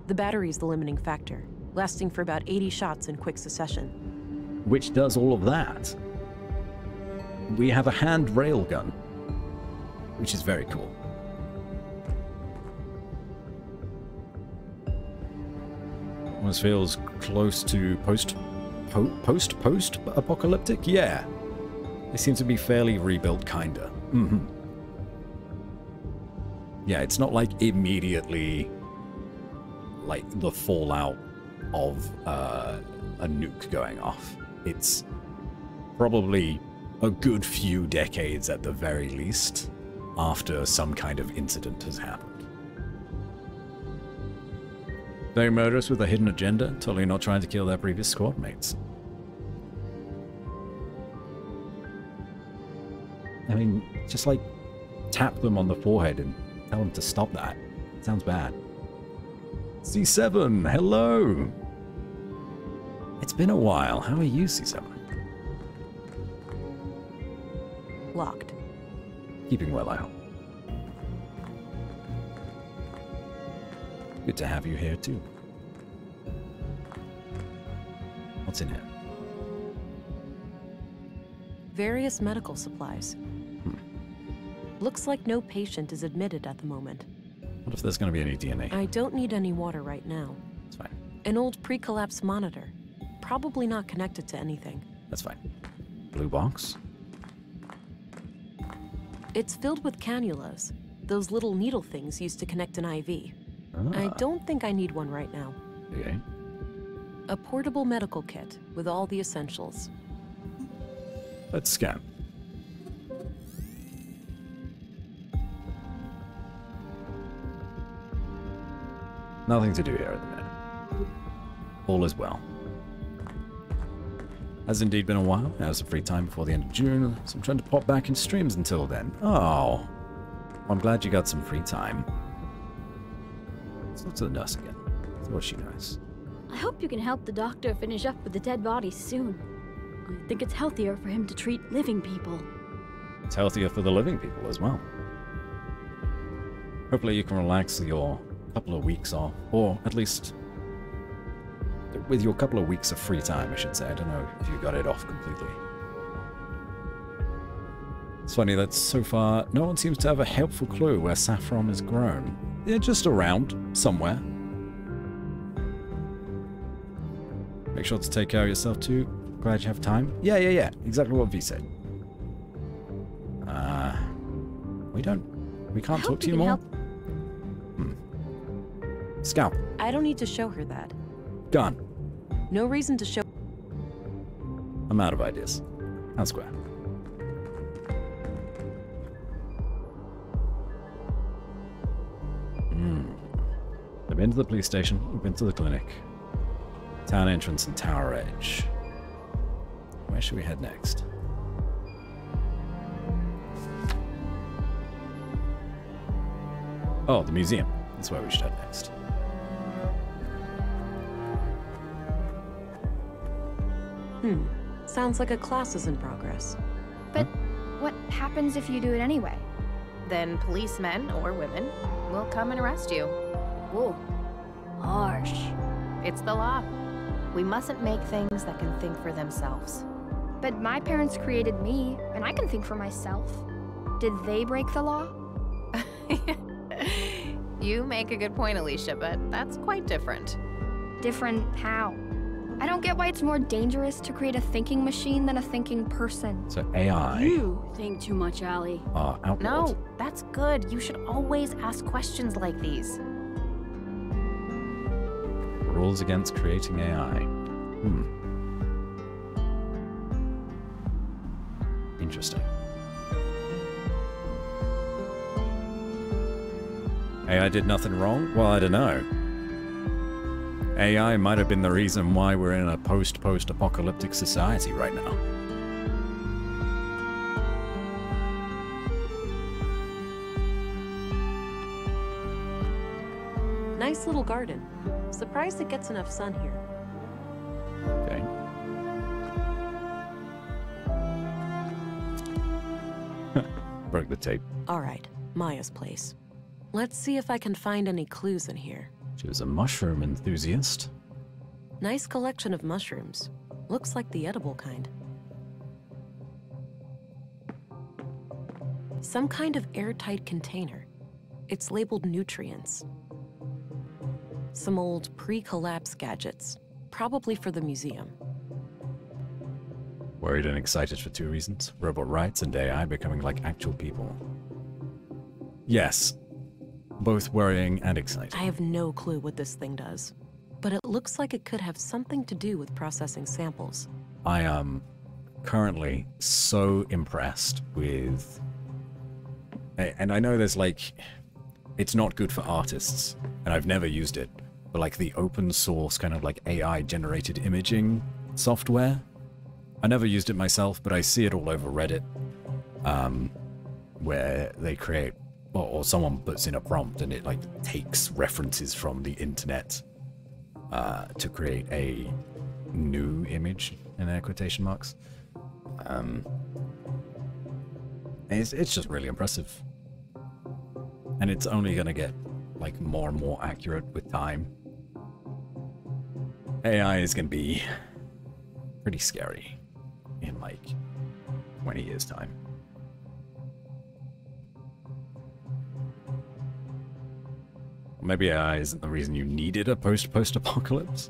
The battery's the limiting factor, lasting for about 80 shots in quick succession. Which does all of that. We have a hand railgun, which is very cool. Almost feels close to post-apocalyptic? Yeah. They seem to be fairly rebuilt, kinda. Yeah, it's not like immediately like the fallout of a nuke going off. It's probably a good few decades at the very least after some kind of incident has happened. Very murderous with a hidden agenda, totally not trying to kill their previous squad mates. I mean, just like tap them on the forehead and tell them to stop that. It sounds bad. C7, hello! It's been a while. How are you, C7? Locked. Keeping well, I hope. Good to have you here, too. What's in here? Various medical supplies. Looks like no patient is admitted at the moment. What if there's going to be any DNA? I don't need any water right now. That's fine. An old pre-collapse monitor. Probably not connected to anything. That's fine. Blue box? It's filled with cannulas. Those little needle things used to connect an IV. I don't think I need one right now. Okay. A portable medical kit with all the essentials. Let's scan. Nothing to do here at the minute. All is well. Has indeed been a while. I have some free time before the end of June, so I'm trying to pop back in streams until then. Oh. I'm glad you got some free time. Let's look to the nurse again. See what she knows. I hope you can help the doctor finish up with the dead bodies soon. I think it's healthier for him to treat living people. It's healthier for the living people as well. Hopefully you can relax your couple of weeks off, or at least with your couple of weeks of free time, I should say. I don't know if you got it off completely. It's funny that so far no one seems to have a helpful clue where Saffron is grown. They're just around somewhere. Make sure to take care of yourself too. Glad you have time. Yeah. Exactly what V said. We can't talk to you more. Scalp. I don't need to show her that. Gun. No reason to show. I'm out of ideas. Hand square. I've been to the police station. We've been to the clinic. Town entrance and Tower Edge. Where should we head next? Oh, the museum. That's where we should head next. Sounds like a class is in progress. But what happens if you do it anyway? then policemen or women will come and arrest you. Whoa. Harsh. It's the law. We mustn't make things that can think for themselves. But my parents created me, and I can think for myself. Did they break the law? You make a good point, Alicia, but that's quite different. Different how? I don't get why it's more dangerous to create a thinking machine than a thinking person. So AI You think too much, Allie. are outlawed. No, that's good. You should always ask questions like these. Rules against creating AI. Interesting. AI did nothing wrong? Well, I don't know. AI might have been the reason why we're in a post-apocalyptic society right now. Nice little garden. Surprised it gets enough sun here. Okay. Broke the tape. All right, Maya's place. Let's see if I can find any clues in here. She was a mushroom enthusiast. Nice collection of mushrooms. Looks like the edible kind. Some kind of airtight container. It's labeled nutrients. Some old pre-collapse gadgets, probably for the museum. Worried and excited for two reasons. Robot rights and AI becoming like actual people. Yes. Both worrying and exciting. I have no clue what this thing does, but it looks like it could have something to do with processing samples. I am currently so impressed with... And I know there's like... It's not good for artists, and I've never used it, but like the open source kind of like AI-generated imaging software. I never used it myself, but I see it all over Reddit, where they create... Or someone puts in a prompt and it like takes references from the internet to create a new image in air quotation marks. It's just really impressive. And it's only gonna get like more and more accurate with time. AI is gonna be pretty scary in like 20 years' time. Maybe AI isn't the reason you needed a post-apocalypse.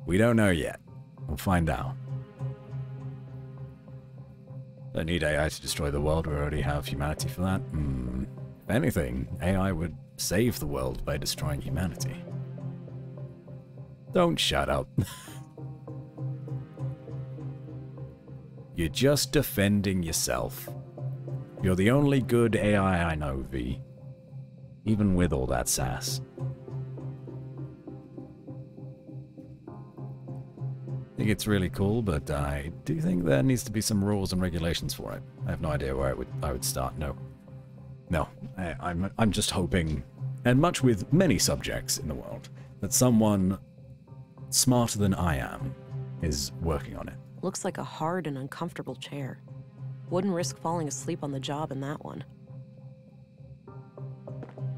We don't know yet. We'll find out. Don't need AI to destroy the world. We already have humanity for that. If anything, AI would save the world by destroying humanity. Don't shut up. You're just defending yourself. You're the only good AI I know, V. Even with all that sass. I think it's really cool, but I do think there needs to be some rules and regulations for it. I have no idea where I would start. No. I'm just hoping, and much with many subjects in the world, that someone smarter than I am is working on it. Looks like a hard and uncomfortable chair. Wouldn't risk falling asleep on the job in that one.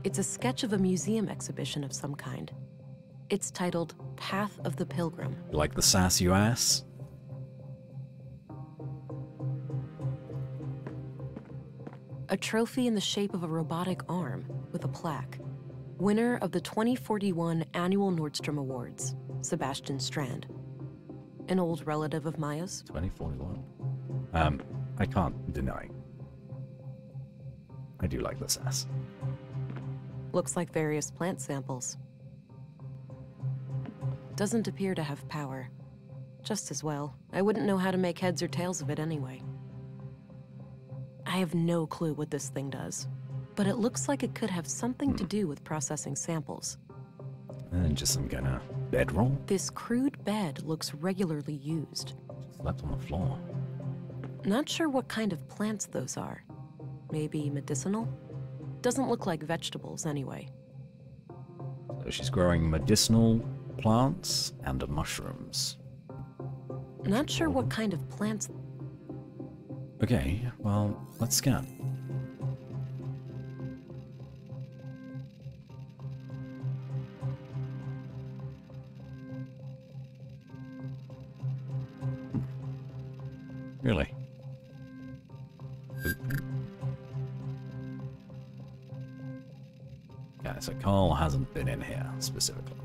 It's a sketch of a museum exhibition of some kind. It's titled Path of the Pilgrim. Like the sass, you ass? A trophy in the shape of a robotic arm with a plaque. Winner of the 2041 annual Nordstrom Awards, Sebastian Strand. An old relative of Maya's. 2041. I can't deny. I do like the sass. Looks like various plant samples. Doesn't appear to have power. Just as well. I wouldn't know how to make heads or tails of it anyway. I have no clue what this thing does, but it looks like it could have something to do with processing samples. And just some kind of bedroll? This crude bed looks regularly used. Slept on the floor. Not sure what kind of plants those are. Maybe medicinal? Doesn't look like vegetables anyway. So she's growing medicinal plants and mushrooms. Not sure what kind of plants... Okay, well, let's scan. Really? Yeah, so Carl hasn't been in here specifically.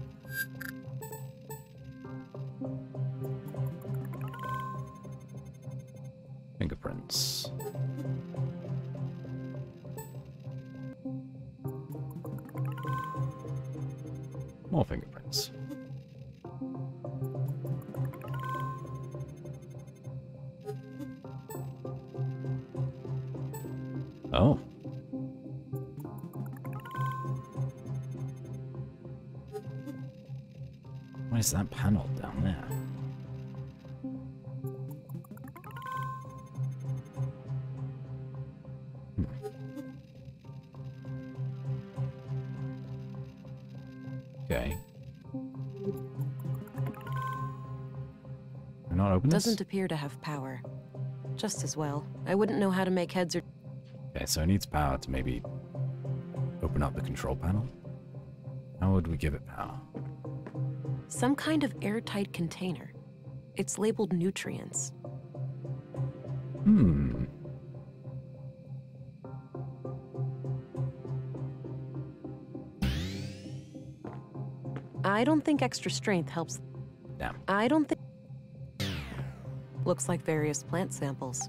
Fingerprints. More fingerprints. Oh. What is that panel down there? Okay. We're not open this? Doesn't appear to have power. Just as well. I wouldn't know how to make heads or... Okay, so it needs power to maybe open up the control panel. How would we give it power? Some kind of airtight container. It's labeled nutrients. Hmm. I don't think extra strength helps. Damn. I don't think... Looks like various plant samples.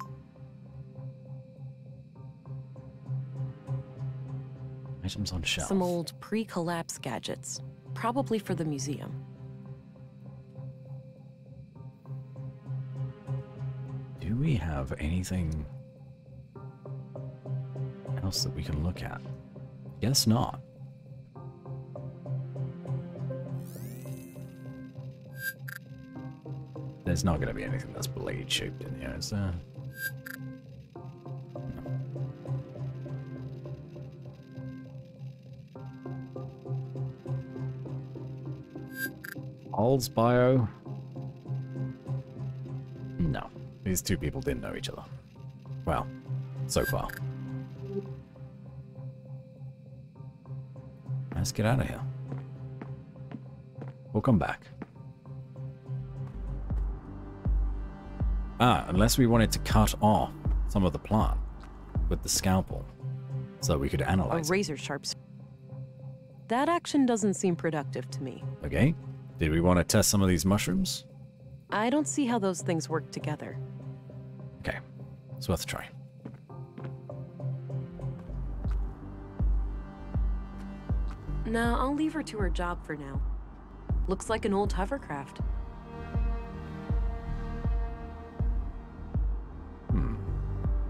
Items on shelf. Some old pre-collapse gadgets. Probably for the museum. Do we have anything else that we can look at? Guess not. There's not going to be anything that's blade-shaped in here, is there? All's bio? No. These two people didn't know each other. Well, so far. Let's get out of here. We'll come back. Ah, unless we wanted to cut off some of the plant with the scalpel so we could analyze A razor sharp. That action doesn't seem productive to me. it. Okay. Did we want to test some of these mushrooms? I don't see how those things work together. Okay. It's worth a try. Nah, I'll leave her to her job for now. Looks like an old hovercraft.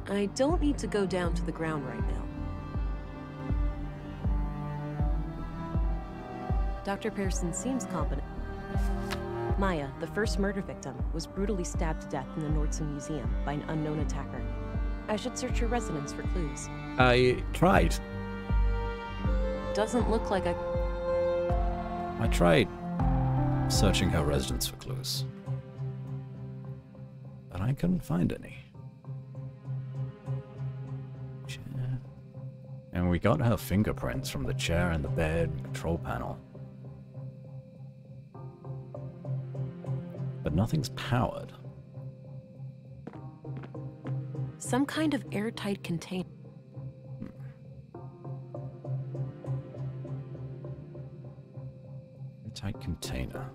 I don't need to go down to the ground right now. Dr. Pearson seems competent. Maya, the first murder victim, was brutally stabbed to death in the Nordson Museum by an unknown attacker. I should search her residence for clues. I tried. Doesn't look like I tried searching her residence for clues, but I couldn't find any. Chair. And we got her fingerprints from the chair and the bed and control panel. But nothing's powered. some kind of airtight container. Airtight container.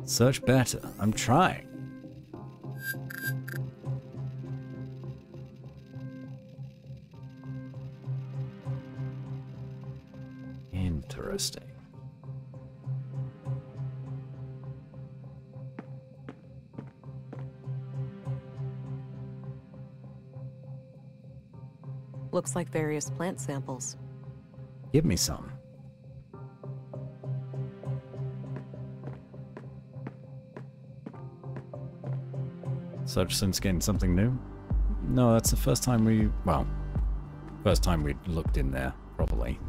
Search better. I'm trying. Interesting. Looks like various plant samples. Give me some. Search since getting something new? No, that's the first time we... well, first time we looked in there properly.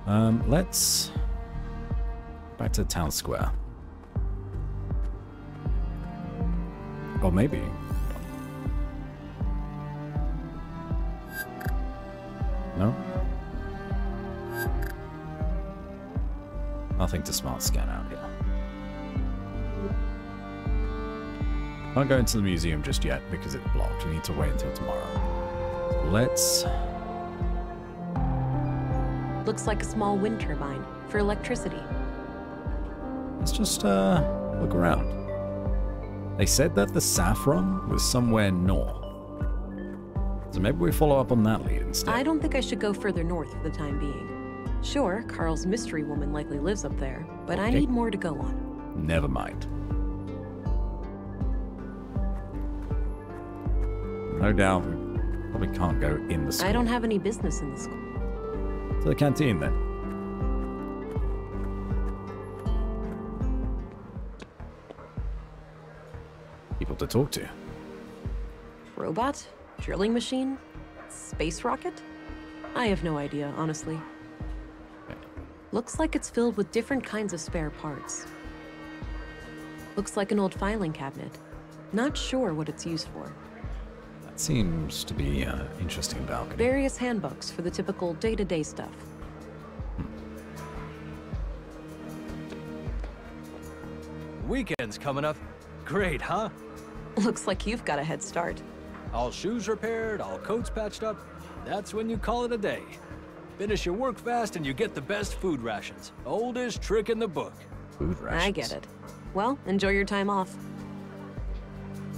Let's... back to the town square. Or maybe... No? Nothing to smart scan out here. Can't go into the museum just yet because it's blocked. We need to wait until tomorrow. So let's... Looks like a small wind turbine for electricity. Let's just look around. They said that the saffron was somewhere north. So maybe we follow up on that lead instead. I don't think I should go further north for the time being. Sure, Carl's mystery woman likely lives up there, but I need more to go on. Never mind. No doubt we probably can't go in the school. I don't have any business in the school. To the canteen then. People to talk to. Robot? Drilling machine? Space rocket? I have no idea, honestly. Looks like it's filled with different kinds of spare parts. Looks like an old filing cabinet. Not sure what it's used for. That seems to be an interesting balcony. Various handbooks for the typical day-to-day stuff. Weekend's coming up. Great, huh? Looks like you've got a head start. All shoes repaired, all coats patched up. That's when you call it a day. Finish your work fast and you get the best food rations. Oldest trick in the book. Food rations. I get it. Well, enjoy your time off.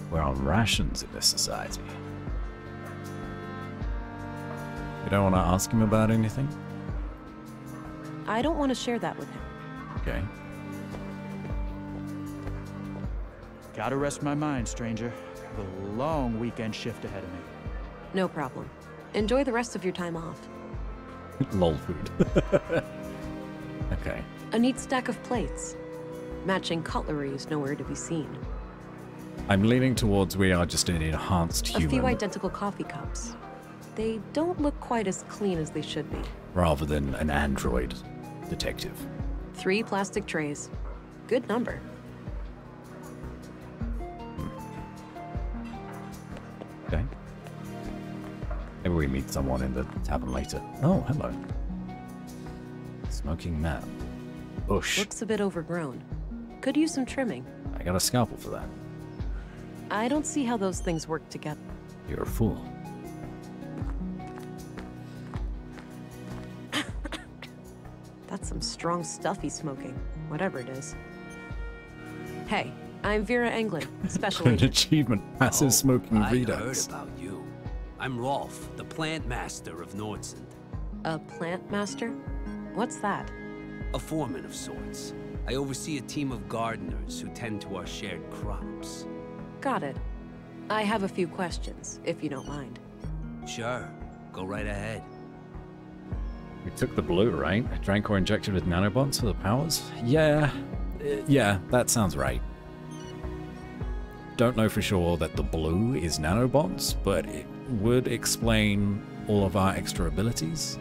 We're on rations in this society. You don't want to ask him about anything? I don't want to share that with him. Okay. Gotta rest my mind, stranger. I have a long weekend shift ahead of me. No problem. Enjoy the rest of your time off. Lol food. Okay. A neat stack of plates. Matching cutlery is nowhere to be seen. I'm leaning towards we are just an enhanced human. A few identical coffee cups. They don't look quite as clean as they should be. Rather than an android detective. 3 plastic trays. Good number. Okay. Maybe we meet someone in the tavern later. Oh, hello. Smoking man. Bush. Looks a bit overgrown. Could use some trimming. I got a scalpel for that. I don't see how those things work together. You're a fool. That's some strong stuff he's smoking, whatever it is. Hey, I'm Vera Englund, special An agent. achievement. Passive smoking I Redux. heard about you. I'm Rolf, the plant master of Nordsund. A plant master? What's that? A foreman of sorts. I oversee a team of gardeners who tend to our shared crops. Got it. I have a few questions, if you don't mind. Sure, go right ahead. We took the blue, right? Drank or injected with nanobots for the powers? Yeah. Yeah, that sounds right. Don't know for sure that the blue is nanobots, but it would explain all of our extra abilities.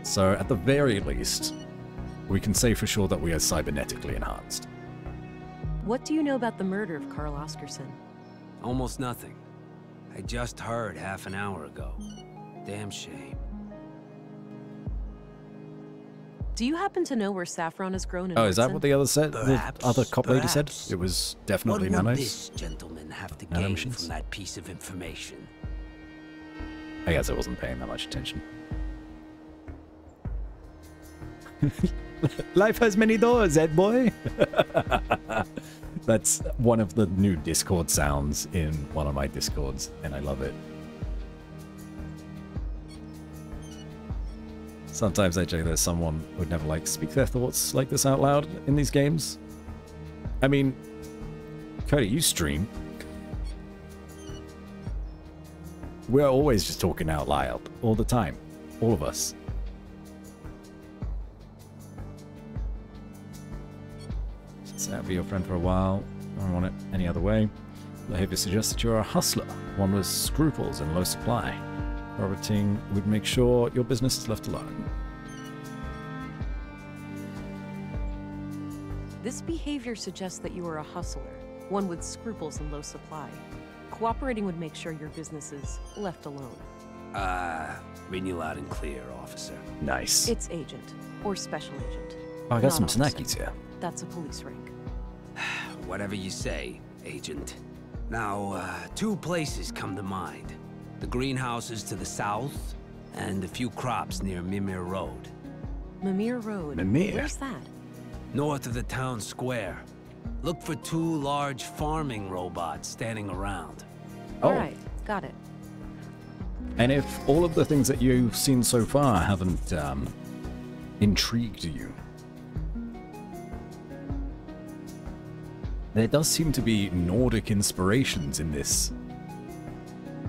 So at the very least, we can say for sure that we are cybernetically enhanced. What do you know about the murder of Carl Oscarson? Almost nothing. I just heard half an hour ago. Damn shame. Do you happen to know where saffron is grown in Oh, is that Nordsund? what the other said? Perhaps, The other cop lady said? perhaps. It was definitely What would nanos? this gentleman have to Nano gain machines? from that piece of information? I guess I wasn't paying that much attention. Life has many doors, Ed boy. That's one of the new Discord sounds in one of my Discords, and I love it. Sometimes I joke that someone would never like speak their thoughts like this out loud in these games. I mean, Cody, you stream. We're always just talking out loud all the time, all of us. Since I'll be your friend for a while, I don't want it any other way. Behavior suggests that you're a hustler, one with scruples and low supply. Roboting would make sure your business is left alone. This behavior suggests that you are a hustler, one with scruples and low supply. Cooperating would make sure your business is left alone. Reading you loud and clear, officer. Nice. It's agent. Or special agent. Oh, I got Not some officer. snackies here. That's a police rank. Whatever you say, agent. Now, 2 places come to mind. The greenhouses to the south, and a few crops near Mimir Road. Mimir Road. Mimir? Where's that? North of the town square. Look for 2 large farming robots standing around. Oh. Alright, got it. And if all of the things that you've seen so far haven't intrigued you, there does seem to be Nordic inspirations in this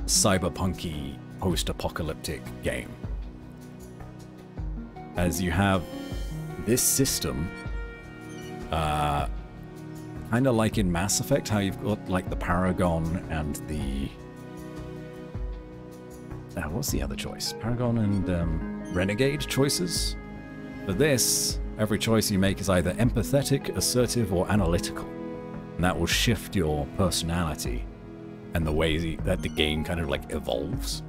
cyberpunky post-apocalyptic game. As you have this system, kind of like in Mass Effect, how you've got like the Paragon and the... what's the other choice? Paragon and Renegade choices? For this, every choice you make is either empathetic, assertive, or analytical. And that will shift your personality and the way that the game kind of like evolves.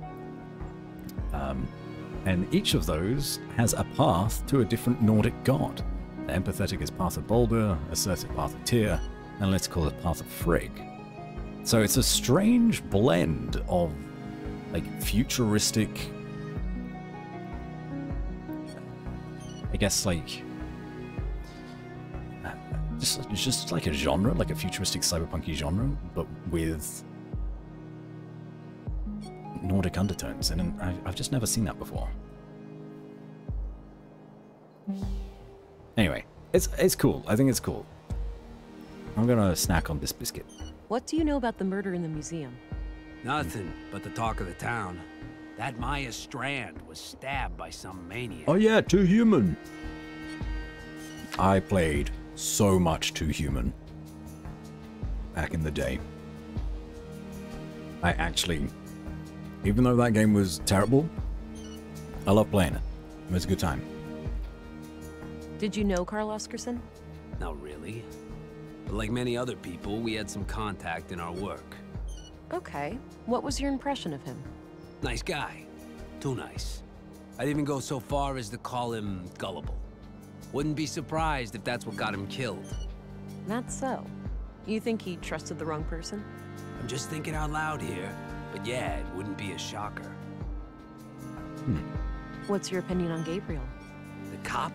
And each of those has a path to a different Nordic god. The empathetic is path of Baldur, assertive path of Tyr, analytical is path of Frigg. So it's a strange blend of like futuristic, I guess like just like a genre, like a futuristic cyberpunky genre, but with Nordic undertones, and I've just never seen that before. Anyway, it's cool. I think it's cool. I'm gonna snack on this biscuit. What do you know about the murder in the museum? Nothing but the talk of the town. That Maya Strand was stabbed by some maniac. Oh yeah, Too Human. I played so much Too Human back in the day. I actually, even though that game was terrible, I love playing it. It was a good time. Did you know Carl Oscarson? Not really. But like many other people, we had some contact in our work. Okay. What was your impression of him? Nice guy. Too nice. I'd even go so far as to call him gullible. Wouldn't be surprised if that's what got him killed. That's so. You think he trusted the wrong person? I'm just thinking out loud here. But yeah, it wouldn't be a shocker. What's your opinion on Gabriel? The cop?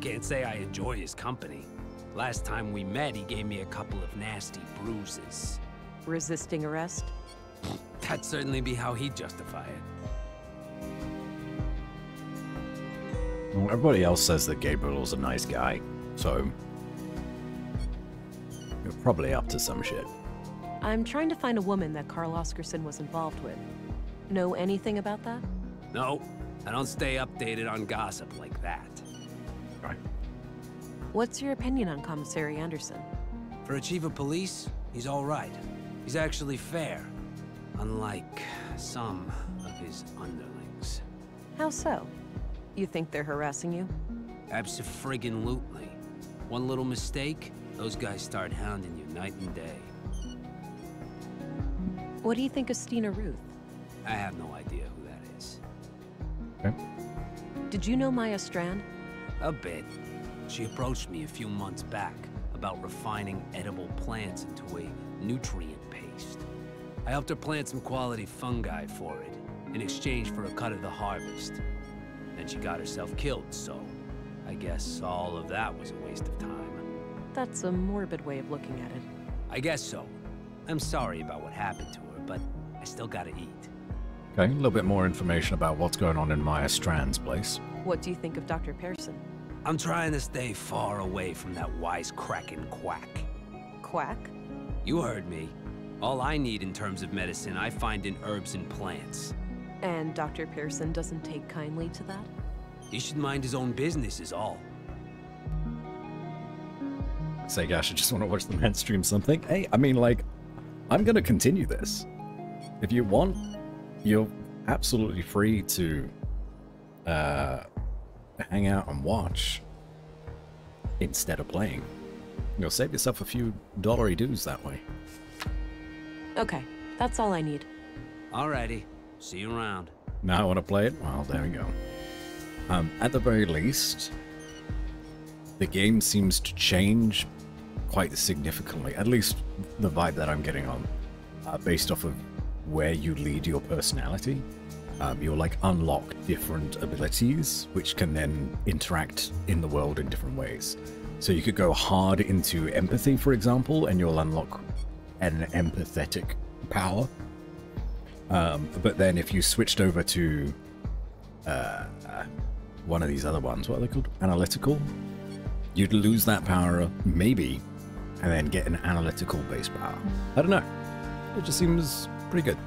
Can't say I enjoy his company. Last time we met, he gave me a couple of nasty bruises. Resisting arrest? That'd certainly be how he'd justify it. Well, everybody else says that Gabriel's a nice guy, so you're probably up to some shit. I'm trying to find a woman that Carl Oscarson was involved with. Know anything about that? No, I don't stay updated on gossip like that. Right. What's your opinion on Commissary Anderson? For a chief of police, he's all right. He's actually fair, unlike some of his underlings. How so? You think they're harassing you? Abso-friggin-lutely. One little mistake, those guys start hounding you night and day. What do you think of Stina Ruth? I have no idea who that is. Okay. Did you know Maya Strand? A bit. She approached me a few months back about refining edible plants into a nutrient paste. I helped her plant some quality fungi for it, in exchange for a cut of the harvest. Then she got herself killed, so I guess all of that was a waste of time. That's a morbid way of looking at it. I guess so. I'm sorry about what happened to her, but I still gotta eat. Okay, a little bit more information about what's going on in Maya Strand's place. What do you think of Dr. Pearson? I'm trying to stay far away from that wisecracking quack. Quack? You heard me. All I need in terms of medicine, I find in herbs and plants. And Dr. Pearson doesn't take kindly to that? He should mind his own business is all. Say, gosh, I just want to watch the man stream something. Hey, I mean, like, I'm going to continue this. If you want, you're absolutely free to hang out and watch instead of playing. You'll save yourself a few dollary dues that way. Okay, that's all I need. Alrighty. See you around. Now I want to play it? Well, there we go. At the very least, the game seems to change quite significantly. At least the vibe that I'm getting on, based off of where you lead your personality. You'll like unlock different abilities, which can then interact in the world in different ways. So you could go hard into empathy, for example, and you'll unlock an empathetic power. But then if you switched over to one of these other ones, what are they called? Analytical? You'd lose that power, maybe, and then get an analytical base power. I don't know. It just seems pretty good.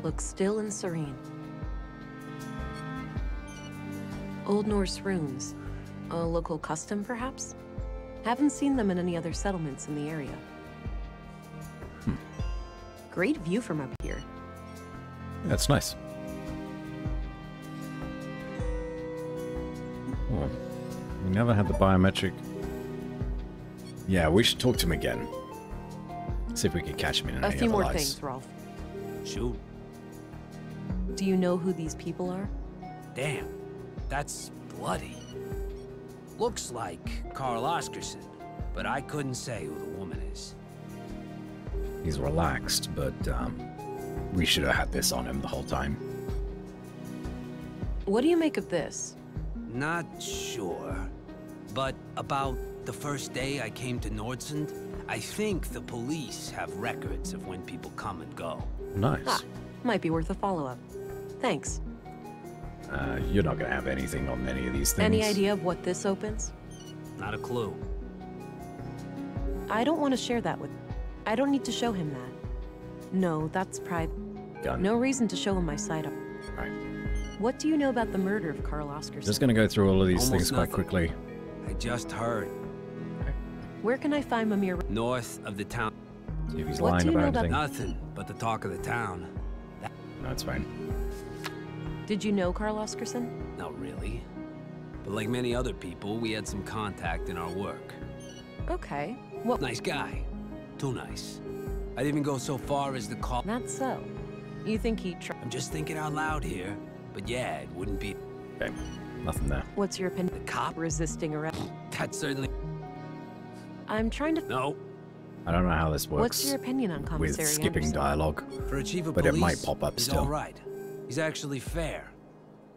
Looks still and serene. Old Norse runes. A local custom, perhaps? Haven't seen them in any other settlements in the area. Great view from up here. That's nice. Oh, we never had the biometric. Yeah, we should talk to him again. See if we could catch him in A any few other more lies. things, Rolf. Shoot. Do you know who these people are? Damn, that's bloody. Looks like Carl Oscarson, but I couldn't say who the woman is. He's relaxed, but we should have had this on him the whole time. What do you make of this? Not sure, but about the first day I came to Nordsund, I think the police have records of when people come and go. Nice. Ah, might be worth a follow-up. Thanks. You're not going to have anything on any of these things. Any idea of what this opens? Not a clue. I don't want to share that with... I don't need to show him that. No, that's private. Gun. No reason to show him my side up. Right. What do you know about the murder of Carl Oscarson? Just going to go through all of these Almost things quite nothing. quickly. I just heard. Where can I find Mimir? North of the town. See if he's What lying do you know about anything. Nothing but the talk of the town. No, it's fine. Did you know Carl Oscarson? Not really. But like many other people, we had some contact in our work. Okay. Well, Nice guy. Too nice. I'd even go so far as to call... That's so. You think he'd try... I'm just thinking out loud here. But yeah, it wouldn't be... Okay, nothing there. What's your opinion? The cop? Resisting arrest? That's certainly... I'm trying to... No. I don't know how this works. What's your opinion on with Commissary skipping Anderson? dialogue, For a chief of but police, it might pop up he's still. all right. He's actually fair.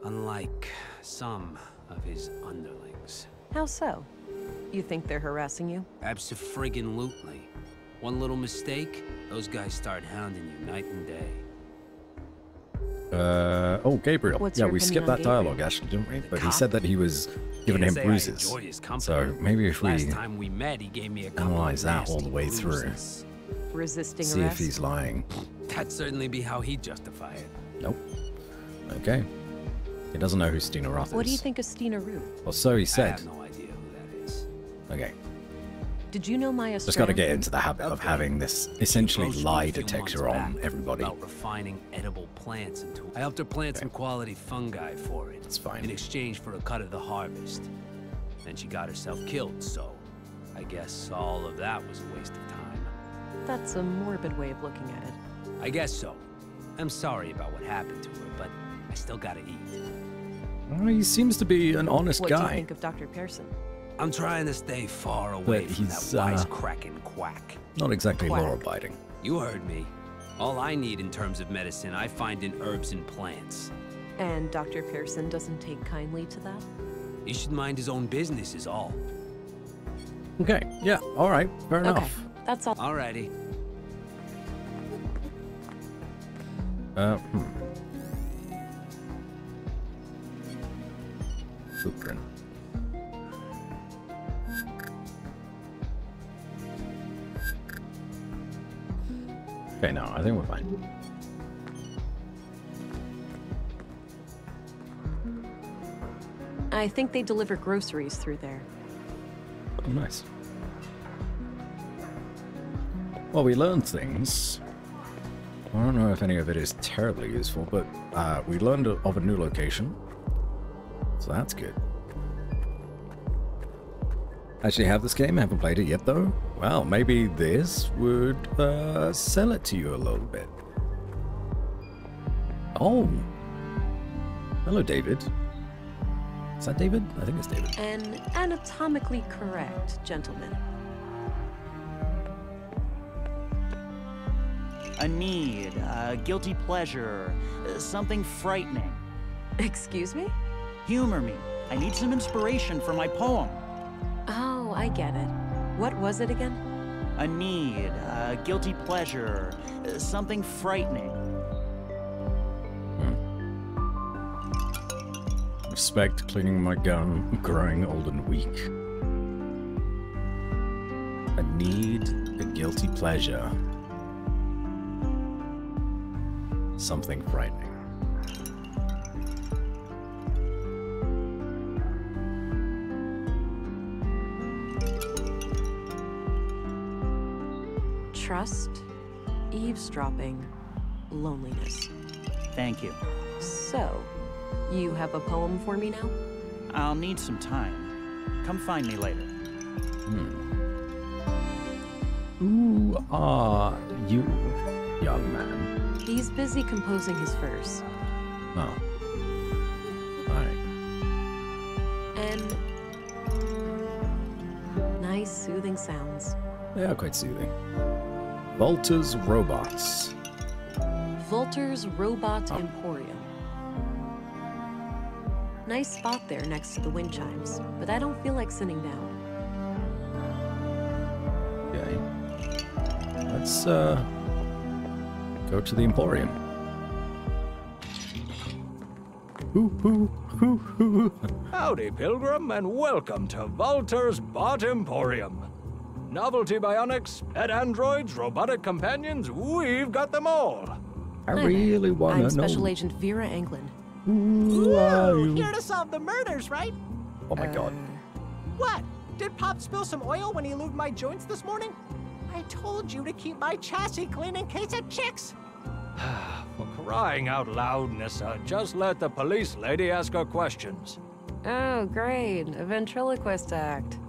Unlike some of his underlings. How so? You think they're harassing you? Abso-friggin-lutely. One little mistake, those guys start hounding you night and day. Oh, Gabriel. What's Yeah, your we opinion skipped on that dialogue, actually, didn't we? But he cop? said that he was giving Can't him say I bruises. enjoyed his company. So maybe if we Last time we met, he gave me a couple analyze of that all the nasty way through, bruises. Resisting see arrest? if he's lying. That'd certainly be how he'd justify it. Nope. Okay. He doesn't know who Stina Roth is. What do you think of Stina Ruth? Well, so he I said. have no idea who that is. Okay. Did you know Maya Just got to Strand? get into the habit of having this essentially Approached me lie a few detector months on back everybody. About refining edible plants into... I helped her plant some quality fungi for it. It's fine. In exchange for a cut of the harvest. Then she got herself killed, so... I guess all of that was a waste of time. That's a morbid way of looking at it. I guess so. I'm sorry about what happened to her, but I still gotta eat. Well, he seems to be an honest What guy. do you think of Dr. Pearson? I'm trying to stay far away from that he's, wisecracking quack. Not exactly Quack. law-abiding. You heard me. All I need in terms of medicine, I find in herbs and plants. And Dr. Pearson doesn't take kindly to that? He should mind his own business is all. Okay, yeah, alright, fair Okay, enough. that's all. Alrighty. Footprint. Okay, no, I think we're fine. I think they deliver groceries through there. Oh, nice. Well, we learned things. I don't know if any of it is terribly useful, but we learned of a new location. So that's good. Actually have this game, haven't played it yet though. Well, maybe this would sell it to you a little bit. Oh. Hello, David. Is that David? I think it's David. And anatomically correct, gentlemen. A need, a guilty pleasure, something frightening. Excuse me? Humor me. I need some inspiration for my poem. Oh, I get it. What was it again? A need, a guilty pleasure, something frightening. Respect cleaning my gun, growing old and weak. A need, a guilty pleasure. Something frightening. Trust, eavesdropping, loneliness. Thank you. So, you have a poem for me now? I'll need some time. Come find me later. Who are you, young man? He's busy composing his verse. Oh. Alright. And nice, soothing sounds. They are quite soothing. Volter's Robots. Volter's Robot Emporium. Nice spot there next to the wind chimes, but I don't feel like sitting down. Okay. Let's, go to the Emporium. Howdy, Pilgrim, and welcome to Volter's Bot Emporium. Novelty bionics, pet androids, robotic companions, we've got them all. I really want to know. I'm Special Agent Vera Anglin. Who are you? Here to solve the murders, right? Oh my god. What? Did Pop spill some oil when he lubed my joints this morning? I told you to keep my chassis clean in case of chicks. For crying out loud, Nissa, just let the police lady ask her questions. Oh, great. A ventriloquist act.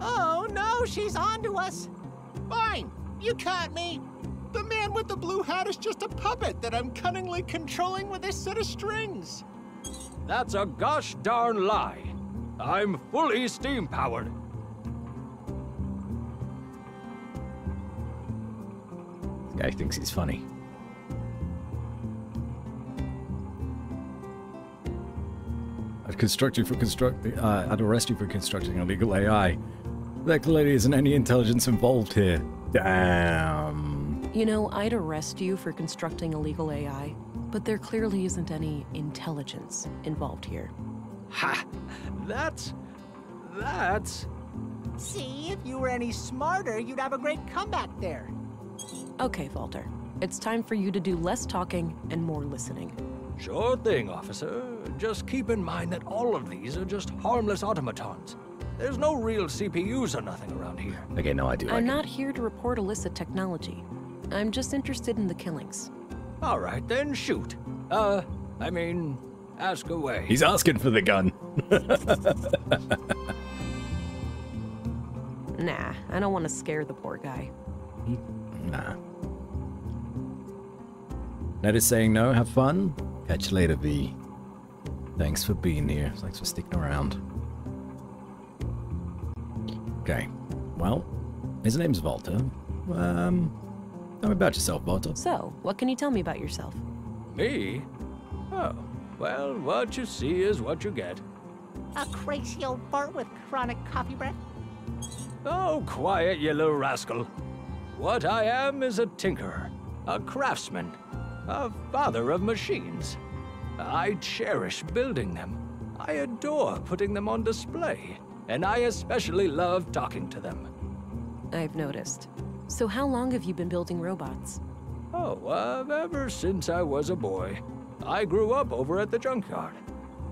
Oh no, she's on to us. Fine, you caught me. The man with the blue hat is just a puppet that I'm cunningly controlling with a set of strings. That's a gosh darn lie. I'm fully steam-powered. This guy thinks he's funny. I'd arrest you for constructing illegal AI. There clearly isn't any intelligence involved here. Damn. You know, I'd arrest you for constructing illegal AI, but there clearly isn't any intelligence involved here. Ha! That's... See, if you were any smarter, you'd have a great comeback there. Okay, Volter. It's time for you to do less talking and more listening. Sure thing, officer. Just keep in mind that all of these are just harmless automatons. There's no real CPUs or nothing around here. Okay, no, I do. I'm not here to report illicit technology. I'm just interested in the killings. All right, then shoot. Ask away. He's asking for the gun. Nah, I don't want to scare the poor guy. Nah. Ned is saying no, have fun. Catch you later, V. Thanks for being here. Thanks for sticking around. Okay. Well, his name's Volter. Tell me about yourself, Volter. So, what can you tell me about yourself? Me? Oh, well, what you see is what you get. A crazy old fart with chronic coffee breath? Oh, quiet, you little rascal. What I am is a tinkerer, a craftsman, a father of machines. I cherish building them. I adore putting them on display, and I especially love talking to them. I've noticed. So how long have you been building robots? Oh, ever since I was a boy. I grew up over at the junkyard.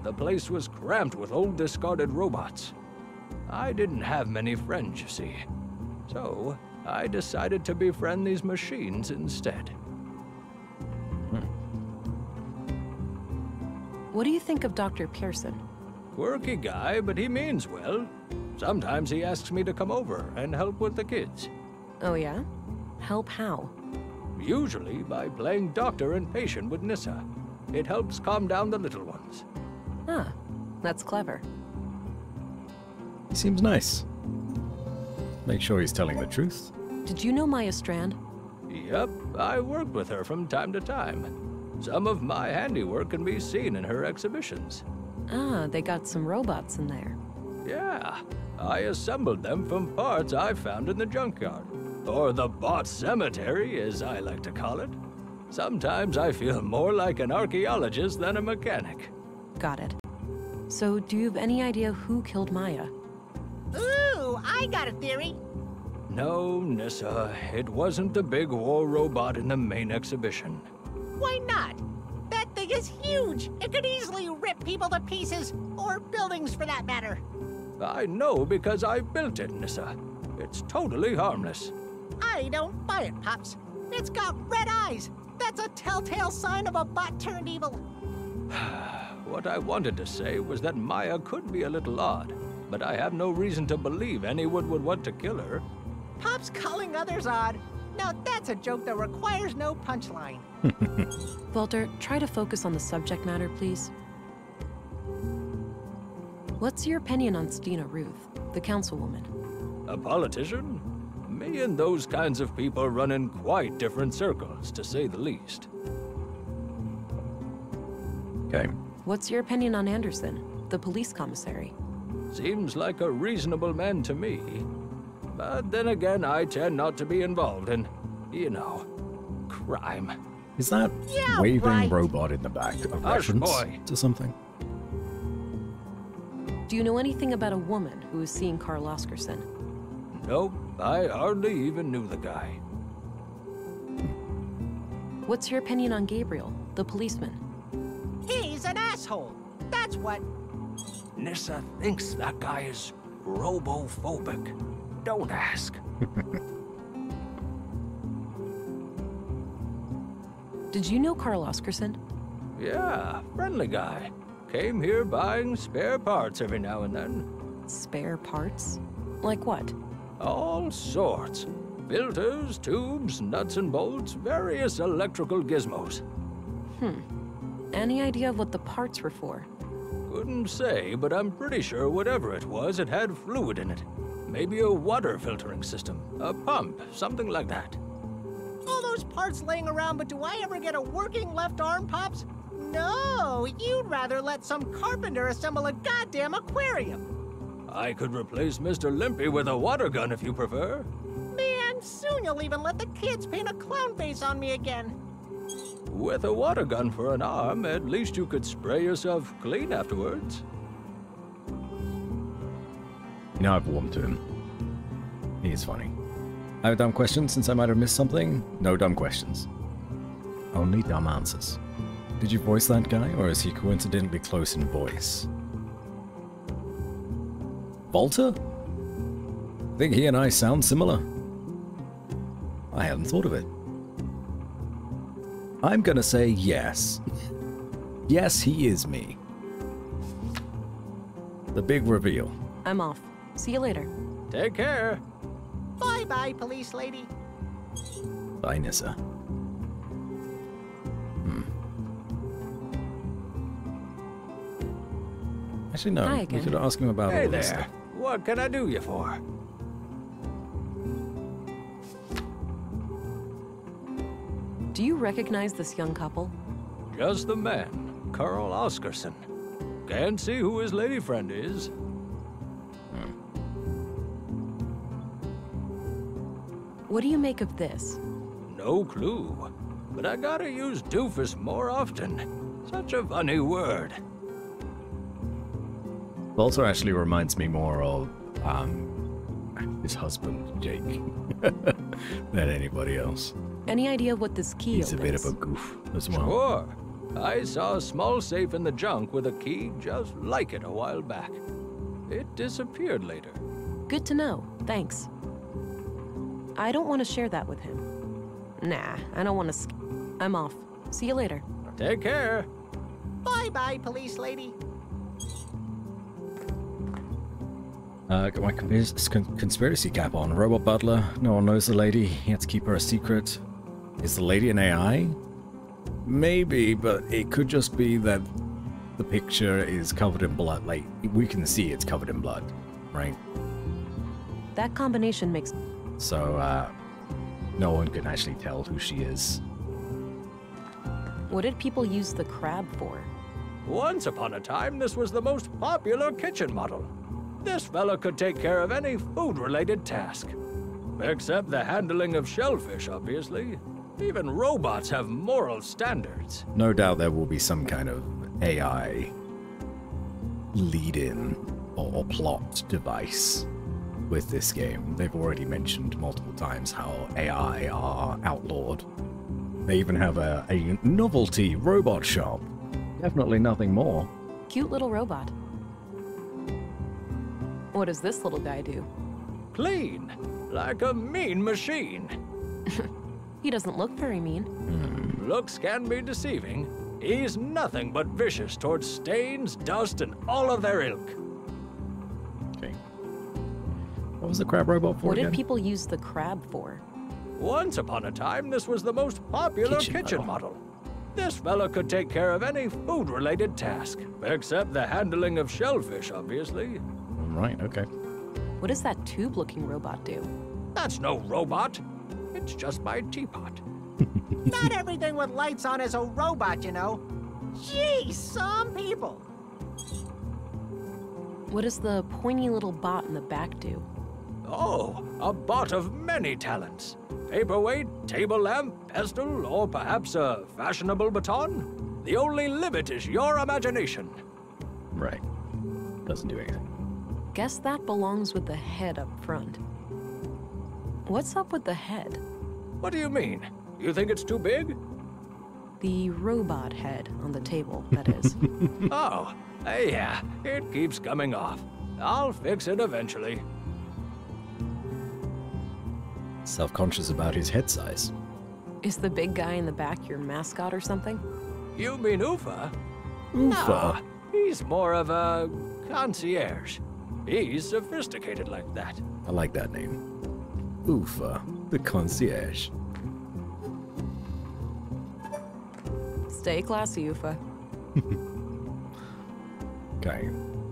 The place was cramped with old discarded robots. I didn't have many friends, you see. So, I decided to befriend these machines instead. What do you think of Dr. Pearson? Quirky guy, but he means well. Sometimes he asks me to come over and help with the kids. Oh yeah? Help how? Usually by playing doctor and patient with Nissa. It helps calm down the little ones. Huh. That's clever. He seems nice. Make sure he's telling the truth. Did you know Maya Strand? Yep, I worked with her from time to time. Some of my handiwork can be seen in her exhibitions. Ah, they got some robots in there. Yeah, I assembled them from parts I found in the junkyard. Or the bot cemetery, as I like to call it. Sometimes I feel more like an archaeologist than a mechanic. Got it. So, do you have any idea who killed Maya? Ooh, I got a theory. No, Nissa, it wasn't the big war robot in the main exhibition. Why not? That thing is huge. It could easily rip people to pieces, or buildings for that matter. I know because I built it, Nissa. It's totally harmless. I don't buy it, Pops. It's got red eyes. That's a telltale sign of a bot turned evil. What I wanted to say was that Maya could be a little odd, but I have no reason to believe anyone would want to kill her. Pop's calling others odd. Now that's a joke that requires no punchline. Walter, try to focus on the subject matter, please. What's your opinion on Stina Ruth, the councilwoman? A politician? Me and those kinds of people run in quite different circles, to say the least. Okay. What's your opinion on Anderson, the police commissary? Seems like a reasonable man to me. But then again, I tend not to be involved in, you know, crime. Is that waving robot in the back a reference to something? Do you know anything about a woman who is seeing Carl Oscarson? Nope, I hardly even knew the guy. What's your opinion on Gabriel, the policeman? He's an asshole. That's what. Nissa thinks that guy is robophobic. Don't ask. Did you know Carl Oscarson? Yeah, friendly guy. Came here buying spare parts every now and then. Spare parts? Like what? All sorts. Filters, tubes, nuts and bolts, various electrical gizmos. Any idea of what the parts were for? Couldn't say, but I'm pretty sure whatever it was, it had fluid in it. Maybe a water filtering system, a pump, something like that. All those parts laying around, but do I ever get a working left arm, Pops? No, you'd rather let some carpenter assemble a goddamn aquarium. I could replace Mr. Limpy with a water gun if you prefer. Man, soon you'll even let the kids paint a clown face on me again. With a water gun for an arm, at least you could spray yourself clean afterwards. Now I've warmed to him. He is funny. I have a dumb question since I might have missed something. No dumb questions. Only dumb answers. Did you voice that guy, or is he coincidentally close in voice? Walter? I think he and I sound similar. I hadn't thought of it. I'm gonna say yes. Yes, he is me. The big reveal. I'm off. See you later. Take care. Bye-bye, police lady. Bye, Nissa. Actually, no. Hi We again. could ask him about Hey all this there. stuff. What can I do you for? Do you recognize this young couple? Just the man, Carl Oscarson. Can't see who his lady friend is. What do you make of this? No clue. But I gotta use doofus more often. Such a funny word. Walter actually reminds me more of his husband, Jake, than anybody else. Any idea what this key He's a bit opens? of a goof as well. Sure. I saw a small safe in the junk with a key just like it a while back. It disappeared later. Good to know. Thanks. I don't want to share that with him. Nah, I don't want to. I'm off. See you later. Take care. Bye-bye, police lady. Got my conspiracy cap on. Robot butler. No one knows the lady. He had to keep her a secret. Is the lady an AI? Maybe, but it could just be that the picture is covered in blood. Like, we can see it's covered in blood, right? That combination makes... So, no one can actually tell who she is. What did people use the crab for? Once upon a time, this was the most popular kitchen model. This fella could take care of any food-related task. Except the handling of shellfish, obviously. Even robots have moral standards. No doubt there will be some kind of AI lead-in or plot device with this game. They've already mentioned multiple times how AI are outlawed. They even have a novelty robot shop. Definitely nothing more. Cute little robot. What does this little guy do? Clean, like a mean machine. He doesn't look very mean. Looks can be deceiving. He's nothing but vicious towards stains, dust, and all of their ilk. Okay. What was the crab robot for What again? did people use the crab for? Once upon a time, this was the most popular kitchen model. This fella could take care of any food-related task, except the handling of shellfish, obviously. Right, okay. What does that tube-looking robot do? That's no robot. It's just my teapot. Not everything with lights on is a robot, you know. Gee, some people. What does the pointy little bot in the back do? Oh, a bot of many talents. Paperweight, table lamp, pestle, or perhaps a fashionable baton? The only limit is your imagination. Right. Doesn't do anything. Guess that belongs with the head up front. What's up with the head? What do you mean? You think it's too big? The robot head on the table, that is. Oh, yeah, it keeps coming off. I'll fix it eventually. Self-conscious about his head size. Is the big guy in the back your mascot or something? You mean Ufa? Ufa? No, he's more of a concierge. He's sophisticated like that. I like that name. Ufa, the concierge. Stay classy, Ufa. Okay.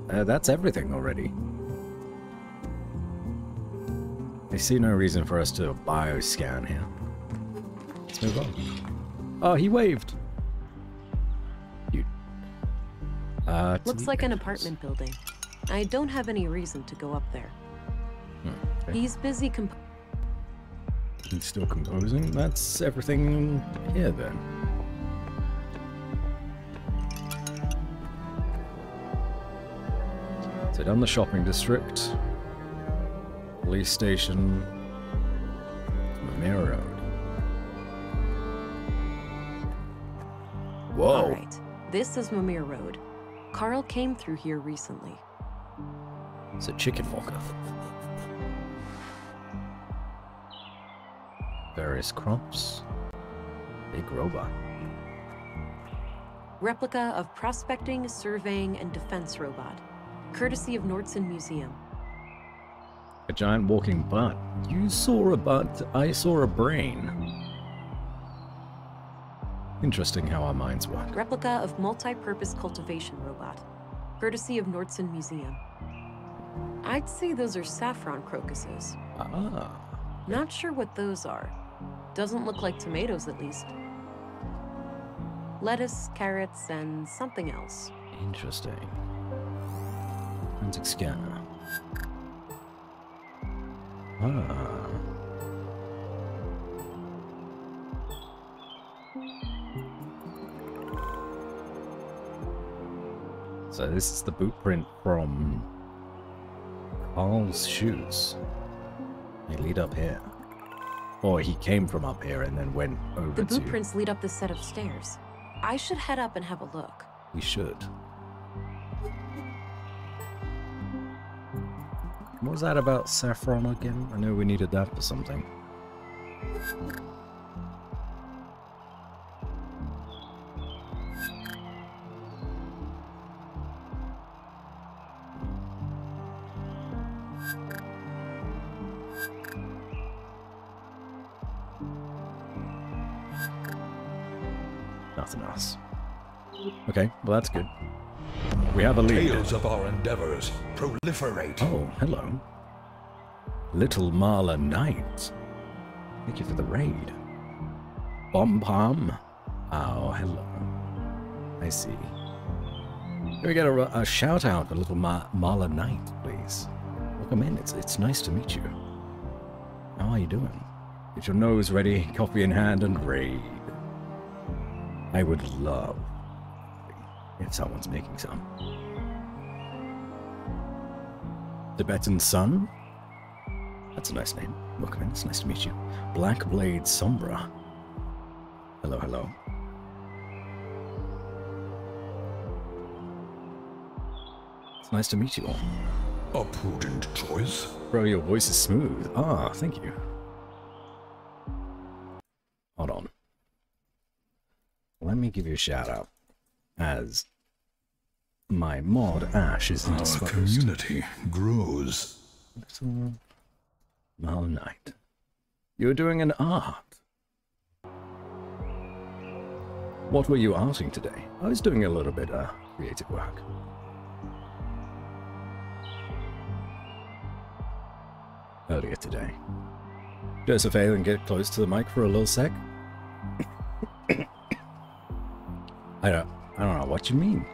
That's everything already. I see no reason for us to bioscan here. Let's move on. Oh, he waved. You. Looks like an apartment building. I don't have any reason to go up there. Okay. He's busy He's still composing. That's everything here then. So down the shopping district, police station, Mimir Road. Whoa. All right, this is Mimir Road. Carl came through here recently. It's a chicken walker. Various crops. Big robot. Replica of prospecting, surveying, and defense robot. Courtesy of Nordson Museum. A giant walking butt. You saw a butt, I saw a brain. Interesting how our minds work. Replica of multi-purpose cultivation robot. Courtesy of Nordson Museum. I'd say those are saffron crocuses. Ah. Not sure what those are. Doesn't look like tomatoes, at least. Lettuce, carrots, and something else. Interesting. Forensic scanner. Ah. So this is the boot print from Carl's shoes. They lead up here. Or he came from up here and then went over The to... boot prints lead up this set of stairs. I should head up and have a look. We should. What was that about saffron again? I know we needed that for something. Nothing else. Okay, well that's good. We have a lead. Tales of our endeavors proliferate. Oh, hello. Little Marla Knight. Thank you for the raid. Bomb Palm. Oh, hello. I see. Can we get a shout out for little Marla Knight, please? Welcome in. It's nice to meet you. How are you doing? Get your nose ready, coffee in hand, and raid. I would love if someone's making some. Tibetan Sun? That's a nice name. Welcome in. It's nice to meet you. Black Blade Sombra. Hello, hello. It's nice to meet you all. A prudent choice. Bro, your voice is smooth. Ah, thank you. Hold on. Let me give you a shout out, as my mod Ash is indisposed. Our community grows. Little Marla Knight. You're doing an art. What were you arting today? I was doing a little bit of creative work. Earlier today. Joseph Aiden, get close to the mic for a little sec. I don't know what you mean.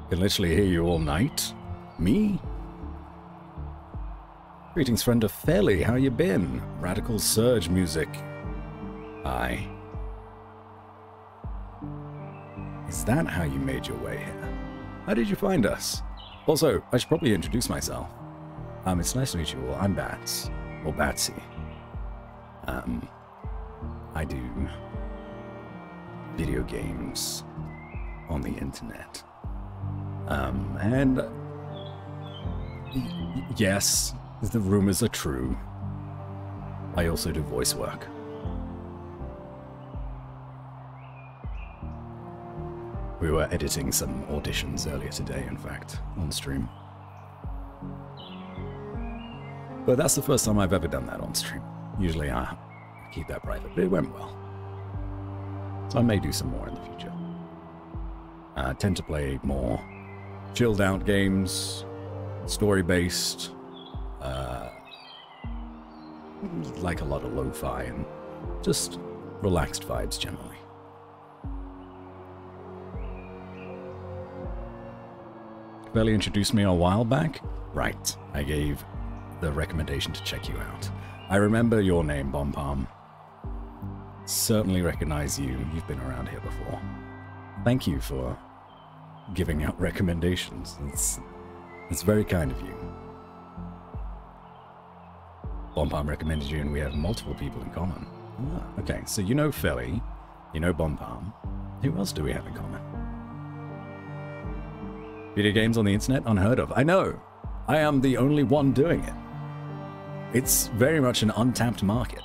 Can literally hear you all night. Me? Greetings, friend of Fairly. How you been? Radical Surge music. Hi. Is that how you made your way here? How did you find us? Also, I should probably introduce myself. It's nice to meet you all. I'm Bats, or Batsy. I do video games on the internet. And yes, the rumors are true. I also do voice work. We were editing some auditions earlier today, in fact, on stream. But that's the first time I've ever done that on stream. Usually I keep that private, but it went well. So I may do some more in the future. I tend to play more chilled out games, story-based, like a lot of lo-fi and just relaxed vibes generally. Belly introduced me a while back. Right, I gave the recommendation to check you out. I remember your name, Bomb Palm. Certainly recognize you. You've been around here before. Thank you for giving out recommendations. It's very kind of you. Bomb Palm recommended you, and we have multiple people in common. Ah, okay, so you know Philly, you know Bomb Palm. Who else do we have in common? Video games on the internet? Unheard of. I know. I am the only one doing it. It's very much an untapped market.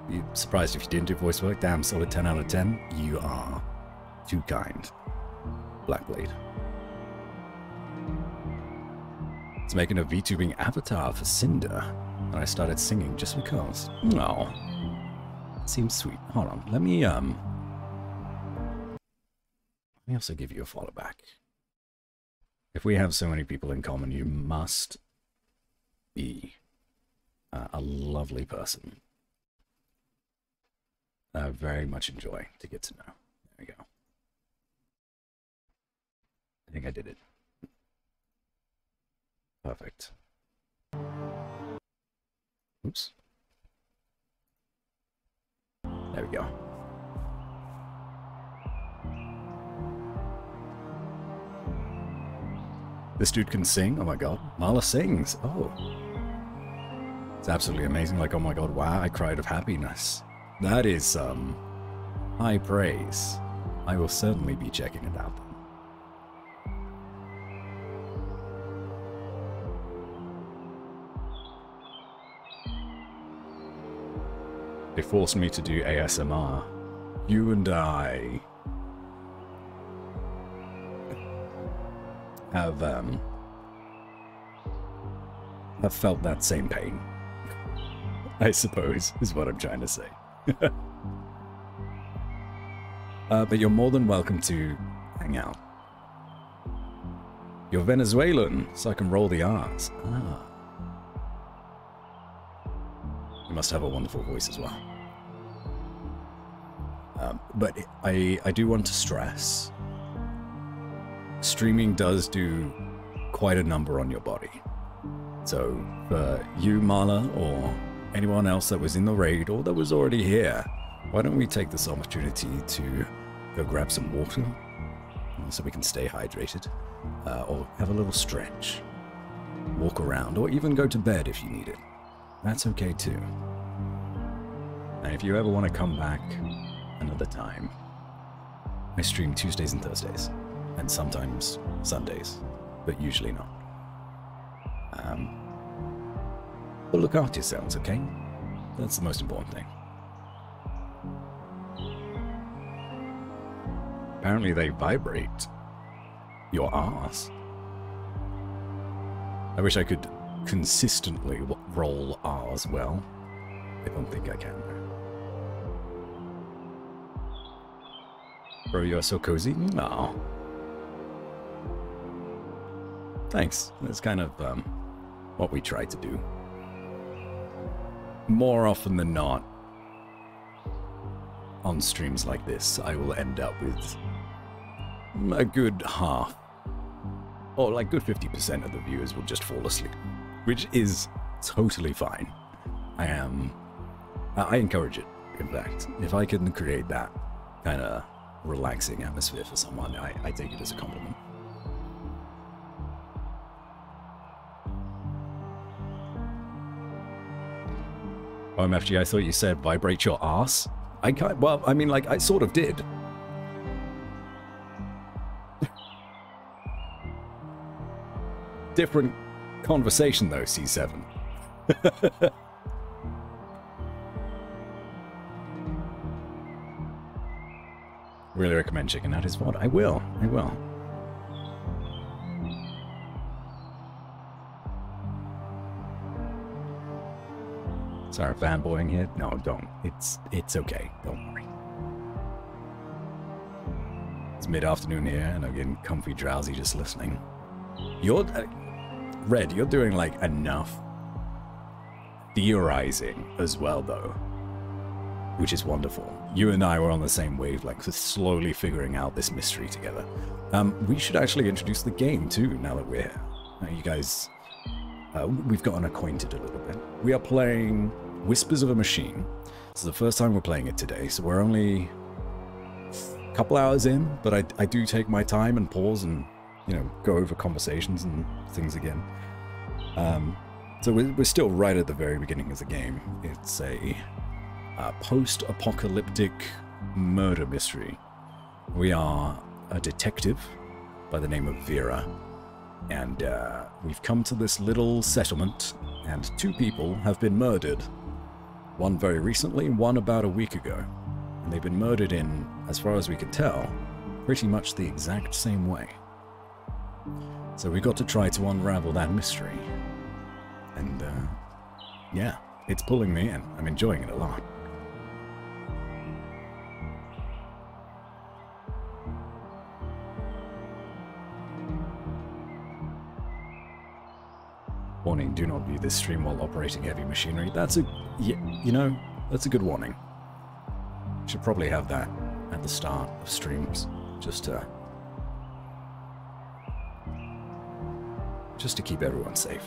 You surprised if you didn't do voice work? Damn, solid 10 out of 10. You are too kind. Blackblade. It's making a VTubing avatar for Cinder, and I started singing just because. Oh, seems sweet. Hold on, let me also give you a follow back. If we have so many people in common, you must be a lovely person. I very much enjoy to get to know. There we go. I think I did it. Perfect. Oops. There we go. This dude can sing? Oh my god. Marla sings. Oh. It's absolutely amazing. Like, oh my god, wow, I cried of happiness. That is, high praise. I will certainly be checking it out then. They forced me to do ASMR. You and I have felt that same pain. I suppose, is what I'm trying to say. But you're more than welcome to hang out. You're Venezuelan, so I can roll the R's. Ah. You must have a wonderful voice as well. But I do want to stress, streaming does do quite a number on your body. So for you, Marla, or anyone else that was in the raid or that was already here, why don't we take this opportunity to go grab some water so we can stay hydrated, or have a little stretch, walk around, or even go to bed if you need it. That's okay too. And if you ever want to come back another time, I stream Tuesdays and Thursdays, and sometimes Sundays, but usually not. But look after yourselves, okay? That's the most important thing. Apparently they vibrate your arse. I wish I could consistently roll R's well. I don't think I can. Bro, you're so cozy? No. Thanks. That's kind of what we try to do. More often than not, on streams like this, I will end up with a good half, or like good 50% of the viewers will just fall asleep, which is totally fine. I encourage it, in fact. If I can create that kind of relaxing atmosphere for someone, I take it as a compliment. OMFG, I thought you said vibrate your ass. I can't, well, I mean, like, I sort of did. Different conversation, though, C7. Really recommend checking out his VOD. I will. Sorry, fanboying here. No, don't. It's okay. Don't worry. It's mid-afternoon here, and I'm getting comfy drowsy just listening. You're... Red, you're doing, like, enough theorizing as well, though. Which is wonderful. You and I were on the same wavelength, just slowly figuring out this mystery together. We should actually introduce the game, too, now that we're here. You guys... we've gotten acquainted a little bit. We are playing Whispers of a Machine. This is the first time we're playing it today, so we're only a couple hours in, but I do take my time and pause and, you know, go over conversations and things again. So we're still right at the very beginning of the game. It's a post-apocalyptic murder mystery. We are a detective by the name of Vera, and we've come to this little settlement, and 2 people have been murdered. One very recently, one about a week ago. And they've been murdered in, as far as we can tell, pretty much the exact same way. So we got to try to unravel that mystery. And, yeah, it's pulling me in. I'm enjoying it a lot. Warning, do not view this stream while operating heavy machinery. That's a, you know, that's a good warning. Should probably have that at the start of streams, just to keep everyone safe.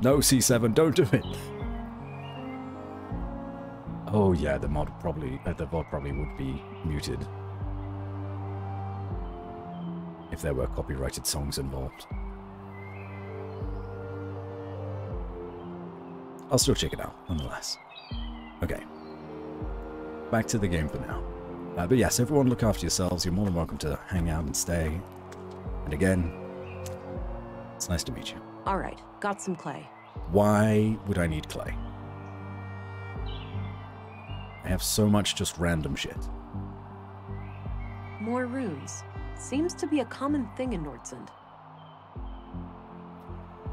No, C7, don't do it. Oh yeah, the VOD probably would be muted if there were copyrighted songs involved. I'll still check it out, nonetheless. Okay. Back to the game for now. But yes, everyone look after yourselves. You're more than welcome to hang out and stay. And again, it's nice to meet you. All right, got some clay. Why would I need clay? I have so much just random shit. More runes. Seems to be a common thing in Nordsund.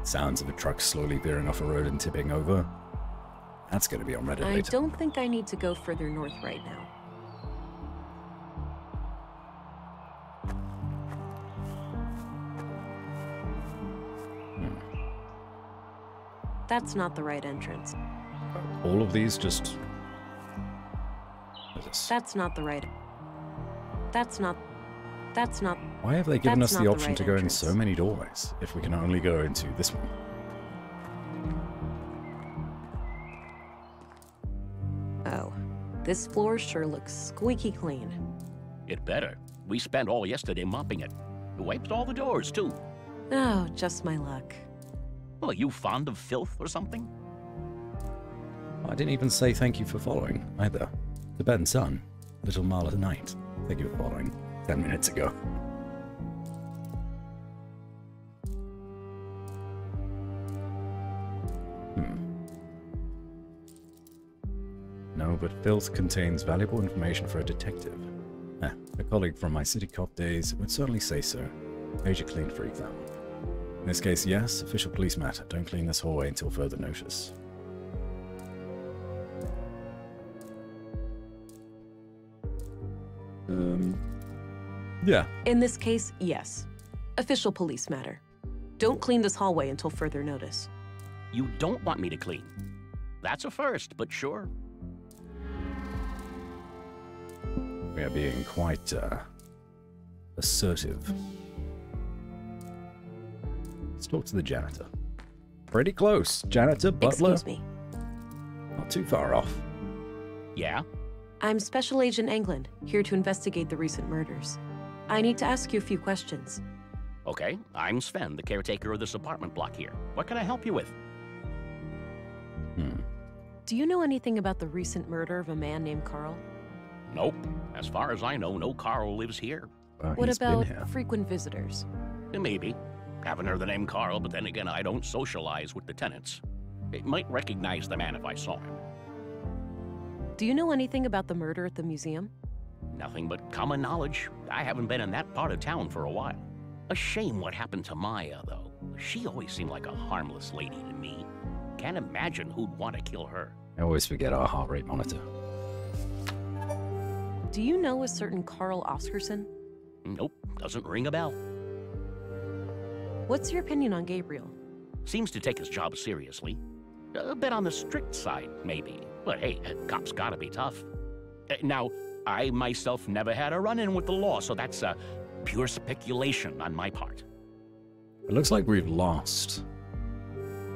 Sounds of a truck slowly veering off a road and tipping over. That's going to be on Reddit I later. don't think I need to go further north right now. That's not the right entrance. All of these just... That's not the right... That's not... Why have they given us that's the not option right to go in entrance. so many doorways if we can only go into this one? Oh, this floor sure looks squeaky clean. It better. We spent all yesterday mopping it. We wiped all the doors, too. Oh, just my luck. Well, are you fond of filth or something? I didn't even say thank you for following, either. Tibetan Sun, Little Marla Knight. Thank you for following 10 minutes ago. No, but filth contains valuable information for a detective. A colleague from my city cop days would certainly say so. Major clean for example. In this case, yes, official police matter. Don't clean this hallway until further notice. Yeah. In this case, yes. Official police matter. Don't clean this hallway until further notice. You don't want me to clean. That's a first, but sure. We are being quite, assertive. Let's talk to the janitor. Pretty close. Janitor, butler. Excuse me. Not too far off. Yeah? I'm Special Agent England, here to investigate the recent murders. I need to ask you a few questions. Okay, I'm Sven, the caretaker of this apartment block here. What can I help you with? Do you know anything about the recent murder of a man named Carl? Nope. As far as I know, no Carl lives here. What about frequent visitors? Maybe. Haven't heard the name Carl, but then again, I don't socialize with the tenants. I might recognize the man if I saw him. Do you know anything about the murder at the museum? Nothing but common knowledge. I haven't been in that part of town for a while. A shame what happened to Maya, though. She always seemed like a harmless lady to me. Can't imagine who'd want to kill her. I always forget our heart rate monitor. Do you know a certain Carl Oscarson? Nope, doesn't ring a bell. What's your opinion on Gabriel? Seems to take his job seriously. A bit on the strict side, maybe. But hey, a cop's gotta be tough. Now, I myself never had a run-in with the law, so that's pure speculation on my part. It looks like we've lost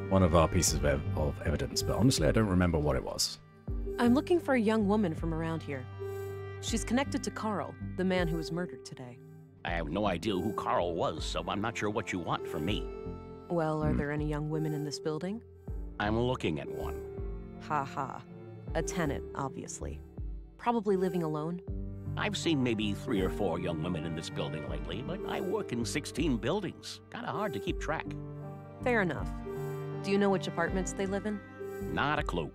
one of our pieces of evidence, but honestly, I don't remember what it was. I'm looking for a young woman from around here. She's connected to Carl, the man who was murdered today. I have no idea who Carl was, so I'm not sure what you want from me. Well, are there any young women in this building? I'm looking at one. Ha ha. A tenant, obviously. Probably living alone? I've seen maybe 3 or 4 young women in this building lately, but I work in 16 buildings. Kinda hard to keep track. Fair enough. Do you know which apartments they live in? Not a clue.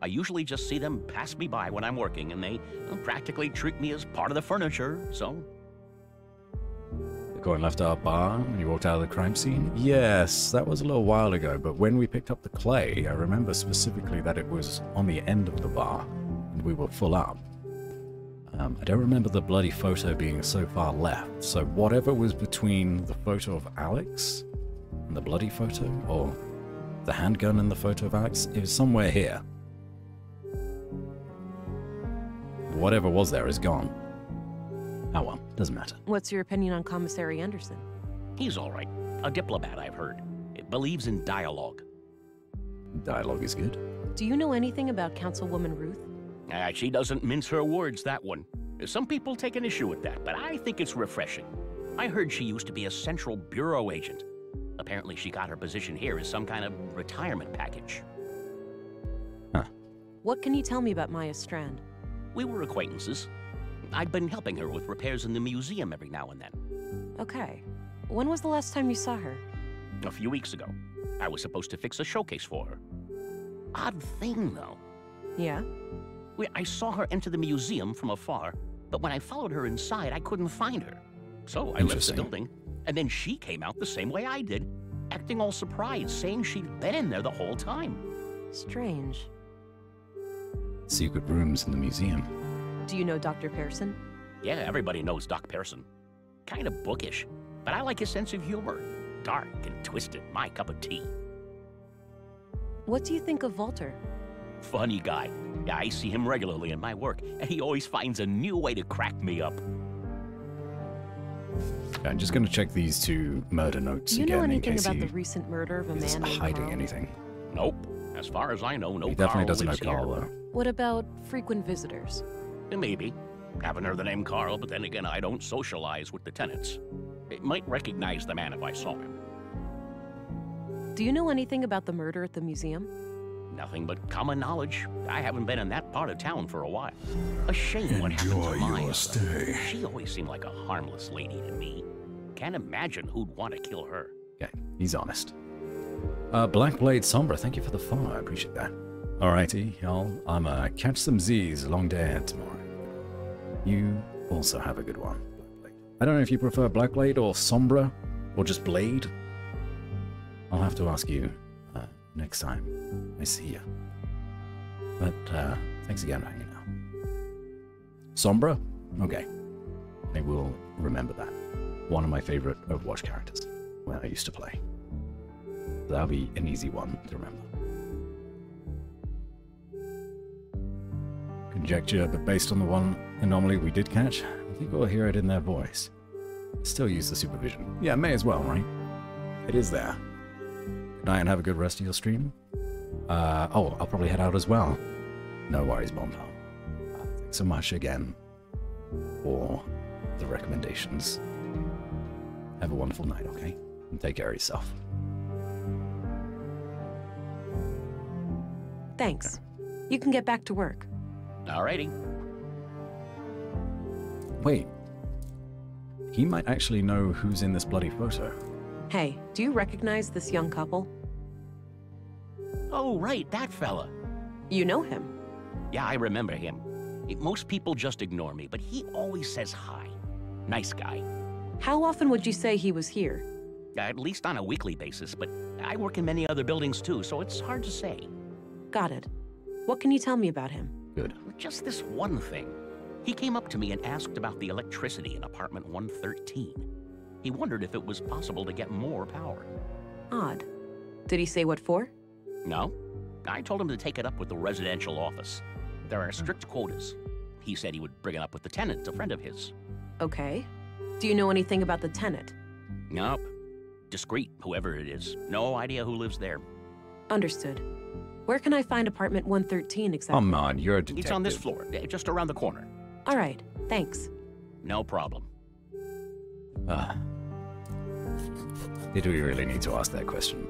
I usually just see them pass me by when I'm working, and they practically treat me as part of the furniture, so... The coin left our bar when you walked out of the crime scene? Yes, that was a little while ago, but when we picked up the clay, I remember specifically that it was on the end of the bar, and we were full up. I don't remember the bloody photo being so far left, so whatever was between the photo of Alex and the bloody photo, or the handgun and the photo of Alex, it was somewhere here. Whatever was there is gone. Oh well, doesn't matter. What's your opinion on Commissary Anderson? He's all right. A diplomat, I've heard. It believes in dialogue. Dialogue is good. Do you know anything about Councilwoman Ruth? She doesn't mince her words, that one. Some people take an issue with that, but I think it's refreshing. I heard she used to be a Central Bureau agent. Apparently she got her position here as some kind of retirement package. Huh. What can you tell me about Maya Strand? We were acquaintances. I'd been helping her with repairs in the museum every now and then. Okay. When was the last time you saw her? A few weeks ago. I was supposed to fix a showcase for her. Odd thing, though. Yeah? I saw her enter the museum from afar, but when I followed her inside, I couldn't find her. So I left the building, and then she came out the same way I did. acting all surprised, saying she'd been in there the whole time. Strange. Secret rooms in the museum. Do you know Dr. Pearson? Yeah, everybody knows Doc Pearson. Kind of bookish, but I like his sense of humor. Dark and twisted, my cup of tea. What do you think of Walter? Funny guy. Yeah, I see him regularly in my work, and he always finds a new way to crack me up. I'm just going to check these two murder notes Do you again know in anything case about he the recent murder of a is man named hiding Carl? anything. Nope. As far as I know, no He definitely Carl doesn't know lives Carl, here. though. What about frequent visitors? Maybe. Haven't heard the name Carl, but then again, I don't socialize with the tenants. I might recognize the man if I saw him. Do you know anything about the murder at the museum? Nothing but common knowledge. I haven't been in that part of town for a while. A shame what happened to Enjoy Maya. your stay. She always seemed like a harmless lady to me. Can't imagine who'd want to kill her. Okay, he's honest. Blackblade Sombra, thank you for the follow. I appreciate that. Alrighty, y'all. I'm catch some Z's. Long day ahead tomorrow. You also have a good one. I don't know if you prefer Blackblade or Sombra or just Blade. I'll have to ask you next time I see you. But thanks again for hanging out. Sombra? Okay. I will remember that. One of my favorite Overwatch characters when I used to play. That'll be an easy one to remember. Conjecture, but based on the one anomaly we did catch, I think we'll hear it in their voice. Still use the supervision. Yeah, may as well, right? It is there. Good night and have a good rest of your stream. Oh, I'll probably head out as well. No worries, Bombpal. Thanks so much again for the recommendations. Have a wonderful night, okay? And take care of yourself. Thanks. You can get back to work. Alrighty. Wait. He might actually know who's in this bloody photo. Hey, do you recognize this young couple? Oh, right, that fella. You know him? Yeah, I remember him. Most people just ignore me, but he always says hi. Nice guy. How often would you say he was here? At least on a weekly basis, but I work in many other buildings too, so it's hard to say. Got it. What can you tell me about him? Good. Just this one thing. He came up to me and asked about the electricity in apartment 113. He wondered if it was possible to get more power. Odd. Did he say what for? No. I told him to take it up with the residential office. There are strict quotas. He said he would bring it up with the tenant, a friend of his. Okay. Do you know anything about the tenant? Nope. Discreet, whoever it is. No idea who lives there. Understood. Where can I find apartment 113 exactly? Come on, you're a detective. It's on this floor, just around the corner. All right, thanks. No problem. Did we really need to ask that question?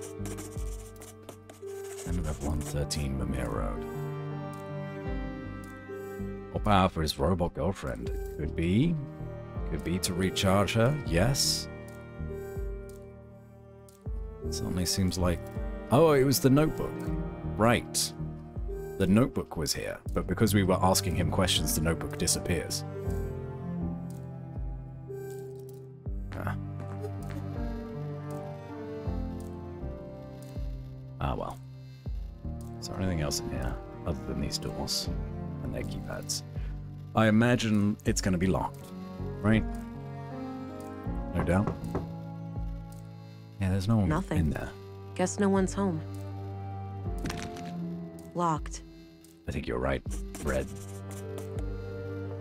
MF 113 Mimir Road. More power for his robot girlfriend. Could be. Could be to recharge her, yes. Certainly seems like... Oh, it was the notebook. Right. The notebook was here, but because we were asking him questions, the notebook disappears. Ah, well. Is there anything else in here other than these doors and their keypads? I imagine it's going to be locked, right? No doubt. Yeah, there's no one Nothing. in there. Guess no one's home. Locked. I think you're right, Red.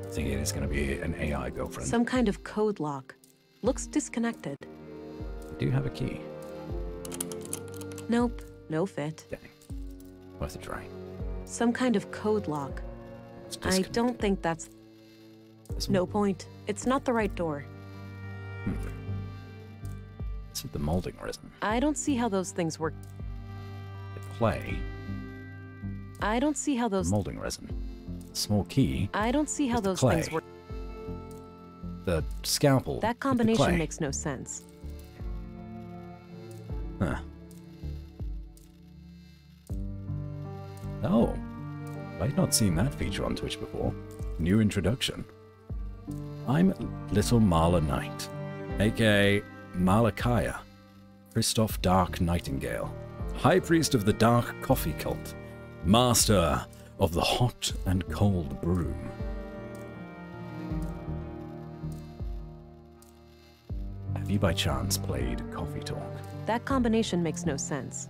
I think it is going to be an AI girlfriend. Some kind of code lock. Looks disconnected. I do have a key. Nope, no fit. Dang. Worth a try. Some kind of code lock. I don't think that's... No point. It's not the right door. It's with the molding resin. I don't see how those things work. The clay. I don't see how those... Molding resin. Small key. I don't see how is the those clay. things work. The scalpel. That is the combination clay. makes no sense. Huh. Oh. I've not seen that feature on Twitch before. New introduction. I'm Little Marla Knight, aka Malakaya. Christoph Dark Nightingale, High Priest of the Dark Coffee Cult, Master of the Hot and Cold Broom. Have you by chance played Coffee Talk? That combination makes no sense.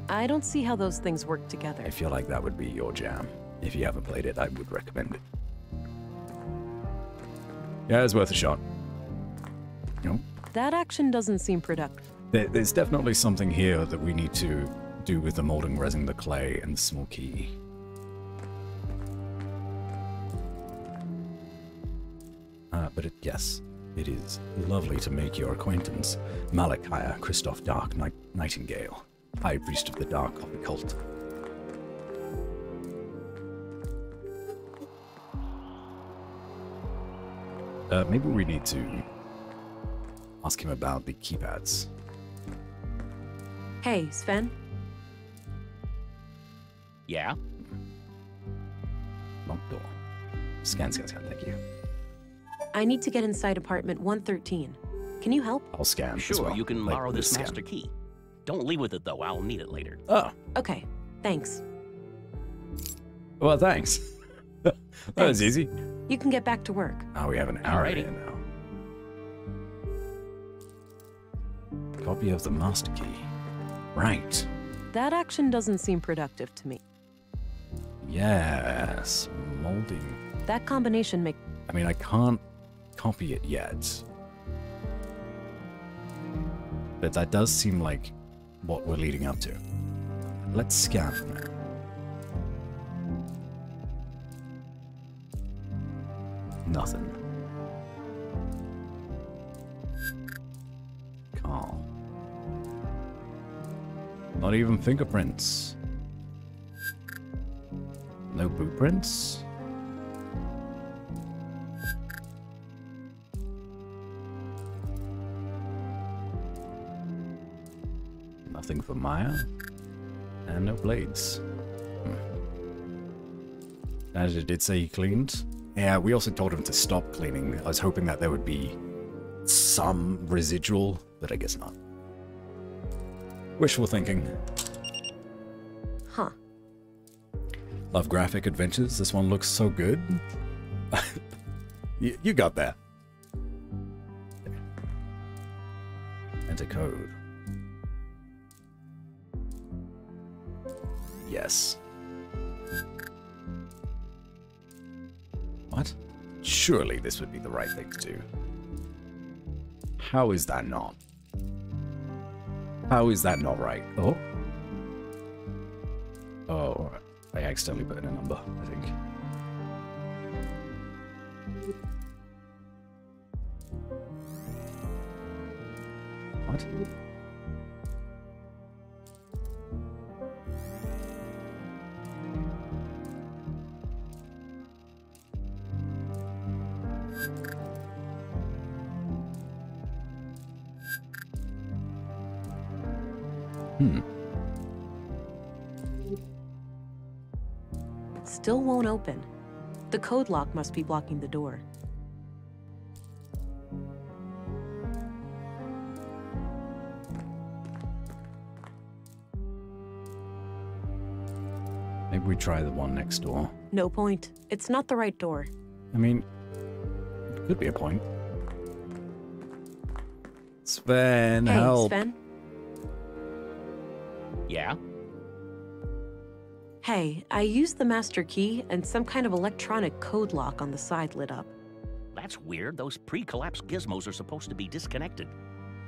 I don't see how those things work together. I feel like that would be your jam. If you haven't played it, I would recommend it. Yeah, it's worth a shot. No? That action doesn't seem productive. There's definitely something here that we need to do with the molding resin, the clay, and the small key. But yes, it is lovely to make your acquaintance. Malachiah Christoph Dark Nightingale, High Priest of the Dark Coffee Cult. Maybe we need to ask him about the keypads. Hey, Sven? Yeah? Locked door. Scan, thank you. I need to get inside apartment 113. Can you help? I'll scan as Sure, well. you can Like, borrow this scan. master key. Don't leave with it, though. I'll need it later. Oh. Okay, thanks. Well, thanks. That was easy. You can get back to work. Oh, we have an hour Alrighty. here now. Copy of the master key. Right. That action doesn't seem productive to me. Yes. Molding. That combination make... I mean, I can't copy it yet. But that does seem like what we're leading up to. Let's scan now. Nothing. Carl. Not even fingerprints. No boot prints. Nothing for Maya. And no blades. As it did say he cleaned. Yeah, we also told him to stop cleaning. I was hoping that there would be some residual, but I guess not. Wishful thinking. Huh. Love graphic adventures. This one looks so good. you got that. Enter code. Yes. What? Surely this would be the right thing to do. How is that not? How is that not right? Oh. Oh, I accidentally put in a number, I think. What? Still won't open. The code lock must be blocking the door. Maybe we try the one next door. No point. It's not the right door. I mean, it could be a point. Sven, Hey, help. Sven? Yeah? Hey, I used the master key and some kind of electronic code lock on the side lit up. That's weird. Those pre-collapsed gizmos are supposed to be disconnected.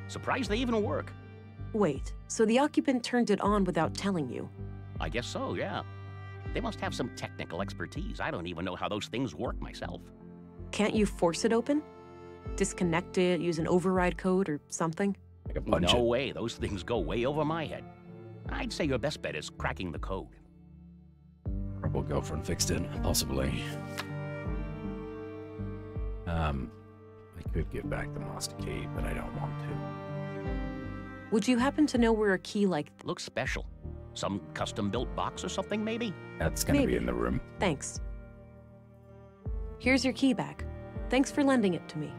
Surprised they even work. Wait, so the occupant turned it on without telling you? I guess so, yeah. They must have some technical expertise. I don't even know how those things work myself. Can't you force it open? Disconnect it, use an override code or something? No way. Those things go way over my head. I'd say your best bet is cracking the code. Rebel girlfriend fixed it, possibly. I could give back the master key, but I don't want to. Would you happen to know where a key like... Looks special. Some custom-built box or something, maybe? That's gonna be Maybe. in the room. Thanks. Here's your key back. Thanks for lending it to me.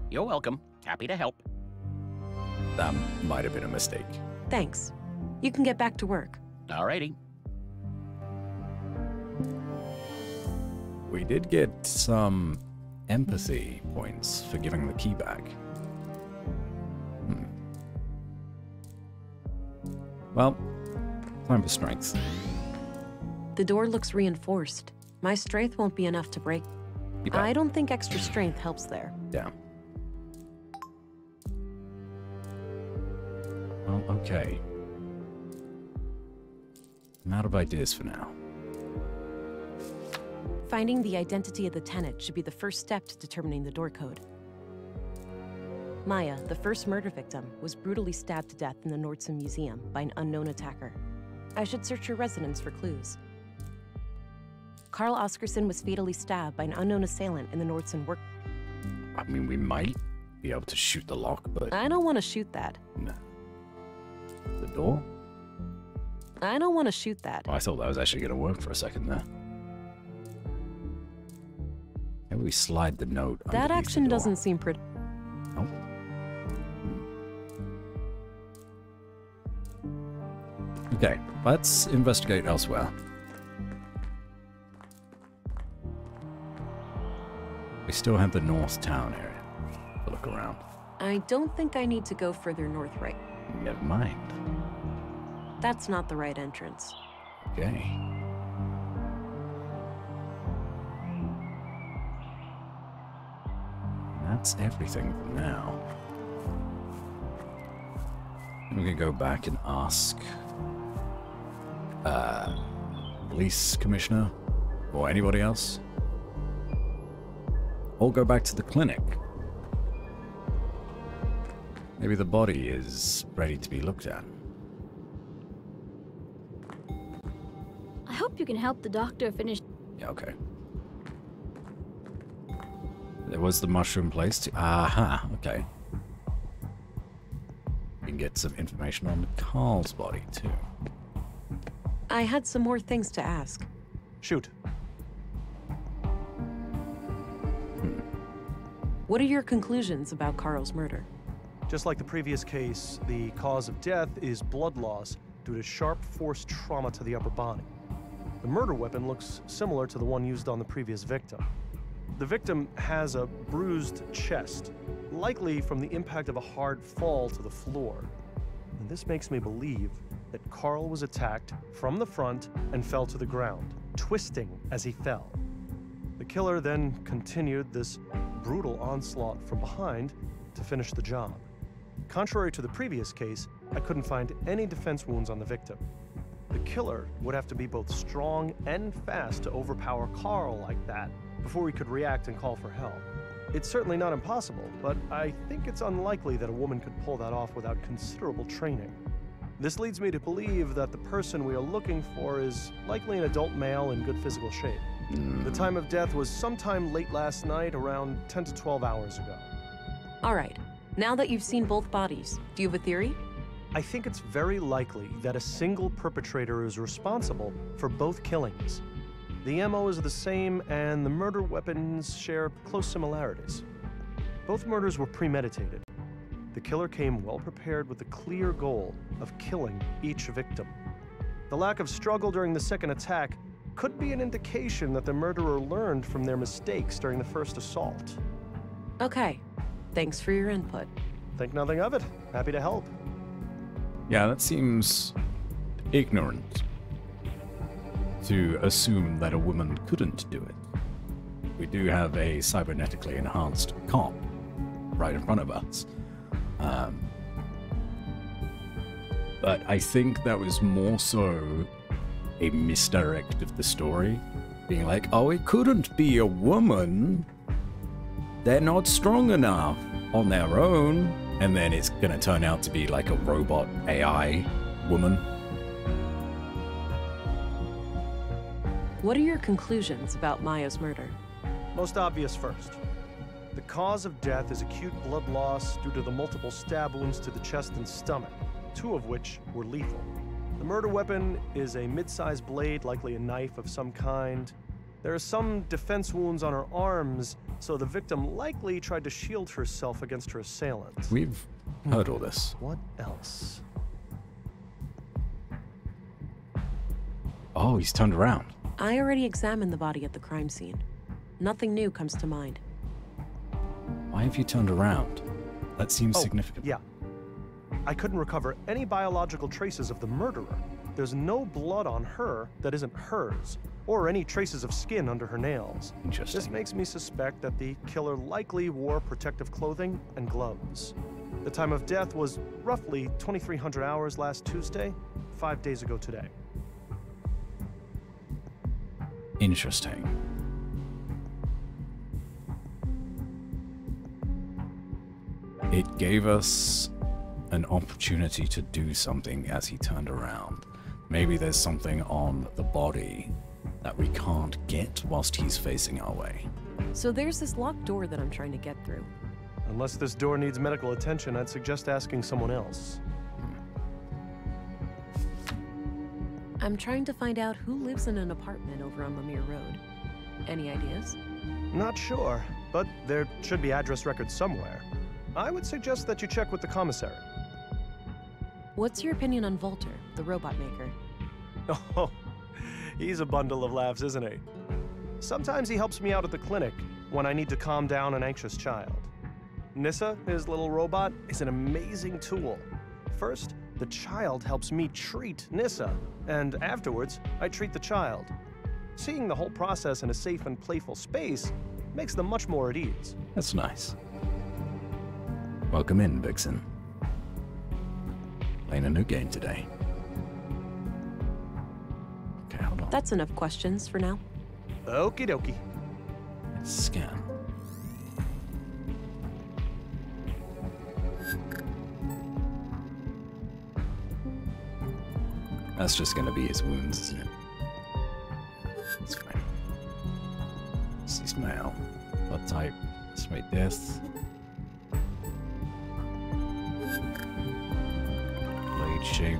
You're welcome. Happy to help. That might have been a mistake. Thanks. You can get back to work. Alrighty. We did get some empathy points for giving the key back. Well, time for strength. The door looks reinforced. My strength won't be enough to break. I don't think extra strength helps there. Yeah. Well, okay. I'm out of ideas for now. Finding the identity of the tenant should be the first step to determining the door code. Maya, the first murder victim, was brutally stabbed to death in the Nordson Museum by an unknown attacker. I should search your residence for clues. Carl Oscarson was fatally stabbed by an unknown assailant in the Nordson work. I mean, we might be able to shoot the lock, but... I don't want to shoot that. No. The door? I don't want to shoot that. Oh, I thought that was actually going to work for a second there. Maybe we slide the note. That action doesn't seem pretty. Oh. Okay, let's investigate elsewhere. We still have the North Town area to look around. I don't think I need to go further north, right? Never mind. That's not the right entrance. Okay. That's everything for now. We can go back and ask police commissioner or anybody else. Or go back to the clinic. Maybe the body is ready to be looked at. I hope you can help the doctor finish. Yeah, okay. There was the mushroom place too. Aha, okay. We can get some information on Carl's body too. I had some more things to ask. Shoot. What are your conclusions about Carl's murder? Just like the previous case, the cause of death is blood loss due to sharp force trauma to the upper body. The murder weapon looks similar to the one used on the previous victim. The victim has a bruised chest, likely from the impact of a hard fall to the floor. And this makes me believe that Carl was attacked from the front and fell to the ground, twisting as he fell. The killer then continued this brutal onslaught from behind to finish the job. Contrary to the previous case, I couldn't find any defense wounds on the victim. The killer would have to be both strong and fast to overpower Carl like that before he could react and call for help. It's certainly not impossible, but I think it's unlikely that a woman could pull that off without considerable training. This leads me to believe that the person we are looking for is likely an adult male in good physical shape. The time of death was sometime late last night, around 10 to 12 hours ago. All right. Now that you've seen both bodies, do you have a theory? I think it's very likely that a single perpetrator is responsible for both killings. The MO is the same, and the murder weapons share close similarities. Both murders were premeditated. The killer came well prepared with the clear goal of killing each victim. The lack of struggle during the second attack could be an indication that the murderer learned from their mistakes during the first assault. Okay. Thanks for your input. Think nothing of it. Happy to help. Yeah, that seems ignorant to assume that a woman couldn't do it. We do have a cybernetically enhanced cop right in front of us. But I think that was more so a misdirect of the story. Being like, oh, it couldn't be a woman. They're not strong enough on their own. And then it's gonna turn out to be like a robot AI woman. What are your conclusions about Maya's murder? Most obvious first. The cause of death is acute blood loss due to the multiple stab wounds to the chest and stomach, 2 of which were lethal. The murder weapon is a mid-sized blade, likely a knife of some kind. There are some defense wounds on her arms, so the victim likely tried to shield herself against her assailant. We've heard all this. What else? Oh, he's turned around. I already examined the body at the crime scene. Nothing new comes to mind. Why have you turned around? That seems significant. Yeah. I couldn't recover any biological traces of the murderer. There's no blood on her that isn't hers, or any traces of skin under her nails. Interesting. This makes me suspect that the killer likely wore protective clothing and gloves. The time of death was roughly 2300 hours last Tuesday, 5 days ago today. Interesting. It gave us an opportunity to do something as he turned around. Maybe there's something on the body that we can't get whilst he's facing our way. So there's this locked door that I'm trying to get through. Unless this door needs medical attention, I'd suggest asking someone else. I'm trying to find out who lives in an apartment over on Lemire Road. Any ideas? Not sure, but there should be address records somewhere. I would suggest that you check with the commissary. What's your opinion on Volter, the robot maker? Oh, he's a bundle of laughs, isn't he? Sometimes he helps me out at the clinic when I need to calm down an anxious child. Nissa, his little robot, is an amazing tool. First, the child helps me treat Nissa, and afterwards, I treat the child. Seeing the whole process in a safe and playful space makes them much more at ease. That's nice. Welcome in, Vixen. Playing a new game today. Okay, hold on. That's enough questions for now. Okie dokie. Scan. That's just gonna be his wounds, isn't it? It's fine. See smile. Blood type. Straight death. Blade shape.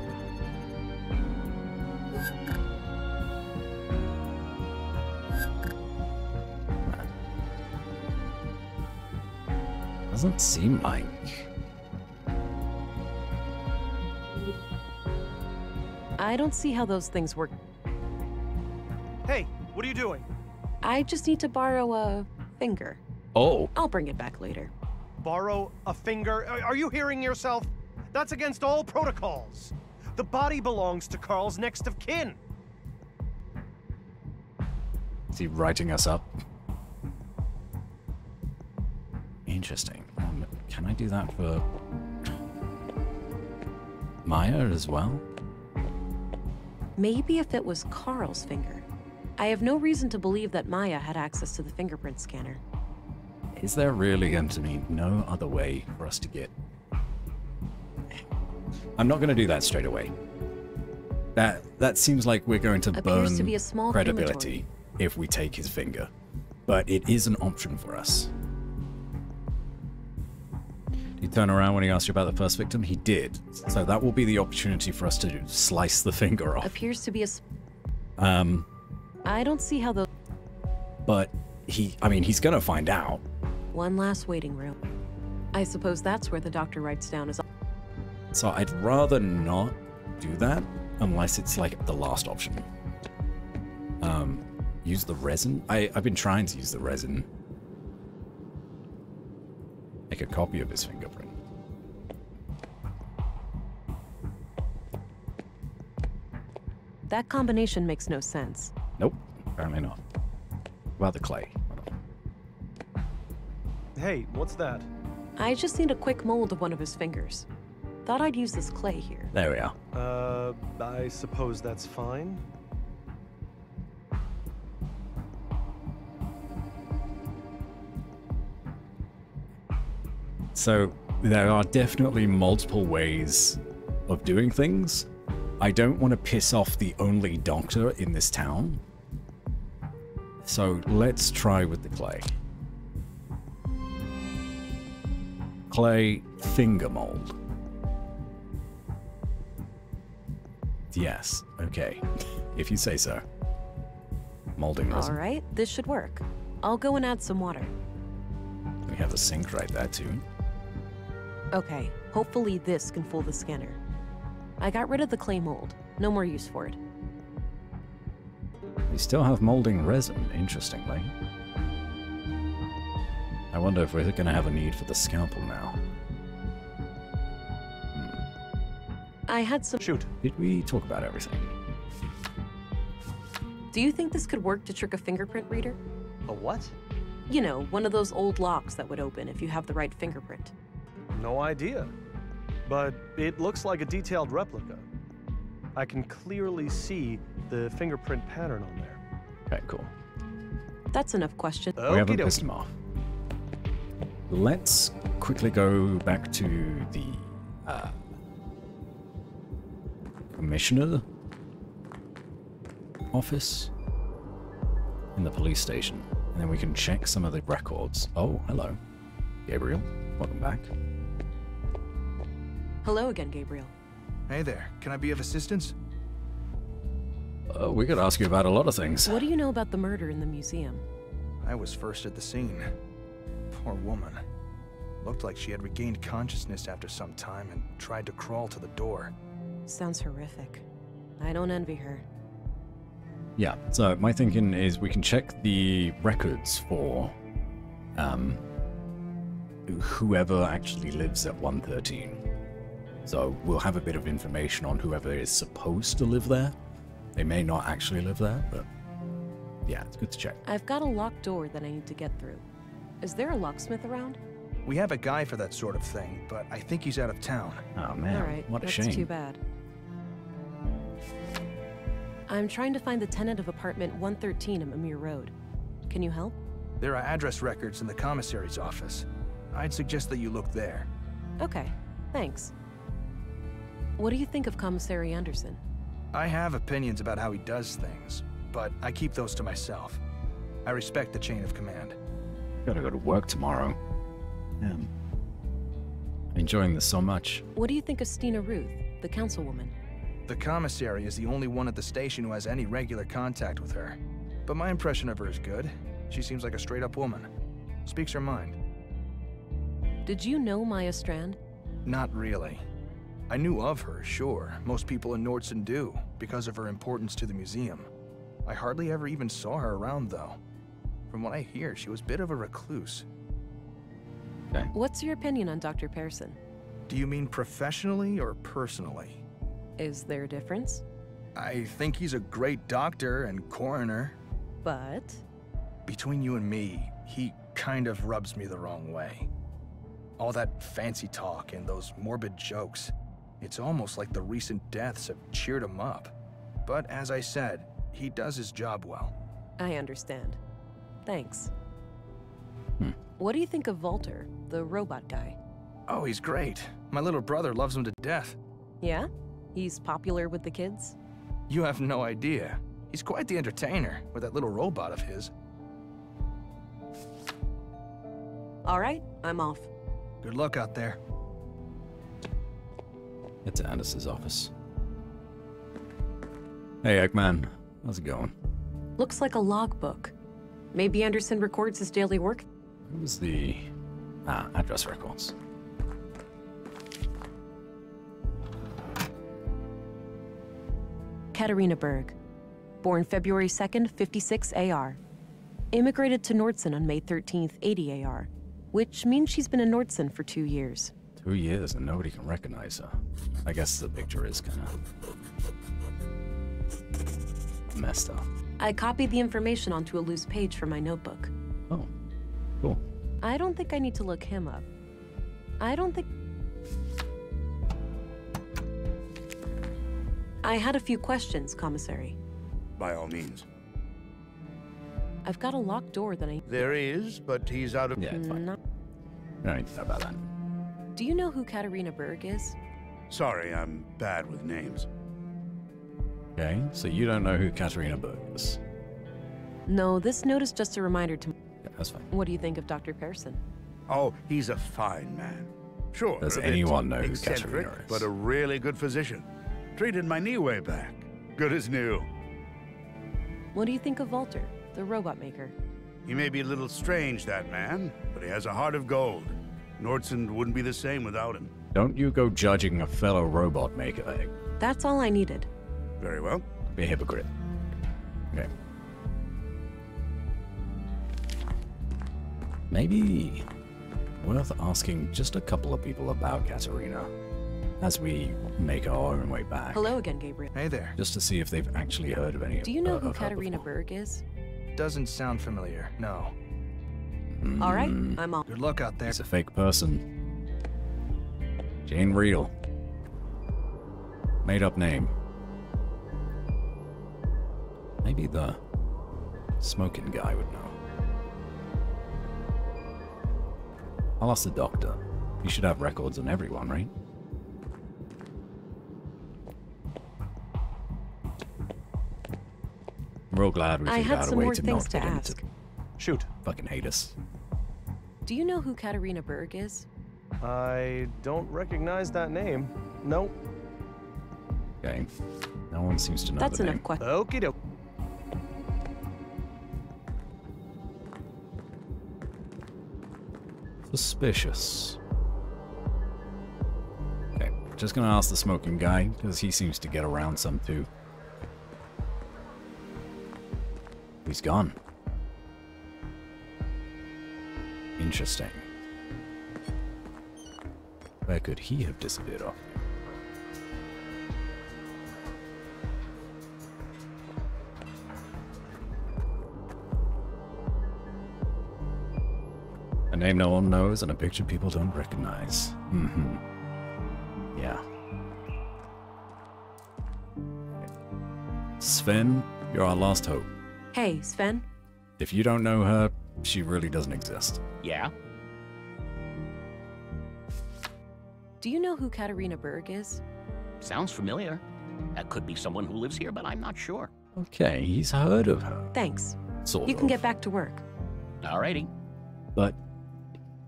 Doesn't seem like. I don't see how those things work. Hey, what are you doing? I just need to borrow a finger. Oh. I'll bring it back later. Borrow a finger? Are you hearing yourself? That's against all protocols. The body belongs to Carl's next of kin. Is he writing us up? Interesting. Can I do that for Maya as well? Maybe if it was Carl's finger. I have no reason to believe that Maya had access to the fingerprint scanner. Is there really going to be no other way for us to get... I'm not going to do that straight away. That seems like we're going to burn to be a small credibility if we take his finger. But it is an option for us. Did he turn around when he asked you about the first victim? He did. So that will be the opportunity for us to slice the finger off. Appears to be a... I don't see how those... But I mean, he's going to find out. One last waiting room. I suppose that's where the doctor writes down his... So I'd rather not do that unless it's like the last option. Use the resin. I've been trying to use the resin. Make a copy of his fingerprint. That combination makes no sense. Nope, apparently not. What about the clay? Hey, what's that? I just need a quick mold of one of his fingers. Thought I'd use this clay here. There we are. I suppose that's fine. So there are definitely multiple ways of doing things. I don't want to piss off the only doctor in this town. So let's try with the clay. Clay finger mold. Yes, okay. If you say so. molding resin. All right, this should work. I'll go and add some water. We have a sink right there too. Okay, hopefully this can fool the scanner. I got rid of the clay mold. No more use for it. We still have molding resin, interestingly. I wonder if we're going to have a need for the scalpel now. I had some... Shoot. Did we talk about everything? Do you think this could work to trick a fingerprint reader? A what? You know, one of those old locks that would open if you have the right fingerprint. No idea. But it looks like a detailed replica. I can clearly see the fingerprint pattern on there. Okay, cool. That's enough question. We haven't pissed him off. Let's quickly go back to the commissioner office in the police station, and then we can check some of the records. Oh, hello, Gabriel. Welcome back. Hello again, Gabriel. Hey there. Can I be of assistance? We could ask you about a lot of things. What do you know about the murder in the museum? I was first at the scene. Poor woman. Looked like she had regained consciousness after some time and tried to crawl to the door. Sounds horrific. I don't envy her. Yeah, so my thinking is we can check the records for whoever actually lives at 113. So we'll have a bit of information on whoever is supposed to live there. They may not actually live there, but yeah, it's good to check. I've got a locked door that I need to get through. Is there a locksmith around? We have a guy for that sort of thing, but I think he's out of town. Oh man, all right, what a that's shame. Too bad. I'm trying to find the tenant of apartment 113 at Mimir Road. Can you help? There are address records in the commissary's office. I'd suggest that you look there. Okay, thanks. What do you think of Commissary Anderson? I have opinions about how he does things, but I keep those to myself. I respect the chain of command. Gotta go to work tomorrow. Yeah. Enjoying this so much. What do you think of Stina Ruth, the councilwoman? The commissary is the only one at the station who has any regular contact with her. But my impression of her is good. She seems like a straight-up woman. Speaks her mind. Did you know Maya Strand? Not really. I knew of her, sure. Most people in Nordson do, because of her importance to the museum. I hardly ever even saw her around, though. From what I hear, she was a bit of a recluse. Okay. What's your opinion on Dr. Pearson? Do you mean professionally or personally? Is there a difference? I think he's a great doctor and coroner. But? Between you and me, he kind of rubs me the wrong way. All that fancy talk and those morbid jokes. It's almost like the recent deaths have cheered him up. But as I said, he does his job well. I understand. Thanks. What do you think of Volter, the robot guy? Oh, he's great. My little brother loves him to death. Yeah? He's popular with the kids? You have no idea. He's quite the entertainer with that little robot of his. All right, I'm off. Good luck out there. It's Anderson's office. Hey, Eggman. How's it going? Looks like a logbook. Maybe Anderson records his daily work. What was the address records? Katarina Berg. Born February 2nd, 56 AR. Immigrated to Nordson on May 13th, 80 AR. Which means she's been in Nordson for 2 years. 2 years and nobody can recognize her. I guess the picture is kind of messed up. I copied the information onto a loose page from my notebook. Oh, cool. I don't think I need to look him up. I had a few questions, Commissary. By all means. I've got a locked door that I... There is, but he's out of... Yeah, it's fine. No. I don't need to know about that. Do you know who Katarina Berg is? Sorry, I'm bad with names. Okay, so you don't know who Katarina Berg is. No, this note is just a reminder to... Yeah, that's fine. What do you think of Dr. Pearson? Oh, he's a fine man. Sure. Does a bit anyone know who eccentric, Katarina is? but a really good physician. Treated my knee way back. Good as new. What do you think of Walter, the robot maker? He may be a little strange, that man, but he has a heart of gold. Nordson wouldn't be the same without him. Don't you go judging a fellow robot maker, Egg. That's all I needed. Very well. Be a hypocrite. Okay. Maybe worth asking just a couple of people about Katerina as we make our own way back. Hello again, Gabriel. Hey there. Just to see if they've actually heard of any of Do you know who of her Katerina before. Berg is? Doesn't sound familiar, no. All right, I'm all. Good luck out there. He's a fake person. She ain't real. Made up name. Maybe the smoking guy would know. I'll ask the doctor. He should have records on everyone, right? I'm real glad we I figured had out a some way more to things not to get him ask. to Shoot. fucking hate us. Do you know who Katerina Berg is? I don't recognize that name. Nope. Okay. No one seems to know That's the enough name. questions. Okie doke. Suspicious. Okay, just gonna ask the smoking guy, because he seems to get around some too. He's gone. Interesting. Where could he have disappeared off? A name no one knows and a picture people don't recognize. Mm-hmm. Yeah. Sven, you're our last hope. Hey, Sven. If you don't know her, she really doesn't exist. Yeah? Do you know who Katerina Berg is? Sounds familiar. That could be someone who lives here, but I'm not sure. Okay, he's heard of her. Thanks. Sort You of. can get back to work. Alrighty. But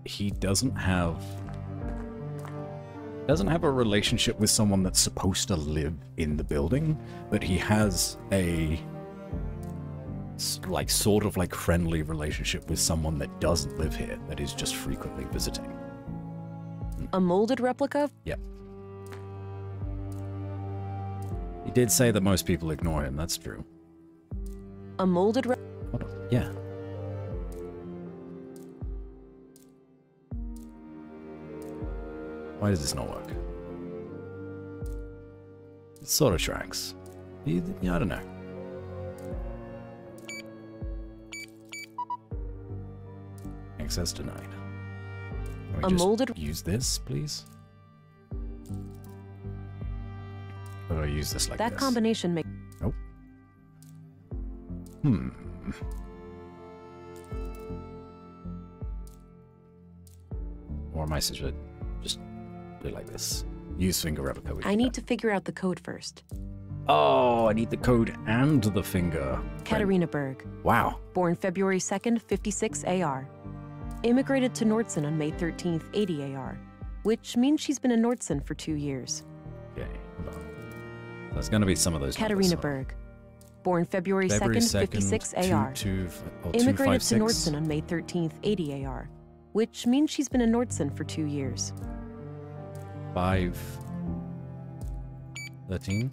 he doesn't have a relationship with someone that's supposed to live in the building, but he has a sort of friendly relationship with someone that doesn't live here, that is just frequently visiting. A molded replica? Yep. He did say that most people ignore him, that's true. A molded Hold on. Yeah. Why does this not work? It sort of tracks. Yeah, I don't know. Access denied. Can we A just molded- use this, please? Or do I use this like that this? combination makes. Nope. Hmm. Or am I supposed to just do it like this? Use finger replica. I need to figure out the code first. Oh, I need the code and the finger. Katerina Berg. Wow. Born February 2nd, 56 AR. Immigrated to Nordson on May 13th, 80 AR. Which means she's been in Nordson for 2 years. Okay, hold on. There's gonna be some of those Katerina numbers. Berg. Born February 2nd, 56 AR. Immigrated to 256. Nordson on May 13th, 80 AR. Which means she's been in Nordson for 2 years. 5 13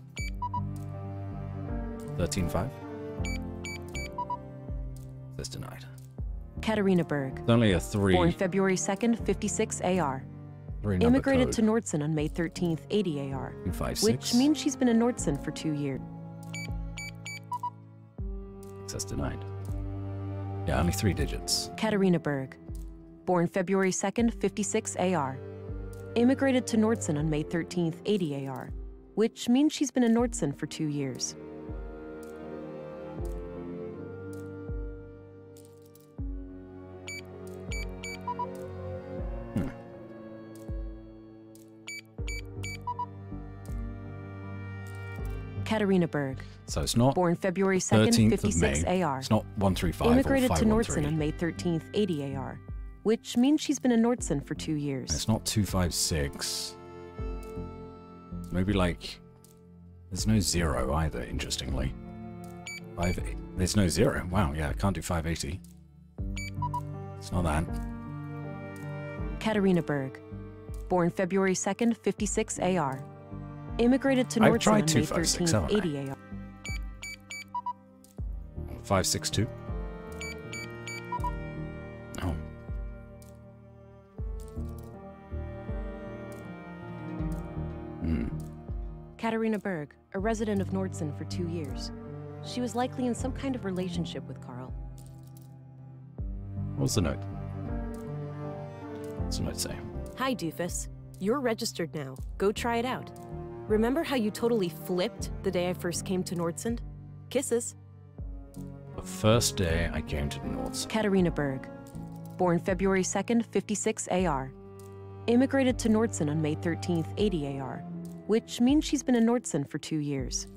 13 5. That's denied. Katerina Berg. It's only a 3. Born February 2nd, 56 AR. 3 number Immigrated code. to Nordson on May 13th, 80 AR. 256. Which means she's been in Nordson for 2 years. Access denied. Yeah, only 3 digits. Katerina Berg. Born February 2nd, 56 AR. Immigrated to Nordson on May 13th, 80 AR. Which means she's been in Nordson for 2 years. Katerina Berg. So it's not Born February 2nd, 13th of 56 May. AR. It's not 135 Immigrated or to 513. Nordson on May 13th, 80 AR. Which means she's been in Nordson for 2 years. It's not 256. Maybe there's no 0 either, interestingly. There's no 0. Wow, yeah, I can't do 580. It's not that. Katarina Berg. Born February 2nd, 56 AR. Immigrated to Nordson on May 13th, 80 AR. 562. Oh. Katarina Berg, a resident of Nordson for 2 years. She was likely in some kind of relationship with Carl. What was the note? What's the note say? Hi, doofus. You're registered now. Go try it out. Remember how you totally flipped the day I first came to Nordson? Kisses. The first day I came to Nordson. Katarina Berg. Born February 2nd, 56 AR. Immigrated to Nordson on May 13th, 80 AR. Which means she's been in Nordson for 2 years.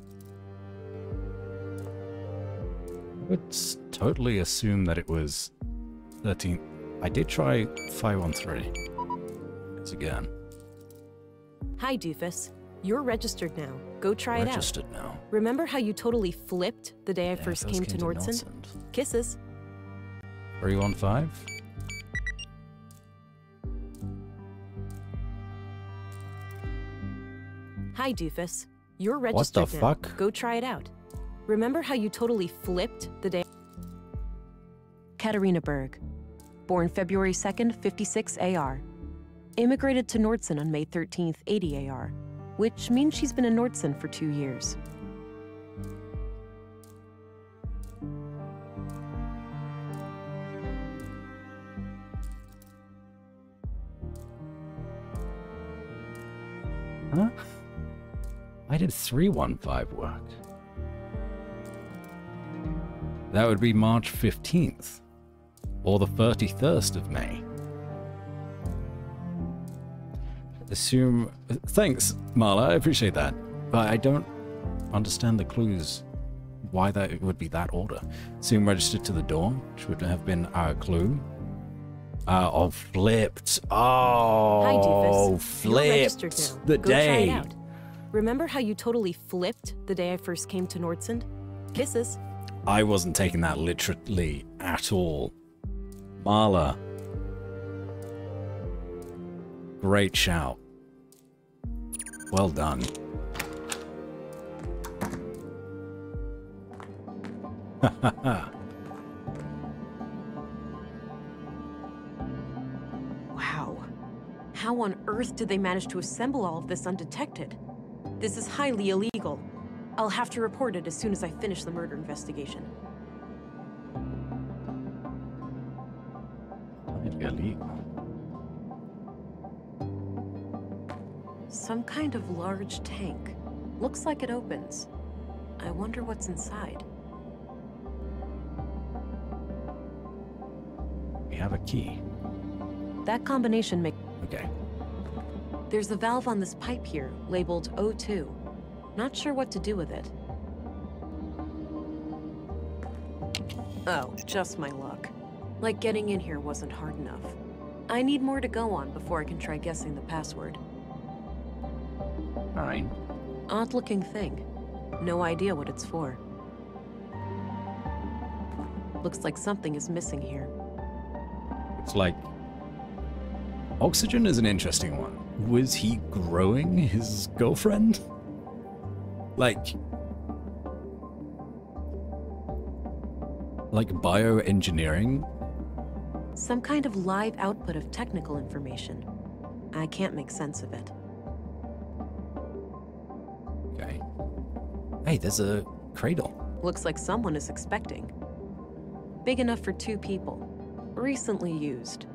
I would totally assume that it was 13. I did try 513. It's again. Hi, doofus. You're registered now. Go try it out. Registered now. Remember how you totally flipped the day I first came to Nordson? Kisses. 315. Hi, doofus. You're registered What the now. fuck? Go try it out. Remember how you totally flipped the day... Katarina Berg. Born February 2nd, 56 AR. Immigrated to Nordson on May 13th, 80 AR. Which means she's been in Nordson for 2 years. Huh? Why did 315 work? That would be March 15th. Or the 31st of May. Assume... Thanks, Marla, I appreciate that. But I don't understand the clues. Why that would be that order. Assume registered to the door, which would have been our clue. Oh, flipped. Oh, Hi, doofus. flipped. You're registered now. The Go day. try it out. Remember how you totally flipped the day I first came to Nordson? Kisses. I wasn't taking that literally at all. Marla. Great shout. Well done. Wow. How on earth did they manage to assemble all of this undetected? This is highly illegal. I'll have to report it as soon as I finish the murder investigation. Illegal. Some kind of large tank. Looks like it opens. I wonder what's inside. We have a key. That combination makes... Okay. There's a valve on this pipe here, labeled O2. Not sure what to do with it. Oh, just my luck. Like getting in here wasn't hard enough. I need more to go on before I can try guessing the password. Fine. Odd-looking thing. No idea what it's for. Looks like something is missing here. It's like... Oxygen is an interesting one. Was he growing his girlfriend? Like bioengineering? Some kind of live output of technical information. I can't make sense of it. Okay. Hey, there's a cradle. Looks like someone is expecting. Big enough for 2 people. Recently used.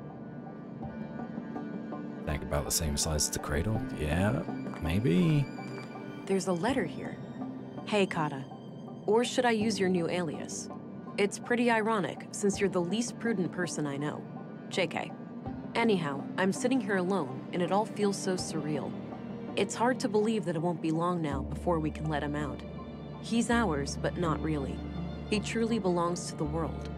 Think about the same size as the cradle? Yeah, maybe. There's a letter here. Hey, Kata. Or should I use your new alias? It's pretty ironic, since you're the least prudent person I know. JK. Anyhow, I'm sitting here alone, and it all feels so surreal. It's hard to believe that it won't be long now before we can let him out. He's ours, but not really. He truly belongs to the world.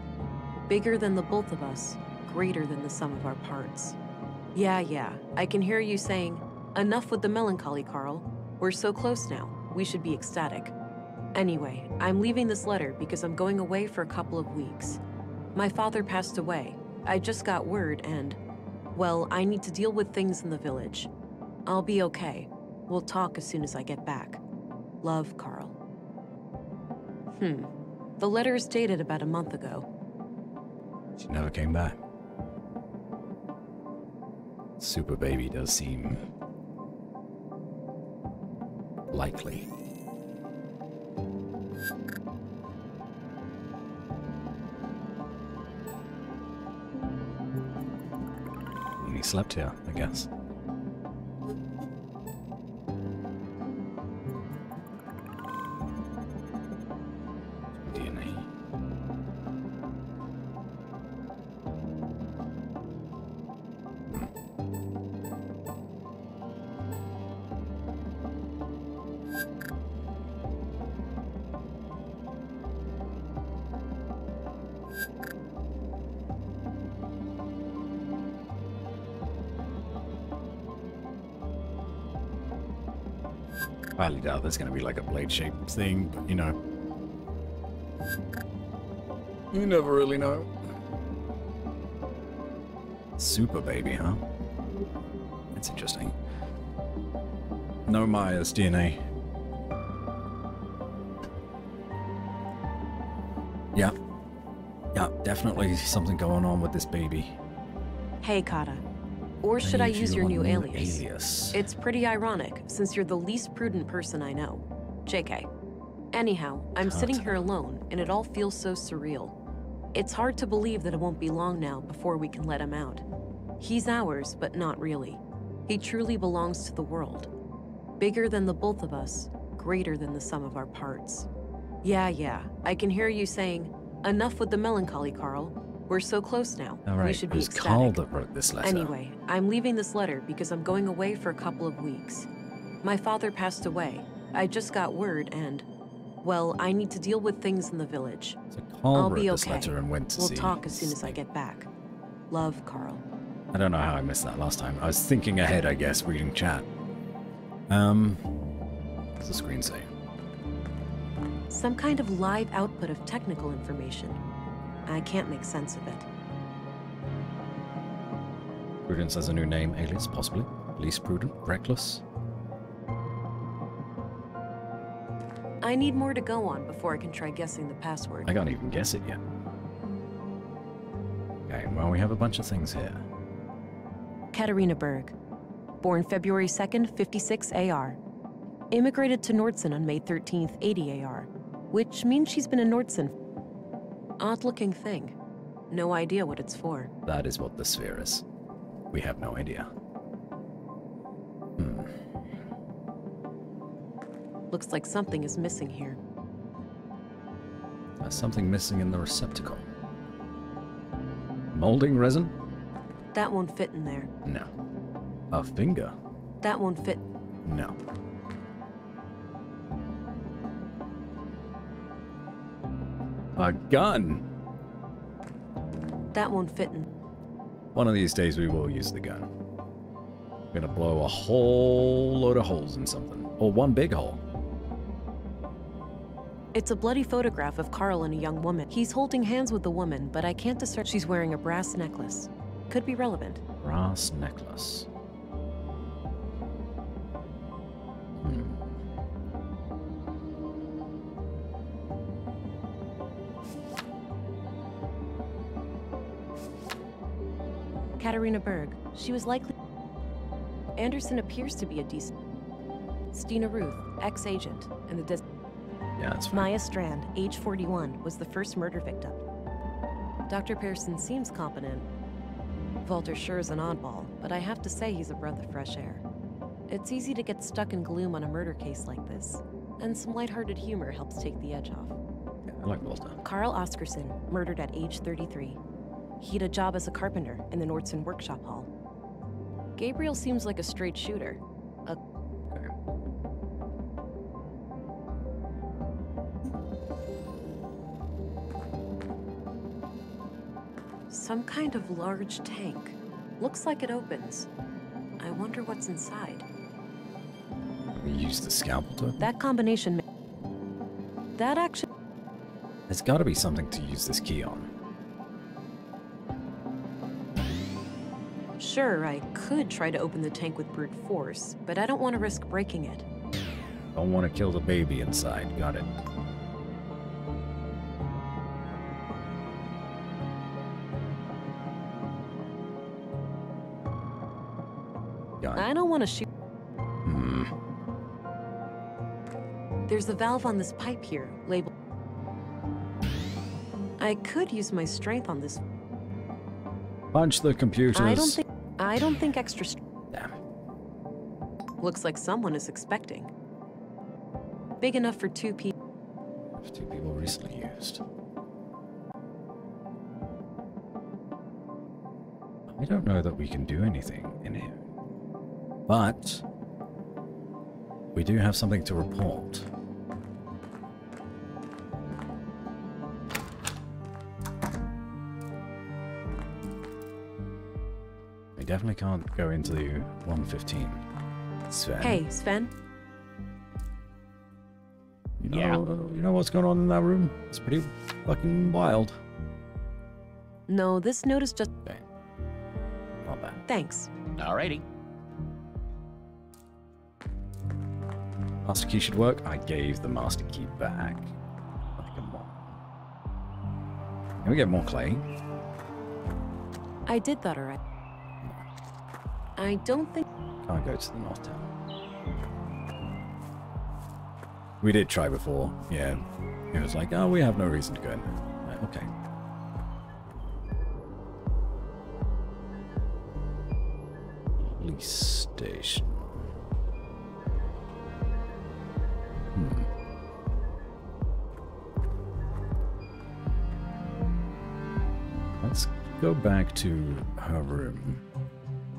Bigger than the both of us, greater than the sum of our parts. Yeah, I can hear you saying, enough with the melancholy, Carl. We're so close now, we should be ecstatic. Anyway, I'm leaving this letter because I'm going away for a couple of weeks. My father passed away. I just got word and, well, I need to deal with things in the village. I'll be okay. We'll talk as soon as I get back. Love, Carl. The letter is dated about a month ago. She never came back. Super Baby does seem likely. And he slept here, I guess. DNA. I highly doubt there's going to be like a blade-shaped thing, but you know. You never really know. Super Baby, huh? That's interesting. No Maya's DNA. Yeah. Yeah, definitely something going on with this baby. Hey, Kata. Or should I use your new alias? It's pretty ironic, since you're the least prudent person I know. JK. Anyhow, I'm sitting here alone, and it all feels so surreal. It's hard to believe that it won't be long now before we can let him out. He's ours, but not really. He truly belongs to the world. Bigger than the both of us, greater than the sum of our parts. Yeah, I can hear you saying, enough with the melancholy, Carl. We're so close now. All right, We should it be was ecstatic. Carl that wrote this letter. Anyway, I'm leaving this letter because I'm going away for a couple of weeks. My father passed away. I just got word and, well, I need to deal with things in the village. Carl I'll wrote be this okay. letter and went to We'll see talk as soon as I get back. Love, Carl. I don't know how I missed that last time. I was thinking ahead, I guess, reading chat. What's the screen say? Some kind of live output of technical information. I can't make sense of it. Prudence has a new name, alias, possibly. Least prudent, reckless. I need more to go on before I can try guessing the password. I can't even guess it yet. Okay, well, we have a bunch of things here. Katarina Berg. Born February 2nd, 56 AR. Immigrated to Nordson on May 13th, 80 AR. Which means she's been in Nordson. Odd-looking thing. No idea what it's for. That is what the sphere is. We have no idea. Looks like something is missing here. There's something missing in the receptacle. Molding resin? That won't fit in there. No. A finger? That won't fit. No. A gun? That won't fit in. One of these days we will use the gun. We're gonna blow a whole load of holes in something. Or one big hole. It's a bloody photograph of Carl and a young woman. He's holding hands with the woman, but I can't discern. She's wearing a brass necklace. Could be relevant. Brass necklace. Katarina Berg. She was likely... Anderson appears to be a decent... Stina Ruth, ex-agent, and the... Yeah, that's fine. Maya Strand, age 41, was the first murder victim. Dr. Pearson seems competent. Walter sure is an oddball, but I have to say he's a breath of fresh air. It's easy to get stuck in gloom on a murder case like this, and some lighthearted humor helps take the edge off. Yeah, I like Walter. Carl Oscarson, murdered at age 33. He had a job as a carpenter in the Nordson workshop hall. Gabriel seems like a straight shooter. Some kind of large tank. Looks like it opens. I wonder what's inside. We use the scalpel to... That combination... That actually... There's gotta be something to use this key on. Sure, I could try to open the tank with brute force, but I don't want to risk breaking it. Don't want to kill the baby inside. Got it. Got it. I don't want to shoot... Hmm. There's a valve on this pipe here, labeled... I could use my strength on this. Punch the computers. I don't think extra... Damn. Looks like someone is expecting. Big enough for 2 people. 2 people recently used. I don't know that we can do anything in here. But we do have something to report. We definitely can't go into 115. Sven. Hey, Sven. You know what's going on in that room? It's pretty fucking wild. No, this note is just... Okay. Not bad. Thanks. Alrighty. Master key should work. I gave the master key back. Come on. Can we get more clay? I did that already. I don't think... Can't go to the North Tower. We did try before, yeah. It was like, oh, we have no reason to go in there. Like, okay. Police station. Let's go back to her room.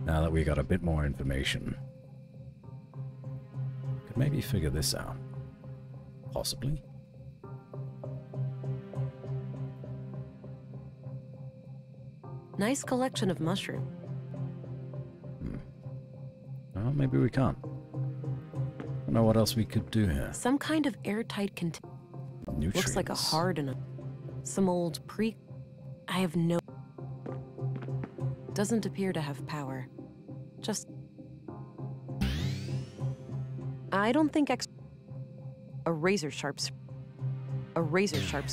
Now that we got a bit more information. Could maybe figure this out. Possibly. Nice collection of mushrooms. Well, maybe we can't. I don't know what else we could do here. Some kind of airtight container. Looks like a hard and some old I have no... Doesn't appear to have power. Just... I don't think a razor sharp... A razor sharp...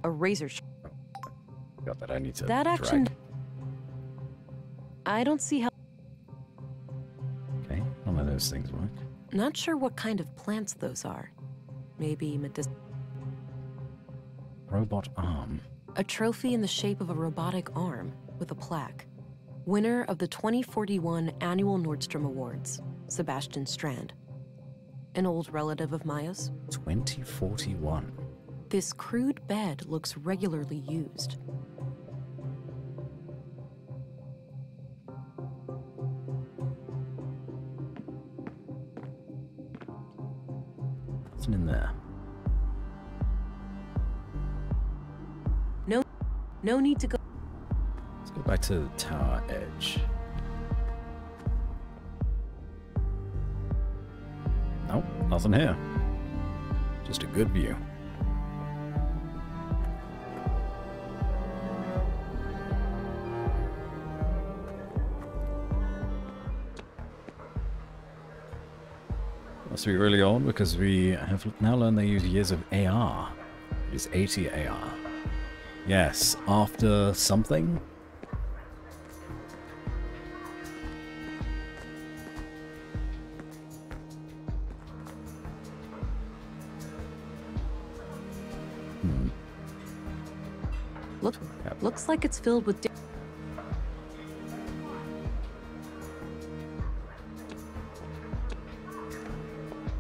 A razor sharp... Got that I need to That action... I don't see how... Okay, none of those things work. Not sure what kind of plants those are. Maybe medicinal... Robot arm. A trophy in the shape of a robotic arm with a plaque. Winner of the 2041 Annual Nordstrom Awards, Sebastian Strand. An old relative of Maya's. 2041. This crude bed looks regularly used. What's in there? No need to go. Let's go back to the tower edge. Nope, nothing here. Just a good view. Must be really old because we have now learned they use years of AR. It's 80 AR. Yes, after something. Looks like it's filled with...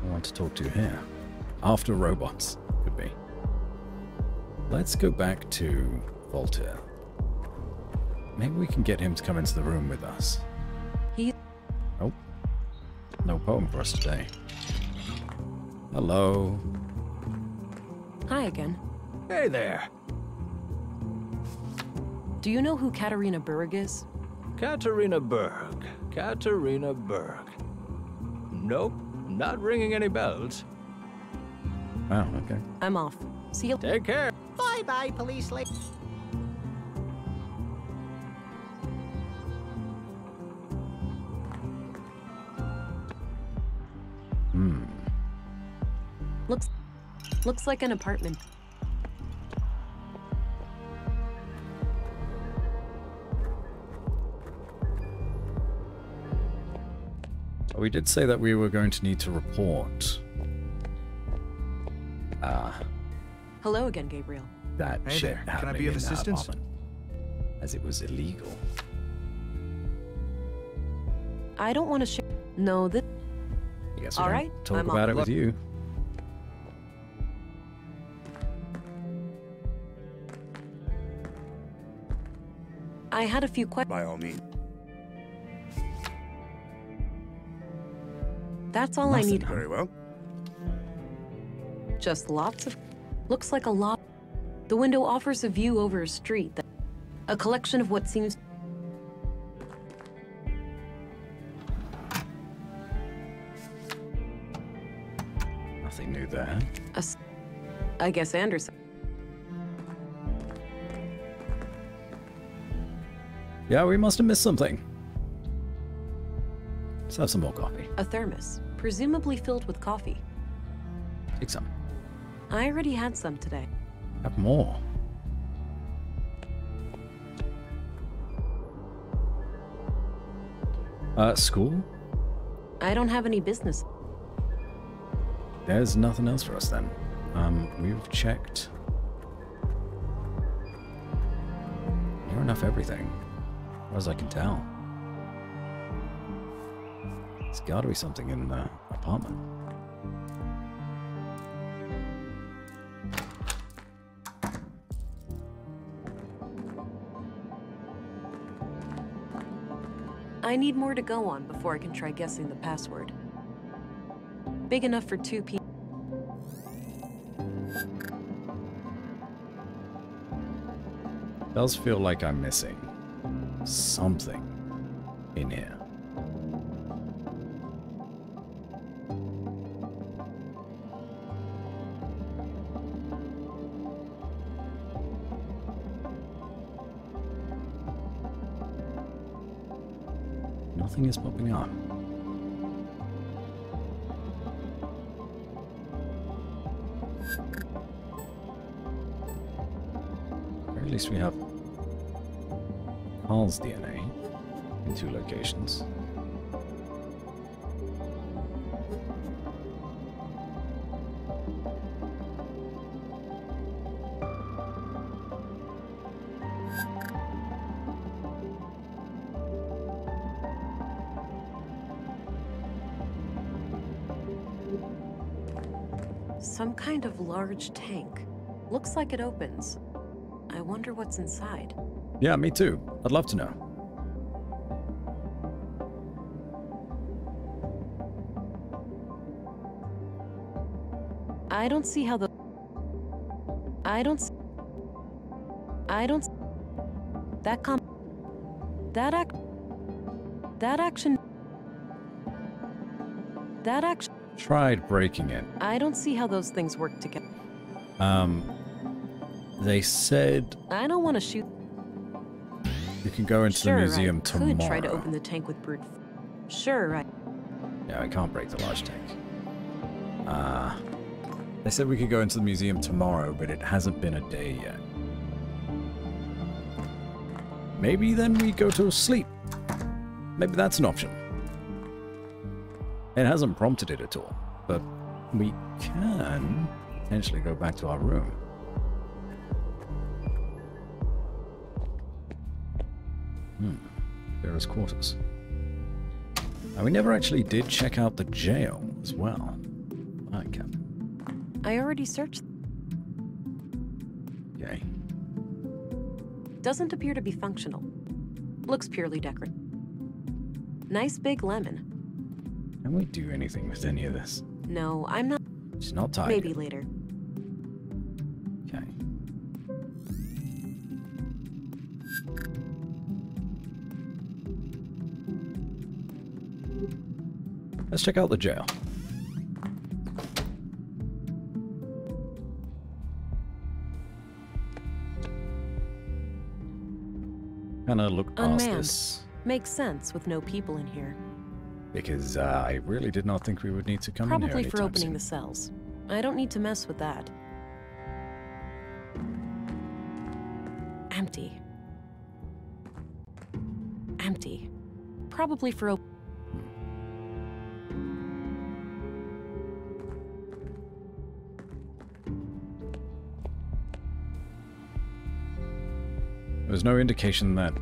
I want to talk to here. After robots, could be. Let's go back to Voltaire. Maybe we can get him to come into the room with us. Nope. No poem for us today. Hello. Hi again. Hey there. Do you know who Katarina Berg is? Katarina Berg. Katarina Berg. Nope, not ringing any bells. Wow, okay. I'm off. See you. Take care. Bye-bye, police lady. Looks like an apartment. We did say that we were going to need to report. Hello again, Gabriel. That Hey shit there, can I happening be of in that assistance? apartment, as it was illegal. I don't want to share. No, this. I guess we All don't right, talk I'm about off. it with you. I had a few questions. By all means. That's all I need. Very well. Just lots of. Looks like a lot. The window offers a view over a street. A collection of what seems. Nothing new there. I guess Anderson. Yeah, we must have missed something. Let's have some more coffee. A thermos, presumably filled with coffee. Take some. I already had some today. Have more. School? I don't have any business. There's nothing else for us then. We've checked near enough everything, as far as I can tell. There's gotta be something in the apartment. I need more to go on before I can try guessing the password. Big enough for 2 people. Does feel like I'm missing something in here. Nothing is popping up. Or at least we have Carl's DNA in 2 locations. Some kind of large tank. Looks like it opens. I wonder what's inside. Yeah, me too. I'd love to know. I don't see how the... That action... Tried breaking it. I don't see how those things work together. They said I don't want to shoot... you can go into the museum tomorrow. I could try to open the tank with brute... Sure, right. Yeah, I can't break the large tank. They said we could go into the museum tomorrow, but it hasn't been a day yet. Maybe then we go to sleep. Maybe that's an option. It hasn't prompted it at all, but we can potentially go back to our room. Vera's quarters. And we never actually did check out the jail as well. Alright, Captain. I already searched. Okay. Doesn't appear to be functional. Looks purely decorative. Nice big lemon. Can we do anything with any of this? No, I'm not. She's not tired. Maybe later. Okay. Let's check out the jail. Kinda look past Unmanned. this. Makes sense with no people in here. Because I really did not think we would need to come in here Probably for anytime opening soon. the cells. I don't need to mess with that. Empty. Empty. Probably for There was no indication that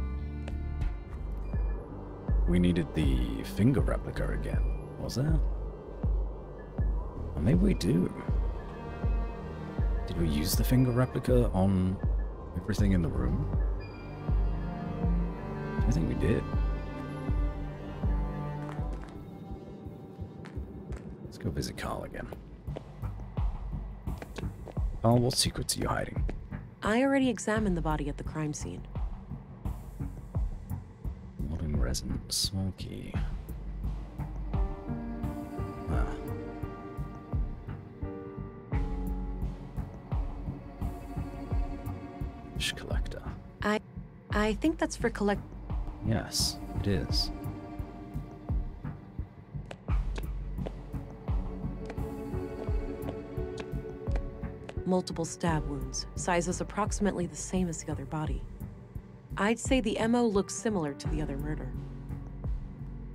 we needed the finger replica again, was there? Or maybe we do. Did we use the finger replica on everything in the room? I think we did. Let's go visit Carl again. Carl, what secrets are you hiding? I already examined the body at the crime scene. Modern resin, smoky. Ah. Fish collector. I think that's for collect. Yes, it is. Multiple stab wounds, sizes approximately the same as the other body. I'd say the MO looks similar to the other murder.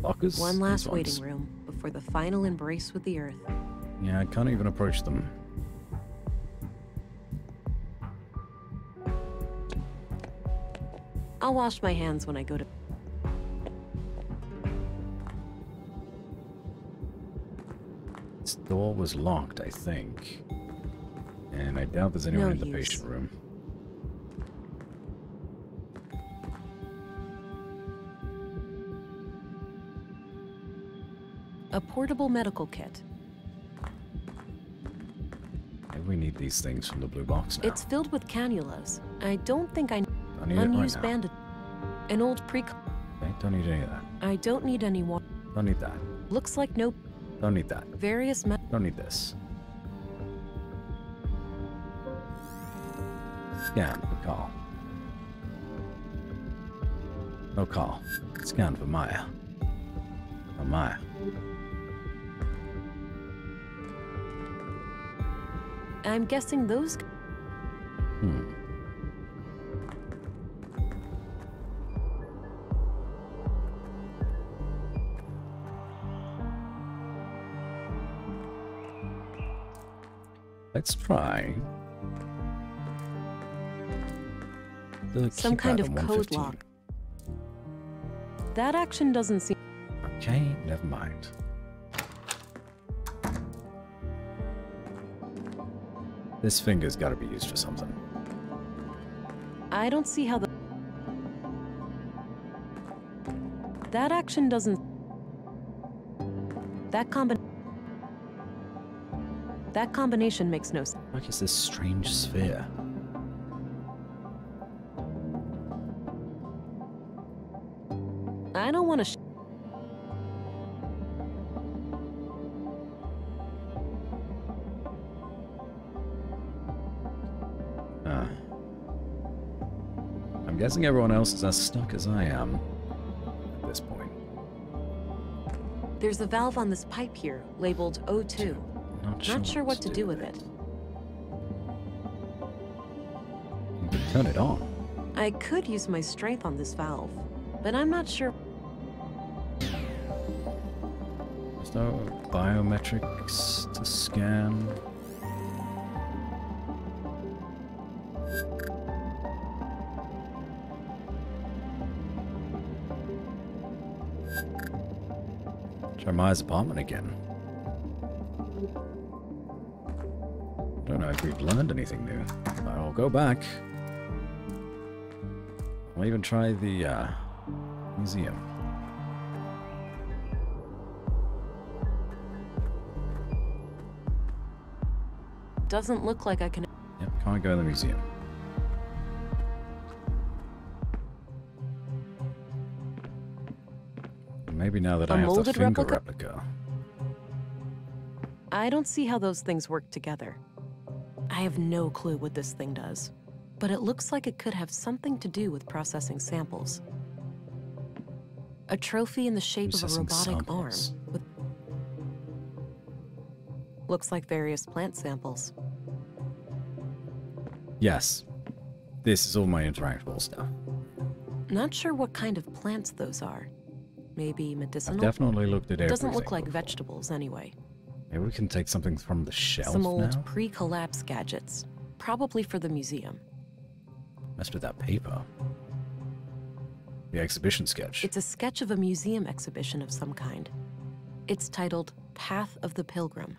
Lockers? One last These waiting ones. room before the final embrace with the earth. Yeah, I can't even approach them. I'll wash my hands when I go to... This door was locked, I think. And I doubt there's anyone No in the use. patient room. A portable medical kit. Maybe we need these things from the blue box now. It's filled with cannulas. I don't think I... Don't need it right Unused now. bandage. An old pre... Okay, don't need any of that. I don't need any more. Don't need that. Looks like no... Don't need that. Various Don't need this. Scan for Carl. No Carl. Scan for Maya. For Maya. I'm guessing those... Hmm. Let's try the Some kind keypad of on code 115. lock. That action doesn't seem... Okay, never mind. This finger's got to be used for something. I don't see how the... That action doesn't... That combination makes no sense. What is this strange sphere? I don't want to... I'm guessing everyone else is as stuck as I am at this point. There's a valve on this pipe here, labeled O2. Not sure what to do with it. You can turn it on. I could use my strength on this valve, but I'm not sure. There's no biometrics to scan. Try Maya's apartment again. I don't know if we've learned anything new. But I'll go back. I'll even try the museum. Doesn't look like I can... Yep, can't go in the museum. Maybe now that A I have the molded finger replica? replica. I don't see how those things work together. I have no clue what this thing does. but it looks like it could have something to do with processing samples. A trophy in the shape of a robotic arm with looks like various plant samples. Yes. This is all my interactable stuff. Not sure what kind of plants those are. Maybe medicinal? I've definitely looked at everything. Doesn't look like vegetables anyway. Maybe we can take something from the shelf Some old now? pre-collapse gadgets. Probably for the museum. Messed with that paper. The exhibition sketch. It's a sketch of a museum exhibition of some kind. It's titled Path of the Pilgrim.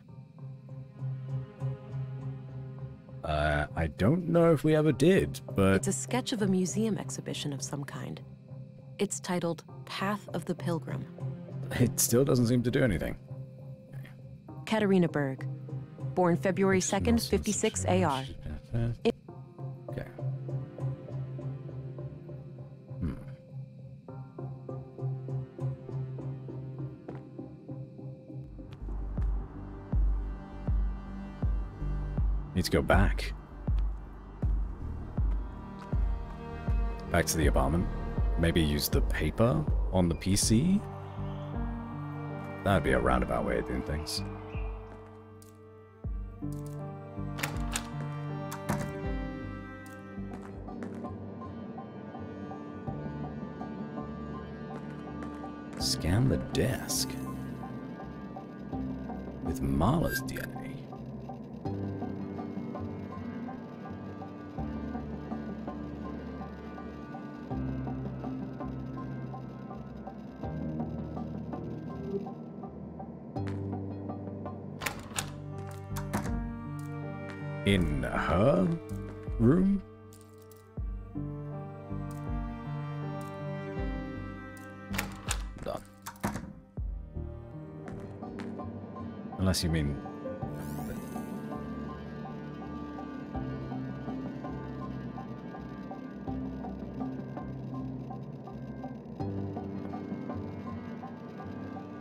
I don't know if we ever did, but... It's a sketch of a museum exhibition of some kind. It's titled Path of the Pilgrim. It still doesn't seem to do anything. Katarina Berg. Born February 2nd, 56 AR. Okay. Need to go back. Back to the apartment. Maybe use the paper on the PC? That'd be a roundabout way of doing things. Scan the desk. With Marla's DNA. In her room? Done. Unless you mean...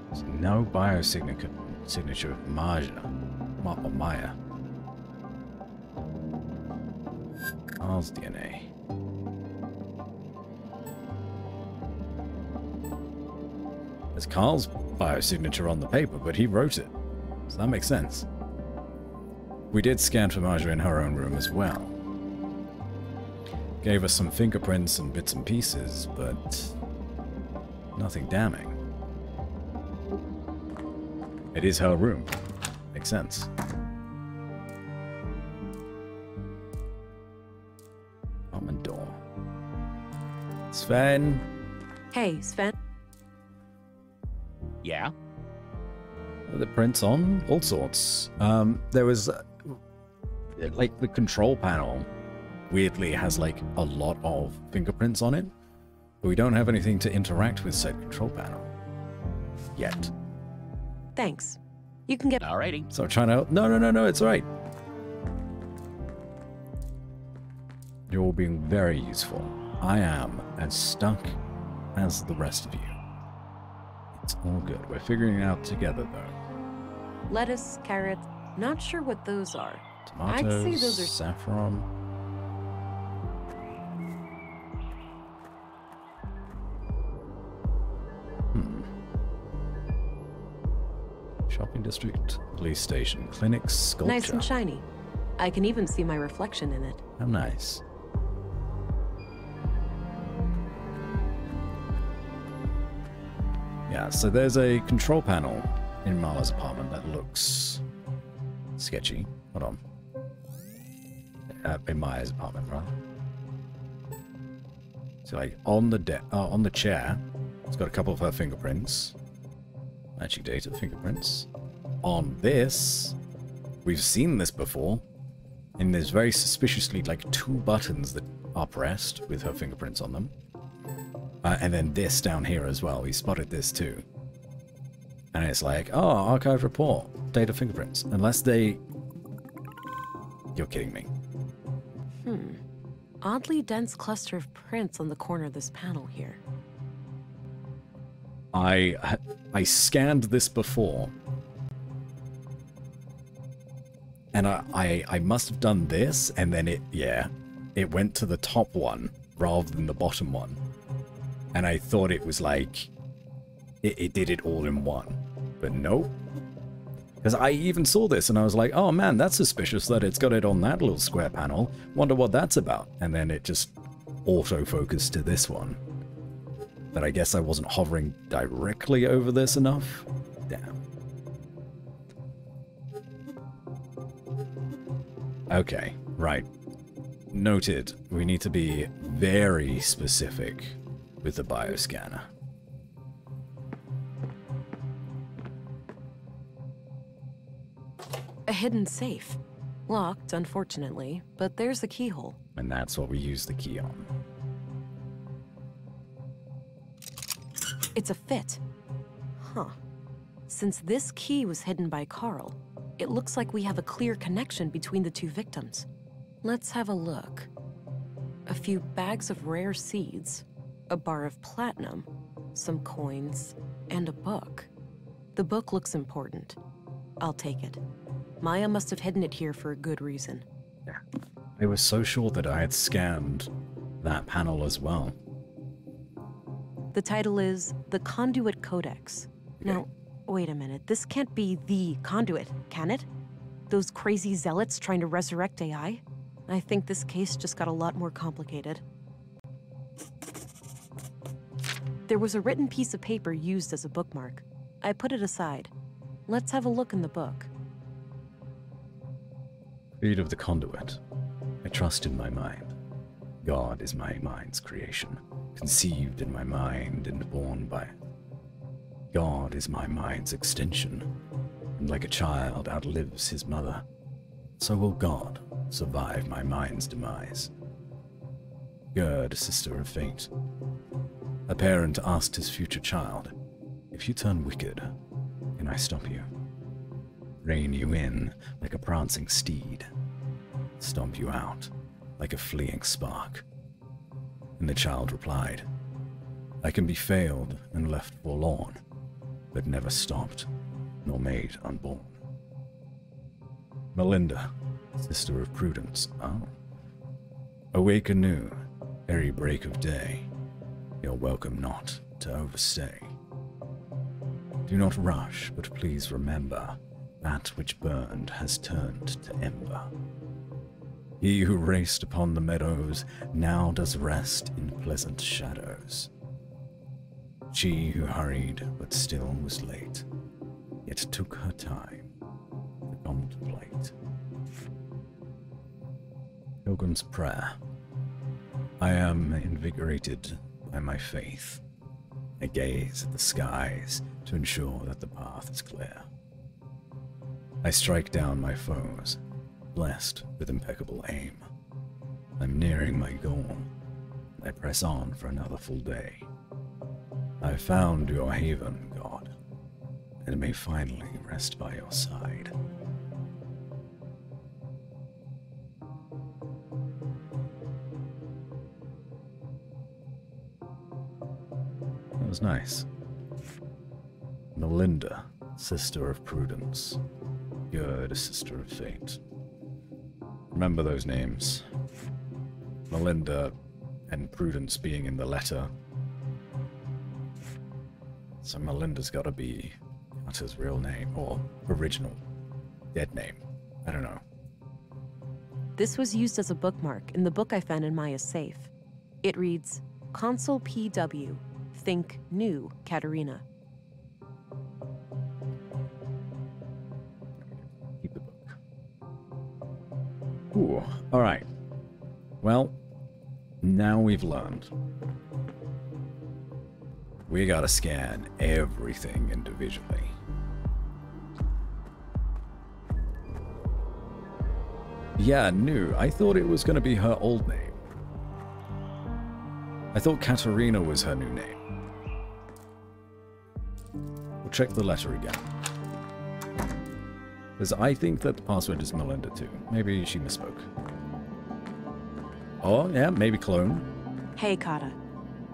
There's no signature of Maya. Carl's DNA. There's Carl's biosignature on the paper, but he wrote it. So that makes sense. We did scan for Marja in her own room as well. Gave us some fingerprints and bits and pieces, but nothing damning. It is her room. Makes sense. Apartment door. Sven. Hey, Sven. Yeah? The prints on all sorts. There was like the control panel weirdly has like a lot of fingerprints on it, but we don't have anything to interact with said control panel yet. Thanks. You can get... Alrighty. So trying to... No, it's alright. You're all being very useful. I am as stuck as the rest of you. It's all good. We're figuring it out together, though. Lettuce, carrots. Not sure what those are. Tomatoes, I'd say those are... saffron. Shopping district, police station, clinics, sculpture. Nice and shiny. I can even see my reflection in it. How nice. Yeah, so there's a control panel in Marla's apartment that looks sketchy. Hold on. In Maya's apartment, right? So like on the chair, it's got a couple of her fingerprints. Matching data, fingerprints. On this, we've seen this before. And there's very suspiciously like 2 buttons that are pressed with her fingerprints on them. And then this down here as well. We spotted this too. And it's like, oh, archive report, data fingerprints. Unless they... You're kidding me. Oddly dense cluster of prints on the corner of this panel here. I scanned this before. And I must have done this, and then it it went to the top one rather than the bottom one. And I thought it was like, it did it all in one. But no. Because I even saw this and I was like, oh man, that's suspicious that it's got it on that little square panel. Wonder what that's about. And then it just auto-focused to this one. But I guess I wasn't hovering directly over this enough. Damn. Okay, right. Noted. We need to be very specific with the bioscanner. A hidden safe. Locked, unfortunately, but there's the keyhole. And that's what we use the key on. It's a fit. Huh. Since this key was hidden by Carl, it looks like we have a clear connection between the two victims. Let's have a look. A few bags of rare seeds, a bar of platinum, some coins, and a book. The book looks important. I'll take it. Maya must have hidden it here for a good reason. Yeah. I was so sure that I had scanned that panel as well. The title is The Conduit Codex. Now, wait a minute. This can't be the Conduit, can it? Those crazy zealots trying to resurrect AI? I think this case just got a lot more complicated. There was a written piece of paper used as a bookmark. I put it aside. Let's have a look in the book. Creed of the Conduit. I trust in my mind. God is my mind's creation, conceived in my mind and born by it. God is my mind's extension, and like a child outlives his mother, so will God survive my mind's demise. Gerd, sister of fate. A parent asked his future child, if you turn wicked, can I stop you? Rein you in like a prancing steed, stomp you out like a fleeing spark. And the child replied, I can be failed and left forlorn, but never stopped, nor made unborn. Melinda, sister of Prudence, oh. Awake anew, ere break of day, you're welcome not to overstay. Do not rush, but please remember, that which burned has turned to ember. He who raced upon the meadows now does rest in pleasant shadows. She who hurried but still was late, yet took her time to contemplate. Pilgrim's Prayer. I am invigorated by my faith. I gaze at the skies to ensure that the path is clear. I strike down my foes, blessed with impeccable aim. I'm nearing my goal. I press on for another full day. I've found your haven, God, and may finally rest by your side. That was nice. Melinda, sister of Prudence. Gerd, sister of fate. Remember those names. Melinda and Prudence being in the letter. So Melinda's gotta be Carter's real name, or original dead name. I don't know. This was used as a bookmark in the book I found in Maya's safe. It reads, Consul PW, think new Katerina. Keep the book. Ooh, alright. Well, now we've learned. We gotta scan everything individually. Yeah, new. I thought it was gonna be her old name. I thought Katerina was her new name. We'll check the letter again. Because I think that the password is Melinda too. Maybe she misspoke. Oh, yeah, maybe clone. Hey, Kata.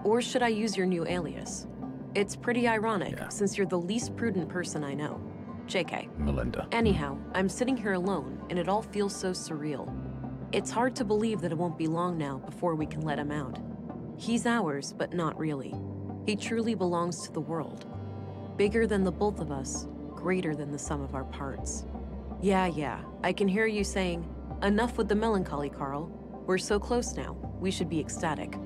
Or should I use your new alias? It's pretty ironic, since you're the least prudent person I know. JK. Melinda. Anyhow, I'm sitting here alone, and it all feels so surreal. It's hard to believe that it won't be long now before we can let him out. He's ours, but not really. He truly belongs to the world. Bigger than the both of us, greater than the sum of our parts. Yeah, I can hear you saying, enough with the melancholy, Carl. We're so close now, we should be ecstatic.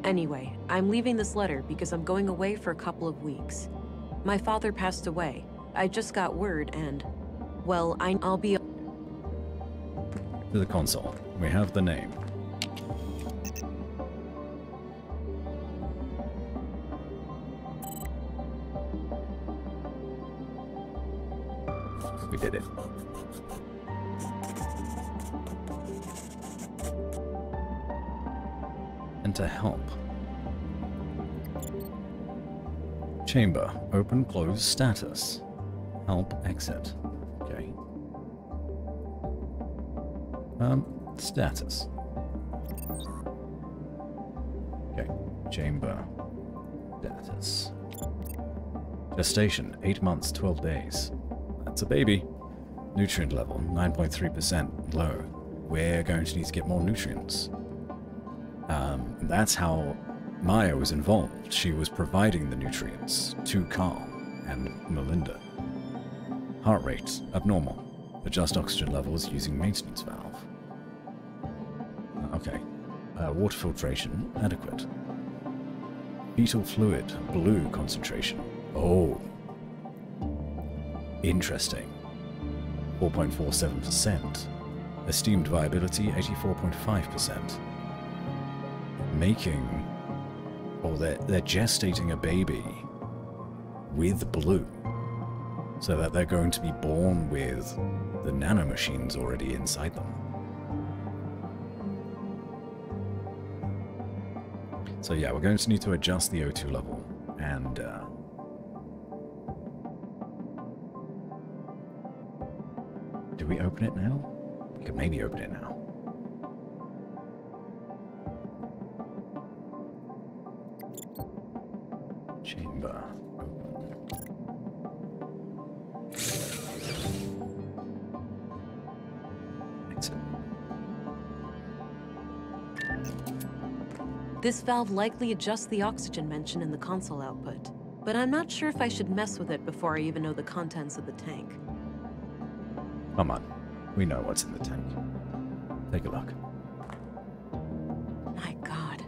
Anyway, I'm leaving this letter because I'm going away for a couple of weeks. My father passed away. I just got word and, well, I'll be... To the console. We have the name. We did it. And to help. Chamber. Open, close, status. Help, exit. Okay. Status. Okay. Chamber. Status. Gestation. 8 months, 12 days. That's a baby. Nutrient level, 9.3% low. We're going to need to get more nutrients. That's how Maya was involved. She was providing the nutrients to Carl and Melinda. Heart rate, abnormal. Adjust oxygen levels using maintenance valve. Okay. Water filtration, adequate. Fetal fluid, blue concentration. Oh. Interesting. 4.47%. Esteemed viability, 84.5%. Making... or they're gestating a baby with blue. So that they're going to be born with the nanomachines already inside them. So yeah, we're going to need to adjust the O2 level, and do we open it now? We could maybe open it now. Chamber. This valve likely adjusts the oxygen mentioned in the console output, but I'm not sure if I should mess with it before I even know the contents of the tank. Come on, we know what's in the tank. Take a look. My God.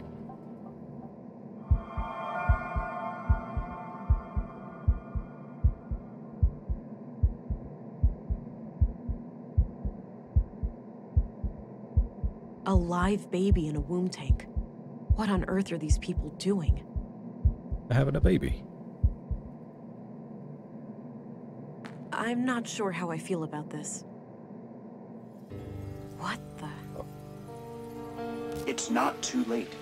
A live baby in a womb tank. What on earth are these people doing? They're having a baby. I'm not sure how I feel about this. What the? It's not too late.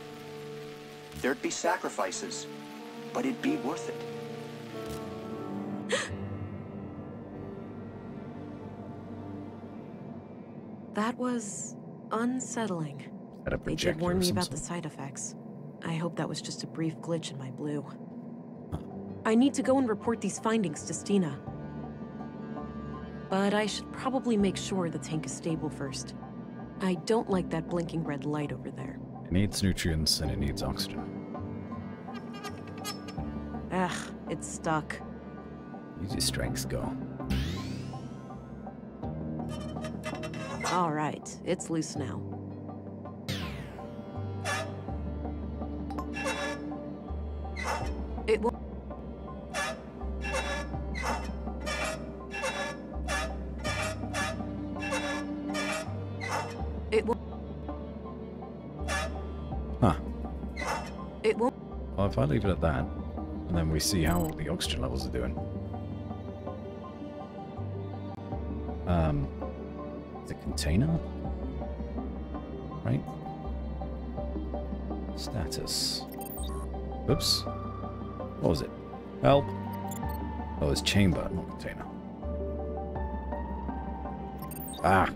There'd be sacrifices, but it'd be worth it. That was unsettling. They did warn me about the side effects. I hope that was just a brief glitch in my blue. I need to go and report these findings to Stina. But I should probably make sure the tank is stable first. I don't like that blinking red light over there. It needs nutrients and it needs oxygen. Ugh, it's stuck. Use your strengths, go. All right, it's loose now. It won't. It won't. Huh. It won't. Well, if I leave it at that, and then we see how the oxygen levels are doing. The container? Right? Status. Oops. What was it? Help. Oh, it's chamber, not container. Ah.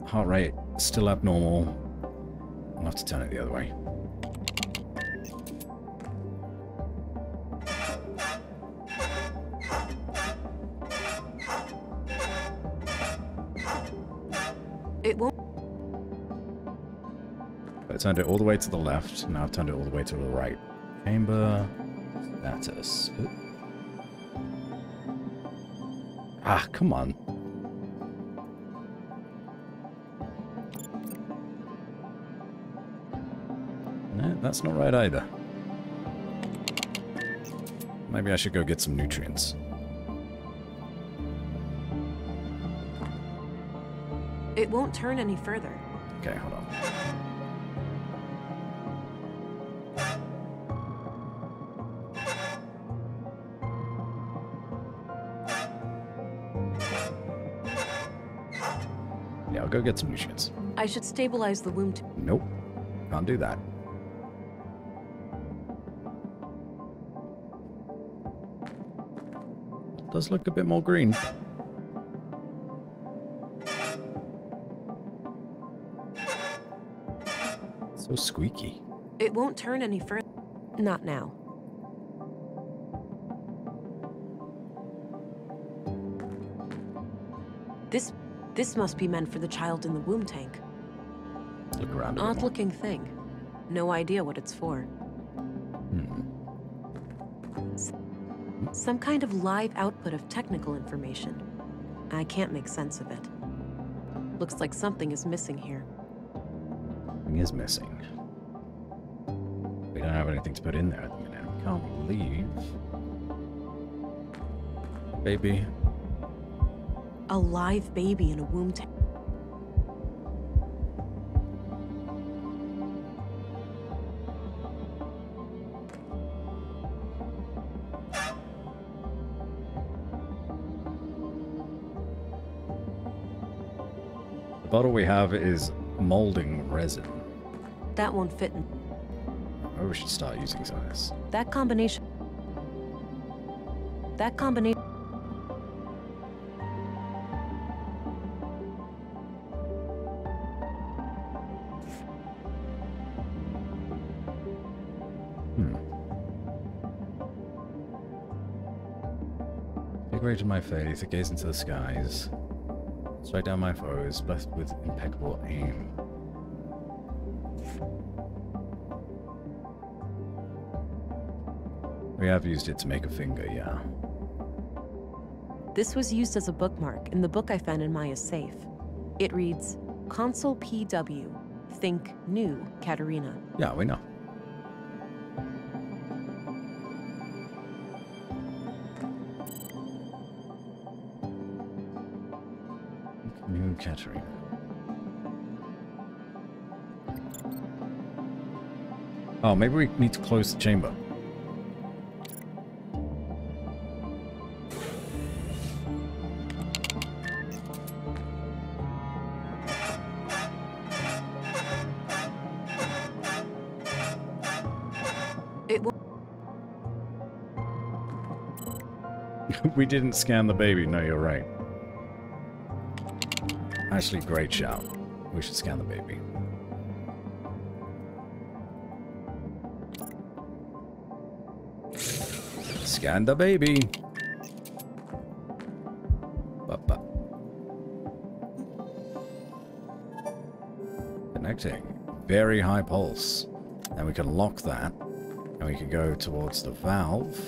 Heart rate still abnormal. I'll have to turn it the other way. I turned it all the way to the left. Now I've turned it all the way to the right. Chamber status. Ah, come on. No, that's not right either. Maybe I should go get some nutrients. It won't turn any further. Okay, hold on. Yeah, I'll go get some nutrients. I should stabilize the womb. Nope, can't do that. Does look a bit more green. So squeaky. It won't turn any further. Not now. This must be meant for the child in the womb tank. Look around. Odd looking thing. No idea what it's for. Some kind of live output of technical information. I can't make sense of it. Looks like something is missing here. Something is missing. We don't have anything to put in there at the minute. We can't leave. Baby. A live baby in a womb tank. The bottle we have is molding resin. That won't fit in. Maybe we should start using some of this. That combination. To my faith, I gaze into the skies, strike down my foes, blessed with impeccable aim. We have used it to make a finger, yeah. This was used as a bookmark in the book I found in Maya's safe. It reads, Consul PW, think new, Katerina. Yeah, we know. New Katerina. Oh, maybe we need to close the chamber. We didn't scan the baby. No, you're right. Actually, great shout. We should scan the baby. Scan the baby. Ba-ba. Connecting. Very high pulse. And we can lock that. And we can go towards the valve.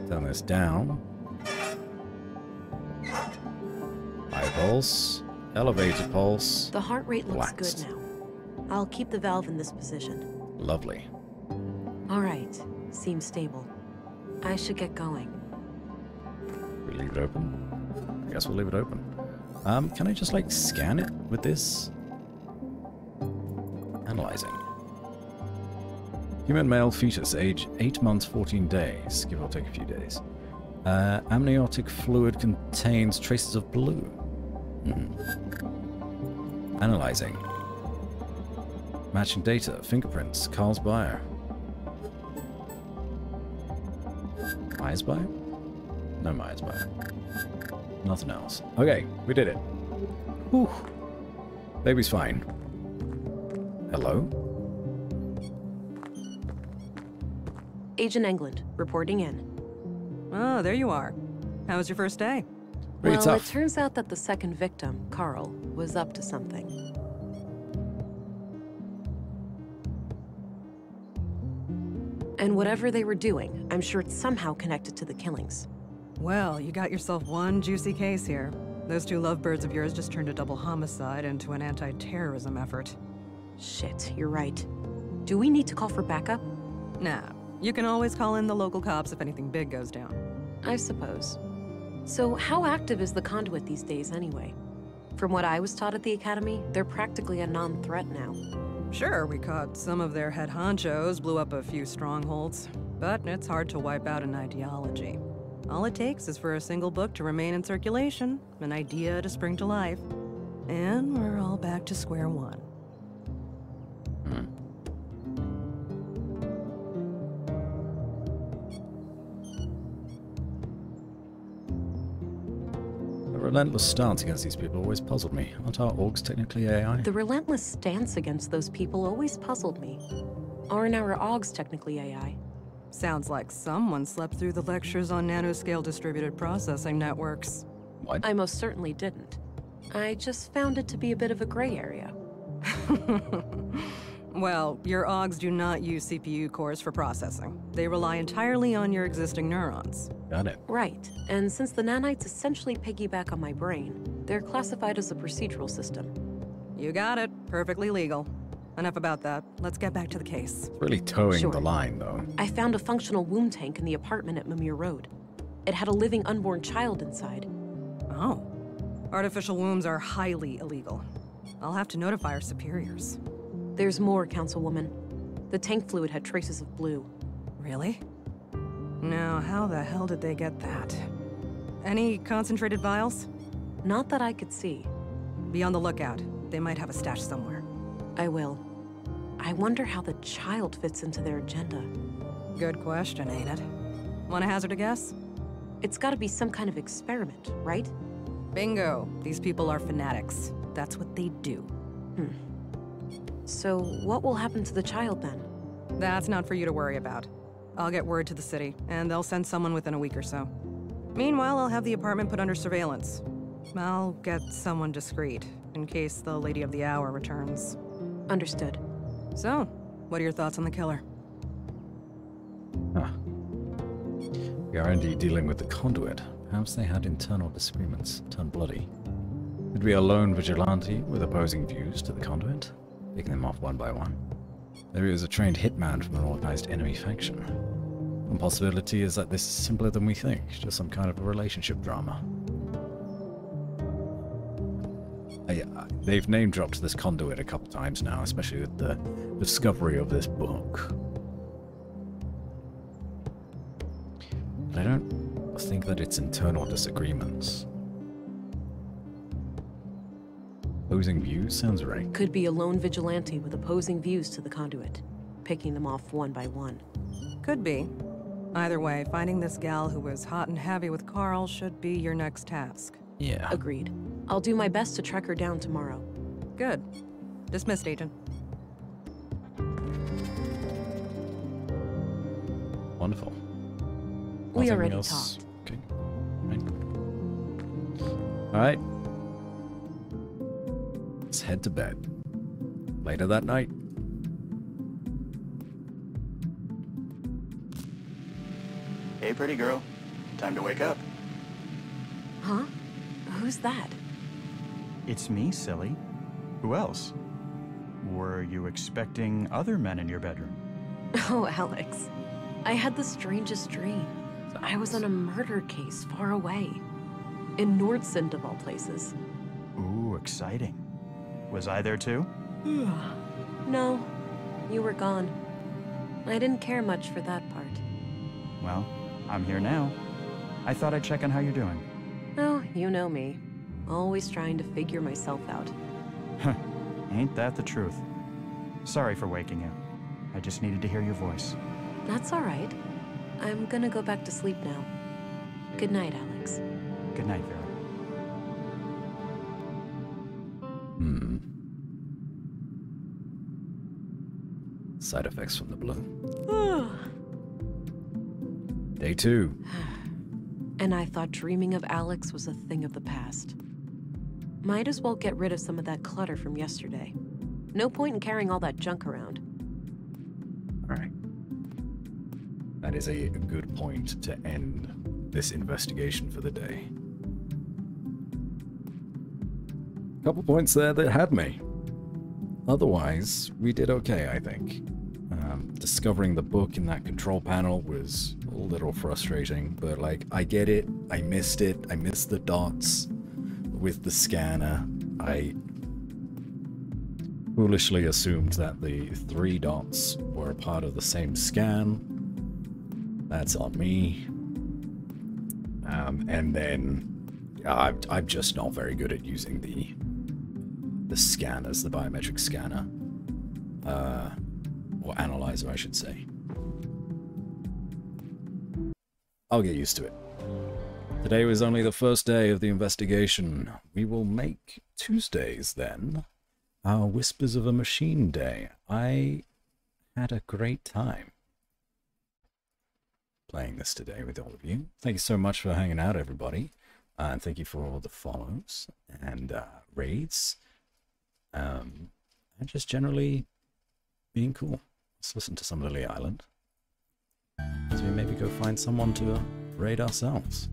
Turn this down. High pulse. Elevated pulse. The heart rate looks Relaxed. good now. I'll keep the valve in this position. Lovely. All right. Seems stable. I should get going. We leave it open? I guess we'll leave it open. Can I just, like, scan it with this? Analyzing. Human male fetus, age 8 months, 14 days. Give or take a few days. Amniotic fluid contains traces of blue. Analyzing. Matching data. Fingerprints. Carl's bio. Myers bio? No Myers bio. Nothing else. Okay, we did it. Whew. Baby's fine. Hello? Agent England, reporting in. Oh, there you are. How was your first day? Pretty Well, tough. it turns out that the second victim, Carl, was up to something. And whatever they were doing, I'm sure it's somehow connected to the killings. Well, you got yourself one juicy case here. Those two lovebirds of yours just turned a double homicide into an anti-terrorism effort. Shit, you're right. Do we need to call for backup? Nah, you can always call in the local cops if anything big goes down. I suppose. So how active is the Conduit these days anyway? From what I was taught at the Academy, they're practically a non-threat now. Sure, we caught some of their head honchos, blew up a few strongholds, but it's hard to wipe out an ideology. All it takes is for a single book to remain in circulation, an idea to spring to life, and we're all back to square one. The relentless stance against these people always puzzled me. Aren't our orgs technically AI? The relentless stance against those people always puzzled me. Aren't our Augs technically AI? Sounds like someone slept through the lectures on nanoscale distributed processing networks. What? I most certainly didn't. I just found it to be a bit of a gray area. Well, your Augs do not use CPU cores for processing. They rely entirely on your existing neurons. Got it. Right, and since the nanites essentially piggyback on my brain, they're classified as a procedural system. You got it. Perfectly legal. Enough about that. Let's get back to the case. Really towing Sure. the line, though. I found a functional womb tank in the apartment at Mimir Road. It had a living unborn child inside. Oh. Artificial wombs are highly illegal. I'll have to notify our superiors. There's more, Councilwoman. The tank fluid had traces of blue. Really? Now, how the hell did they get that? Any concentrated vials? Not that I could see. Be on the lookout. They might have a stash somewhere. I will. I wonder how the child fits into their agenda. Good question, ain't it? Want to hazard a guess? It's gotta be some kind of experiment, right? Bingo. These people are fanatics. That's what they do. So, what will happen to the child then? That's not for you to worry about. I'll get word to the city, and they'll send someone within a week or so. Meanwhile, I'll have the apartment put under surveillance. I'll get someone discreet, in case the Lady of the Hour returns. Understood. So, what are your thoughts on the killer? Huh. We are indeed dealing with the Conduit. Perhaps they had internal disagreements, turned bloody. Could be a lone vigilante with opposing views to the Conduit, picking them off one by one. Maybe it was a trained hitman from an organized enemy faction. One possibility is that this is simpler than we think, just some kind of a relationship drama. They've name-dropped this Conduit a couple times now, especially with the discovery of this book. But I don't think that it's internal disagreements. Opposing views sounds right. Could be a lone vigilante with opposing views to the Conduit, picking them off one by one. Could be. Either way, finding this gal who was hot and heavy with Carl should be your next task. Yeah. Agreed. I'll do my best to track her down tomorrow. Good. Dismissed, Agent. Wonderful. We Nothing already else? talked. Okay. Alright. Let's head to bed. Later that night. Hey, pretty girl. Time to wake up. Huh? Who's that? It's me, silly. Who else? Were you expecting other men in your bedroom? Oh, Alex. I had the strangest dream. I was on a murder case far away. In Nordsund, of all places. Ooh, exciting. Was I there too? No, you were gone. I didn't care much for that part. Well, I'm here now. I thought I'd check on how you're doing. Oh, you know me. Always trying to figure myself out. Ain't that the truth? Sorry for waking you. I just needed to hear your voice. That's all right. I'm gonna go back to sleep now. Good night, Alex. Good night, Vera. Side effects from the blue. Day 2. And I thought dreaming of Alex was a thing of the past. Might as well get rid of some of that clutter from yesterday. No point in carrying all that junk around. Alright. that is a good point to end this investigation for the day. Couple points there that had me. Otherwise, we did okay, I think. Discovering the book in that control panel was a little frustrating, but like, I get it. I missed it. I missed the dots with the scanner. I foolishly assumed that the 3 dots were a part of the same scan. That's on me. And then I'm just not very good at using the scanners, the biometric scanner. Or analyzer, I should say. I'll get used to it. Today was only the first day of the investigation. We will make Tuesdays, then, our Whispers of a Machine Day. I had a great time playing this today with all of you. Thank you so much for hanging out, everybody. And thank you for all the follows and raids. And just generally being cool. Let's listen to some Lily Island. So we maybe go find someone to raid ourselves.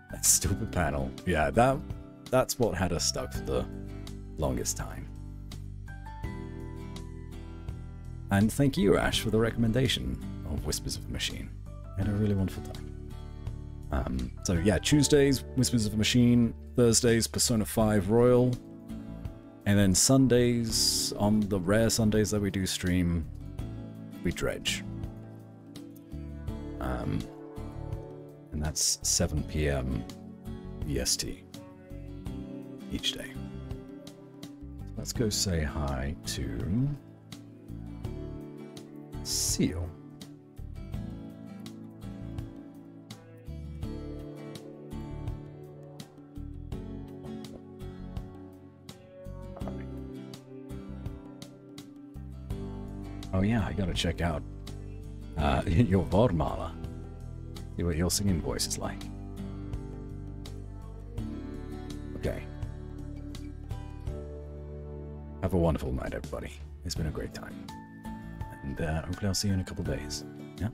That stupid panel. Yeah, that's what had us stuck for the longest time. And thank you, Ash, for the recommendation of Whispers of a Machine. I had a really wonderful time. So yeah, Tuesdays, Whispers of a Machine. Thursdays, Persona 5 Royal. And then Sundays, on the rare Sundays that we do stream, we dredge. And that's 7 PM EST each day. Let's go say hi to Seal. Oh yeah, I gotta check out your Vormala. See what your singing voice is like. Okay. Have a wonderful night, everybody. It's been a great time. And hopefully I'll see you in a couple days. Yeah?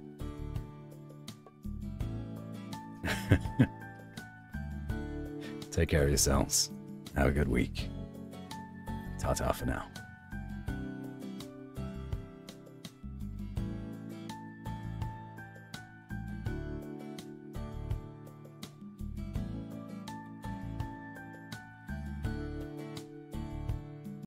Take care of yourselves. Have a good week. Ta-ta for now.